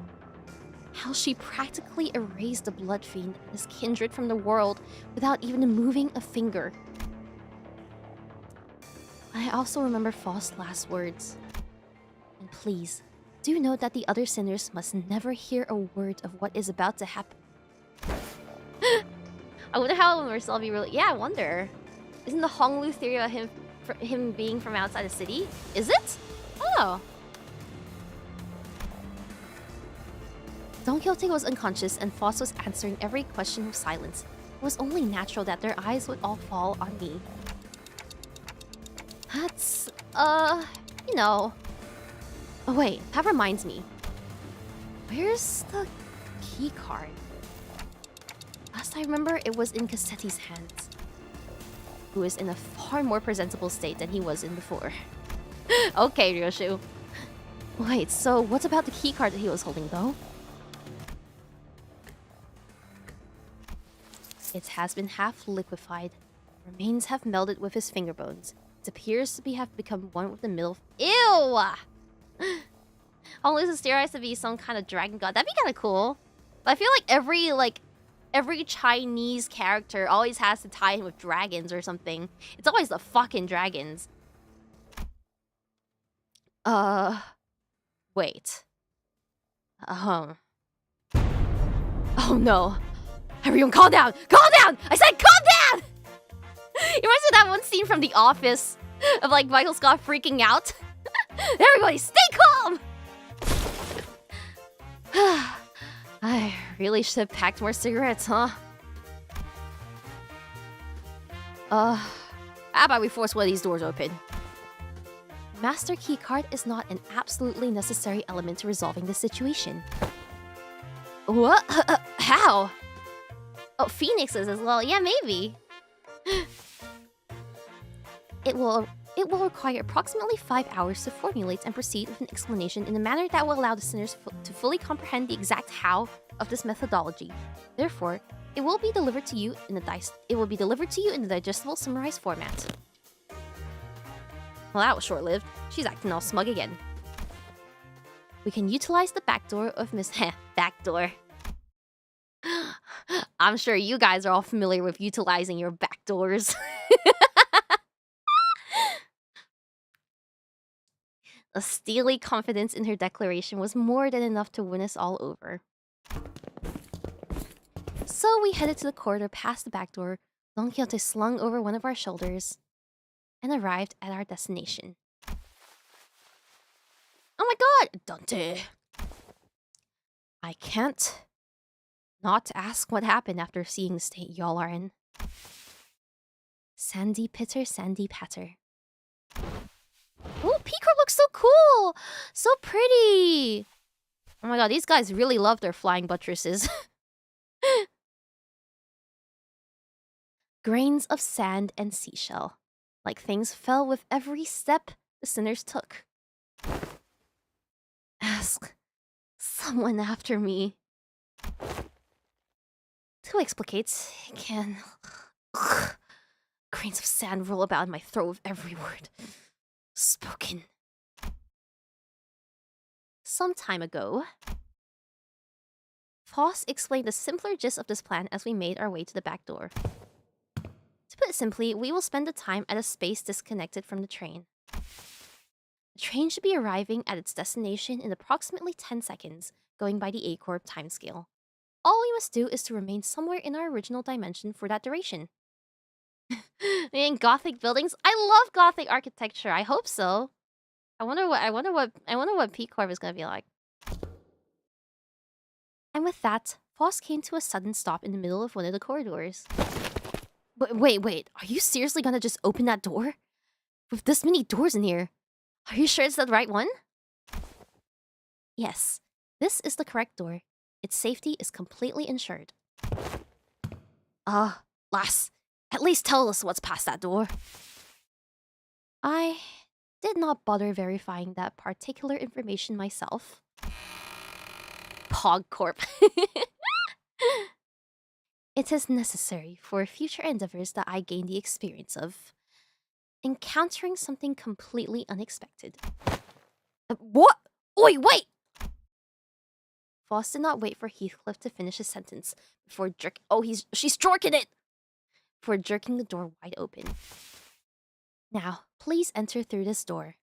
How she practically erased the Blood Fiend and his kindred from the world without even moving a finger. I also remember Faust's last words. And please, do note that the other sinners must never hear a word of what is about to happen. I wonder how Marcel be really... Yeah, I wonder. Isn't the Honglu theory about him being from outside the city? Is it? Oh. Don Quixote was unconscious and Faust was answering every question with silence. It was only natural that their eyes would all fall on me. That's... you know... Oh wait, that reminds me. Where's the key card? Last I remember, it was in Cassetti's hands, who is in a far more presentable state than he was in before. Okay, Ryoshu. Wait, so what about the key card that he was holding, though? It has been half liquefied. Remains have melded with his finger bones. It appears to have become one with the middle. Ew! Honglu is theorized to be some kind of dragon god. That'd be kind of cool. But I feel like every Chinese character always has to tie in with dragons or something. It's always the fucking dragons. Wait. Oh no. Everyone calm down! Calm down! I said calm down! It reminds me of that one scene from The Office of like Michael Scott freaking out. Everybody stay calm! I really should have packed more cigarettes, huh? How about we force one of these doors open? Master keycard is not an absolutely necessary element to resolving the situation. What? How? Oh, phoenixes as well. Yeah, maybe. It will require approximately 5 hours to formulate and proceed with an explanation in a manner that will allow the sinners to fully comprehend the exact how of this methodology. Therefore, it will be delivered to you in the digestible summarized format. Well, that was short-lived. She's acting all smug again. We can utilize the backdoor of Miss backdoor. I'm sure you guys are all familiar with utilizing your backdoors. A steely confidence in her declaration was more than enough to win us all over. So we headed to the corridor past the back door, Don Quixote slung over one of our shoulders, and arrived at our destination. Oh my god! Dante! I can't not ask what happened after seeing the state y'all are in. Sandy pitter, sandy patter. Oh, P Corp looks so cool! So pretty! Oh my god, these guys really love their flying buttresses. Grains of sand and seashell. Like things fell with every step the sinners took. Ask someone after me. To explicate, can grains of sand roll about in my throat with every word spoken. Some time ago, Foss explained the simpler gist of this plan as we made our way to the back door. To put it simply, we will spend the time at a space disconnected from the train. The train should be arriving at its destination in approximately 10 seconds, going by the A-Corp timescale. All we must do is to remain somewhere in our original dimension for that duration. In Gothic buildings, I love Gothic architecture. I hope so. I wonder what P-Corp is gonna be like. And with that, Foss came to a sudden stop in the middle of one of the corridors. Wait, are you seriously gonna just open that door? With this many doors in here, are you sure it's the right one? Yes, this is the correct door. Its safety is completely ensured. Lass, at least tell us what's past that door. I did not bother verifying that particular information myself. PogCorp. It is necessary for future endeavors that I gain the experience of encountering something completely unexpected. What? Oi, wait! Foss did not wait for Heathcliff to finish his sentence before she's jorking it! Before jerking the door wide open. Now, please enter through this door.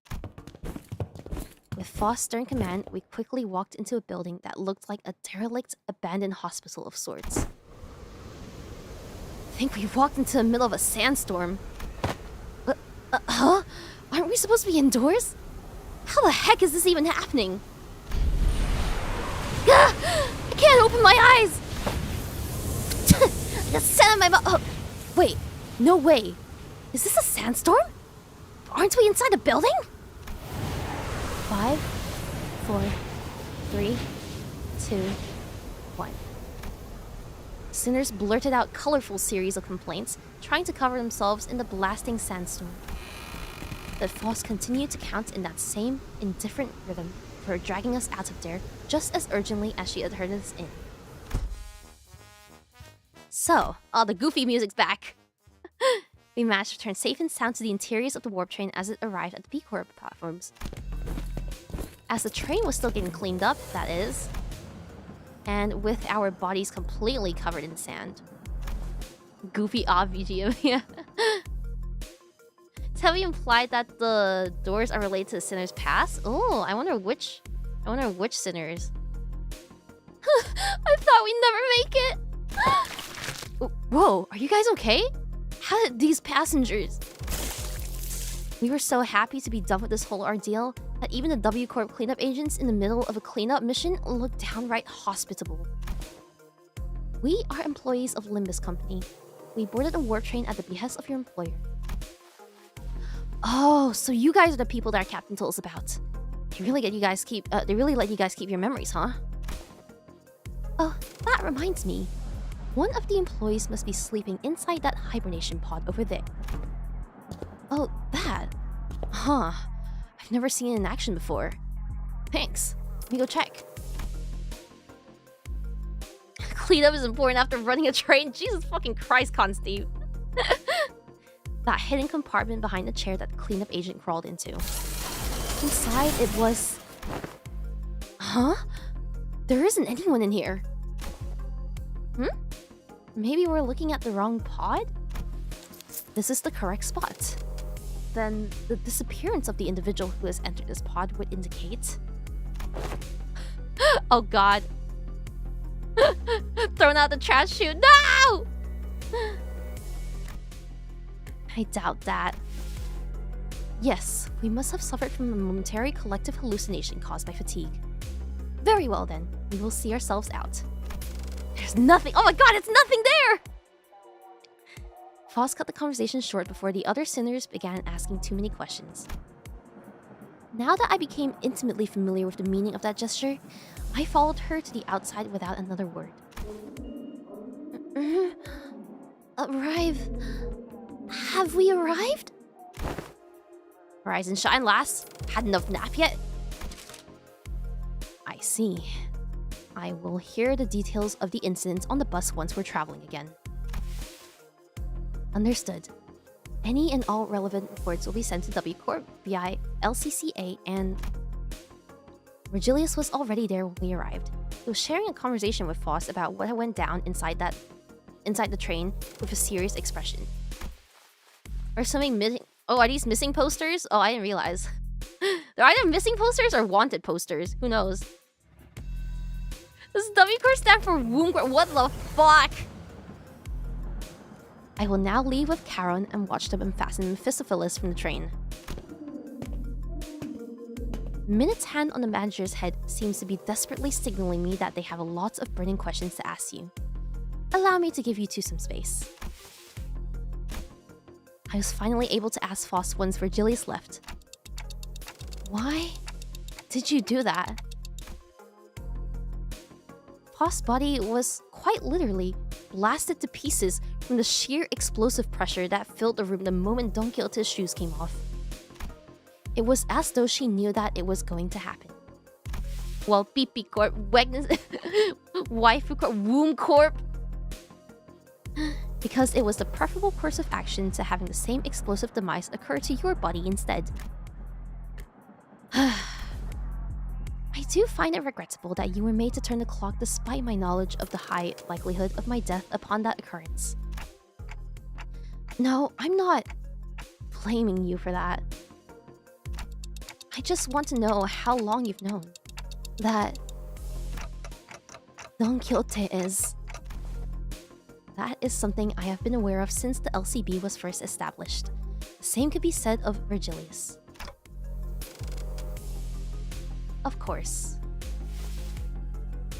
With Foss' stern command, we quickly walked into a building that looked like a derelict, abandoned hospital of sorts. I think we walked into the middle of a sandstorm. Huh? Aren't we supposed to be indoors? How the heck is this even happening? I can't open my eyes! The sand in my mouth. Oh, wait, no way. Is this a sandstorm? Aren't we inside a building? 5, 4, 3, 2, 1. Sinners blurted out colorful series of complaints, trying to cover themselves in the blasting sandstorm. But Foss continued to count in that same indifferent rhythm, for dragging us out of there just as urgently as she had heard us in. So, the goofy music's back. We managed to return safe and sound to the interiors of the warp train as it arrived at the P-Corp platforms. As the train was still getting cleaned up, that is, and with our bodies completely covered in sand. Goofy VGM, yeah. It's heavily implied that the doors are related to the sinner's past. Oh, I wonder which sinners. I thought we'd never make it. Whoa, are you guys okay? How did these passengers? We were so happy to be done with this whole ordeal that even the W Corp cleanup agents in the middle of a cleanup mission looked downright hospitable. We are employees of Limbus Company. We boarded a warp train at the behest of your employer. Oh, so you guys are the people that our captain told us about. They really let you guys keep your memories, huh? Oh, that reminds me. One of the employees must be sleeping inside that hibernation pod over there. Oh, that? Huh. I've never seen it in action before. Thanks. Let me go check. Cleanup is important after running a train. Jesus fucking Christ, Steve. That hidden compartment behind the chair that the cleanup agent crawled into. Inside, it was... Huh? There isn't anyone in here. Maybe we're looking at the wrong pod? This is the correct spot. Then the disappearance of the individual who has entered this pod would indicate... Oh god. Thrown out the trash chute. No! I doubt that. Yes, we must have suffered from a momentary collective hallucination caused by fatigue. Very well then, we will see ourselves out. There's nothing. Oh my god, it's nothing there! Foss cut the conversation short before the other sinners began asking too many questions. Now that I became intimately familiar with the meaning of that gesture, I followed her to the outside without another word. Arrive? Have we arrived? Rise and shine, lass. Had enough nap yet? I see. I will hear the details of the incidents on the bus once we're traveling again. Understood. Any and all relevant reports will be sent to W Corp via LCCA, and Virgilius was already there when we arrived. He was sharing a conversation with Faust about what went down inside the train with a serious expression. Or something missing. Oh, are these missing posters? Oh, I didn't realize. They're either missing posters or wanted posters. Who knows? Does W Corp stand for womb corp? What the fuck? I will now leave with Charon and watch them unfasten Mephistopheles from the train. Minute's hand on the manager's head seems to be desperately signaling me that they have a lot of burning questions to ask you. Allow me to give you two some space. I was finally able to ask Faust once Virgilius left. Why did you do that? Faust's body was quite literally blasted to pieces from the sheer explosive pressure that filled the room the moment Don Quixote's shoes came off. It was as though she knew that it was going to happen. Well, PP Corp, Waifu Corp, Womb Corp. Because it was the preferable course of action to having the same explosive demise occur to your body instead. I do find it regrettable that you were made to turn the clock despite my knowledge of the high likelihood of my death upon that occurrence. No, I'm not blaming you for that. I just want to know how long you've known that Don Quixote is. That is something I have been aware of since the LCB was first established. The same could be said of Virgilius. Of course.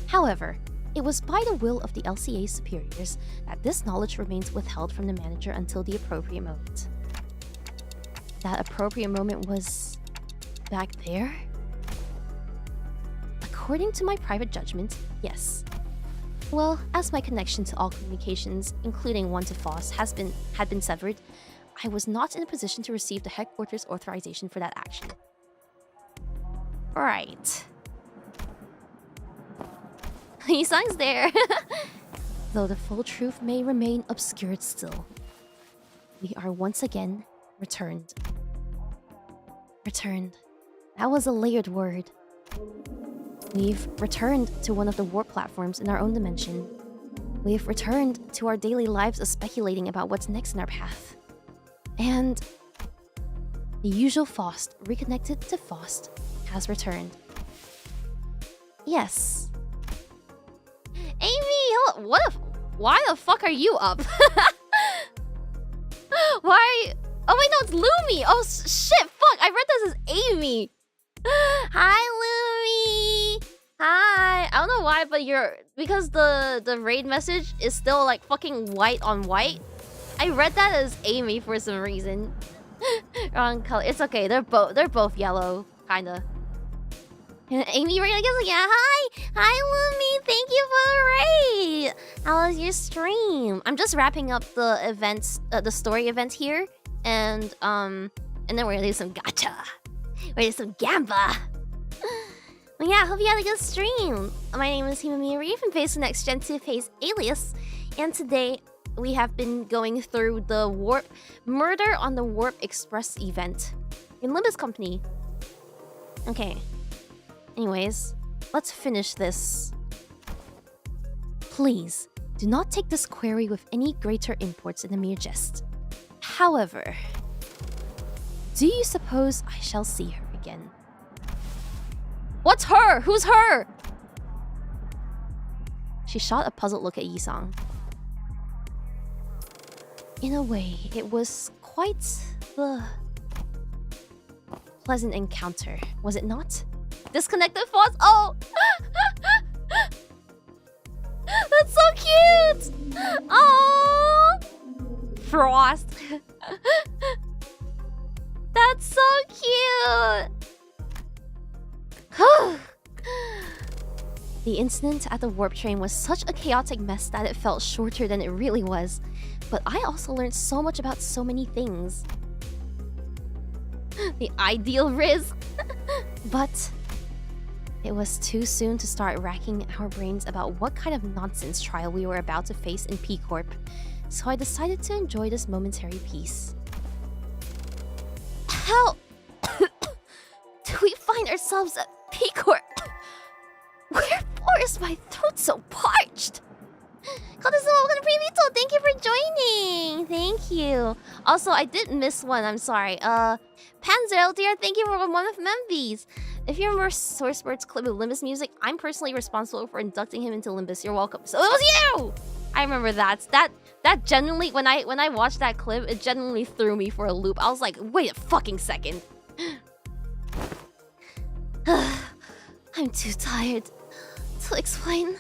However, it was by the will of the LCA superiors that this knowledge remains withheld from the manager until the appropriate moment. That appropriate moment was back there? According to my private judgment, yes. Well, as my connection to all communications, including one to Faust, had been severed, I was not in a position to receive the headquarters authorization for that action. Right. Yi-sang's there. Though the full truth may remain obscured still. We are once again returned. Returned. That was a layered word. We've returned to one of the warp platforms in our own dimension. We've returned to our daily lives of speculating about what's next in our path. And the usual Faust, reconnected to Faust, has returned. Yes. Amy, why the fuck are you up? Why? Oh wait, no, it's Lumi. Oh shit, fuck! I read this as Amy. Hi, Lumi. Hi. I don't know why, but because the raid message is still like fucking white on white. I read that as Amy for some reason. Wrong color. It's okay. They're both yellow, kinda. And Amy Rie, I guess, yeah. Hi, Lumi. Thank you for the raid. How was your stream? I'm just wrapping up the events, the story event here, and then we're gonna do some gacha. We're gonna do some gamba. Well, yeah, hope you had a good stream. My name is Himemiya Rie from Face the Next Gen 2 Phase Alias, and today we have been going through the Warp Murder on the Warp Express event in Limbus Company. Okay. Anyways, let's finish this. Please, do not take this query with any greater imports than a mere jest. However, do you suppose I shall see her again? What's her? Who's her? She shot a puzzled look at Yi-sang. In a way, it was quite the pleasant encounter, was it not? Disconnected Faust? Oh! That's so cute! Oh! Frost. That's so cute! The incident at the warp train was such a chaotic mess that it felt shorter than it really was. But I also learned so much about so many things. The ideal Riz. But it was too soon to start racking our brains about what kind of nonsense trial we were about to face in P Corp. So I decided to enjoy this momentary peace. How do we find ourselves at P Corp? Wherefore is my throat so parched? Thank you for joining. Thank you. Also, I did miss one. I'm sorry. Panzer dear, thank you for one of Membies. If you remember Sourcebird's clip of Limbus music, I'm personally responsible for inducting him into Limbus. You're welcome. So it was you. I remember that. That genuinely, when I watched that clip, it genuinely threw me for a loop. I was like, wait a fucking second. I'm too tired to explain.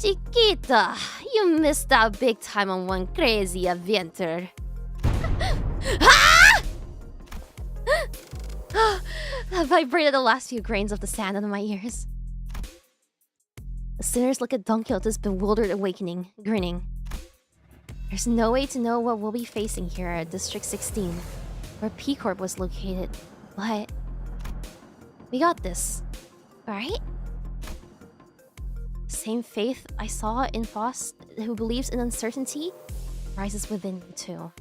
Chiquita, you missed out big time on one crazy adventure. Ah! That vibrated the last few grains of the sand under my ears. The sinners look at Don Quixote's bewildered awakening, grinning. There's no way to know what we'll be facing here at District 16, where P Corp was located, but we got this, right? Same faith I saw in Faust, who believes in uncertainty, rises within you too.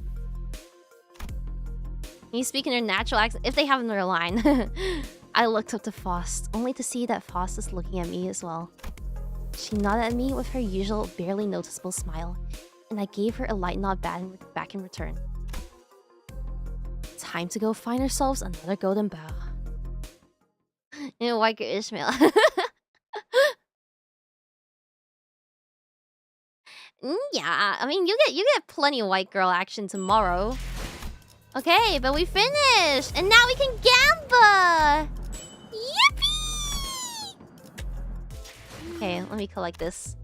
You speak in your natural accent, if they have another line. I looked up to Faust, only to see that Faust is looking at me as well. She nodded at me with her usual, barely noticeable smile, and I gave her a light nod back in return. Time to go find ourselves another golden bow. You know, 𝐌𝐞𝐸𝐚. Yeah, I mean, you get plenty of white girl action tomorrow. Okay, but we finished, and now we can gamble. Yippee! Okay, let me collect this.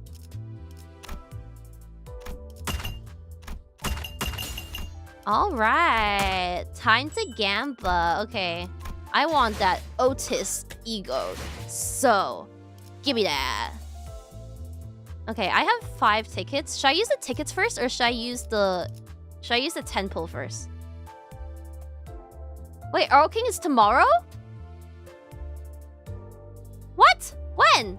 All right, time to gamble. Okay, I want that Outis ego, so give me that. Okay, I have 5 tickets. Should I use the tickets first, or should I use the 10 pull first? Wait, Earl King is tomorrow? What? When?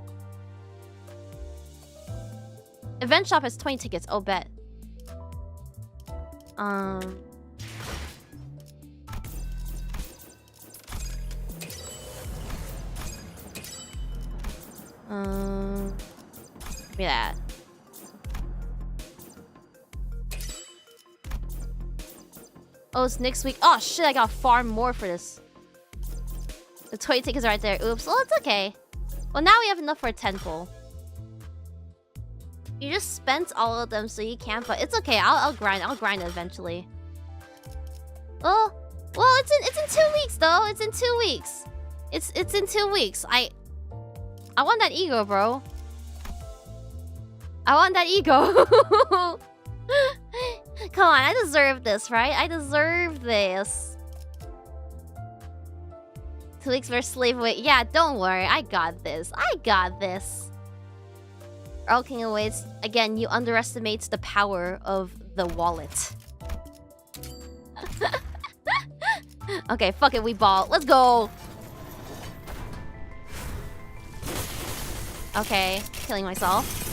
Event shop has 20 tickets. Oh, bet. Give me that. Oh, it's next week. Oh shit, I got far more for this. The 20 tickets are right there. Oops. Well, it's okay. Well, now we have enough for a 10 pull. You just spent all of them, so you can't. But it's okay. I'll grind. I'll grind it eventually. Oh, well, it's in 2 weeks though. It's in 2 weeks. It's in 2 weeks. I want that ego, bro. I want that ego. Come on, I deserve this, right? I deserve this. 2 weeks for slave away. Yeah, don't worry. I got this. I got this. Earl King awaits. Again, you underestimate the power of the wallet. Okay, fuck it. We ball. Let's go. Okay, killing myself.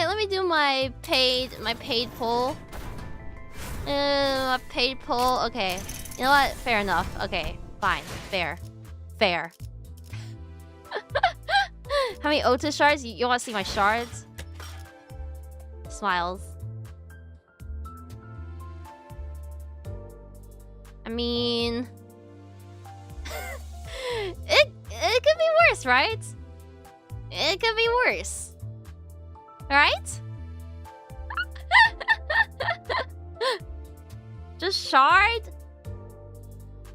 Let me do my paid pull. My paid pull. Okay. You know what? Fair enough. Okay. Fine. Fair. How many Outis shards? You want to see my shards? Smiles. I mean, it could be worse, right? It could be worse. Right? Just shard?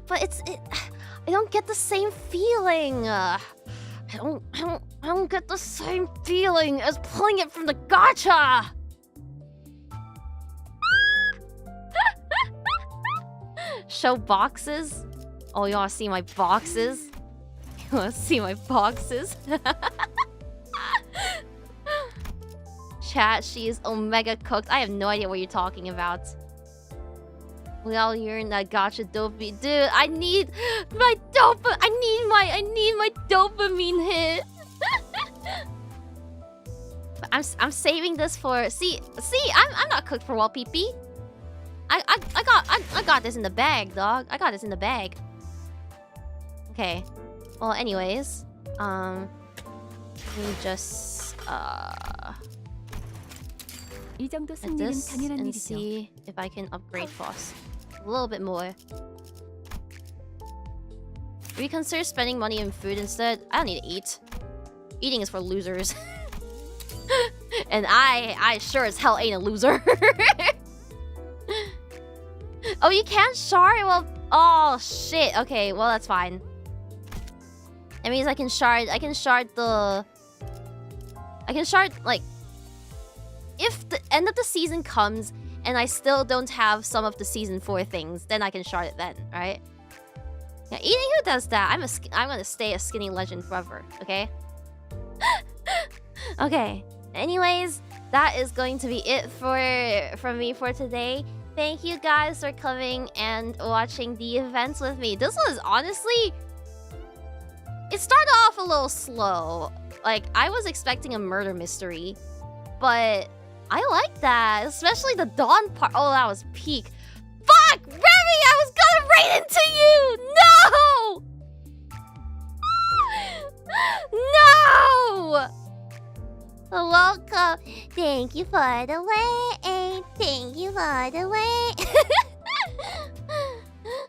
But I don't get the same feeling. I don't get the same feeling as pulling it from the gacha. Show boxes? Oh, you wanna see my boxes? You wanna see my boxes? Chat, she is omega cooked. I have no idea what you're talking about. We all yearn that gotcha dopey. Dude, I need my I need my dopamine hit. I'm saving this for I'm not cooked for wall pee. I got this in the bag, dog. I got this in the bag. Okay. Well, anyways, let me just 이 정도 at 승리는 this 당연한 and 일이죠. see if I can upgrade Foss a little bit more. Reconsider spending money in food instead. I don't need to eat. Eating is for losers. And I sure as hell ain't a loser. Oh, you can't shard? Well, oh shit. Okay, well that's fine. That means I can shard like if the end of the season comes and I still don't have some of the season 4 things, then I can shard it then, right? Yeah, eating, who does that? I'm gonna stay a skinny legend forever, okay? Okay. Anyways, that is going to be it from me for today. Thank you guys for coming and watching the events with me. This was honestly... It started off a little slow. Like, I was expecting a murder mystery. But I like that. Especially the dawn part. Oh, that was peak. Fuck! Remy! I was gonna raid into you! No! No! Welcome. Thank you for the wait. Thank you for the wait.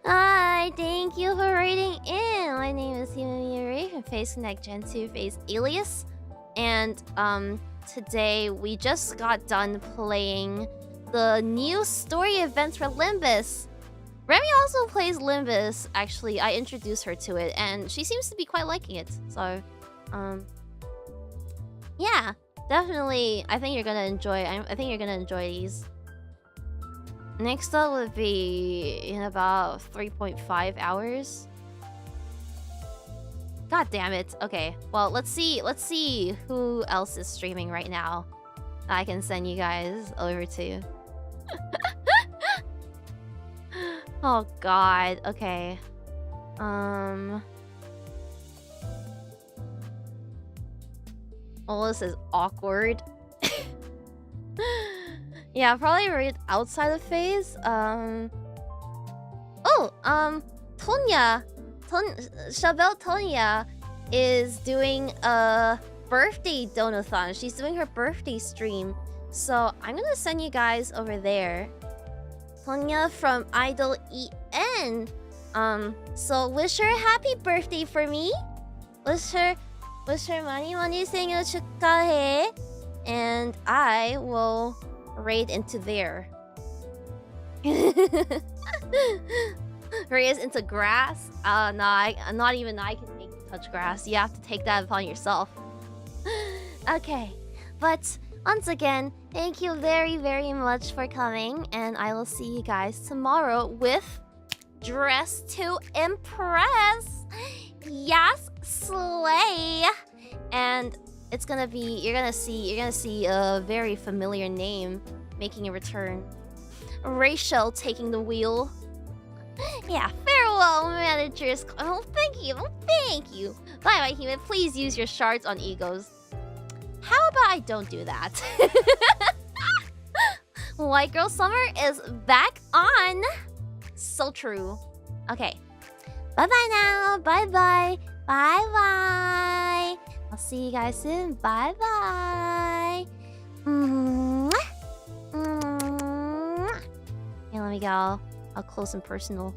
Hi, thank you for raiding in. My name is Himemiya Rie from Face Connect Gen 2 Face Alias. And today we just got done playing the new story events for Limbus. Remy also plays Limbus, actually. I introduced her to it and she seems to be quite liking it. So, yeah. Definitely, I think you're gonna enjoy. I think you're gonna enjoy these. Next up would be in about 3.5 hours. God damn it. Okay, well let's see who else is streaming right now. I can send you guys over to. Oh God. Okay. Oh, this is awkward. Yeah, probably right outside the phase. Tonya is doing a birthday donathon. She's doing her birthday stream. So I'm gonna send you guys over there. Tonya from Ideality. So wish her a happy birthday for me. Wish her 많이 생일 축하해. And I will raid into there. Raid into grass? No, not even I can make you touch grass. You have to take that upon yourself. Okay, but once again, thank you very, very much for coming. And I will see you guys tomorrow with Dress to Impress. Yes, slay. And it's gonna be, you're gonna see a very familiar name making a return. Rachel taking the wheel. Yeah, farewell, managers. Oh, thank you. Bye, human. Please use your shards on egos. How about I don't do that? White Girl Summer is back on. So true. Okay. Bye-bye now. Bye-bye. Bye-bye. I'll see you guys soon. Bye-bye. Here, let me go. I'll close and personal.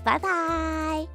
Bye-bye.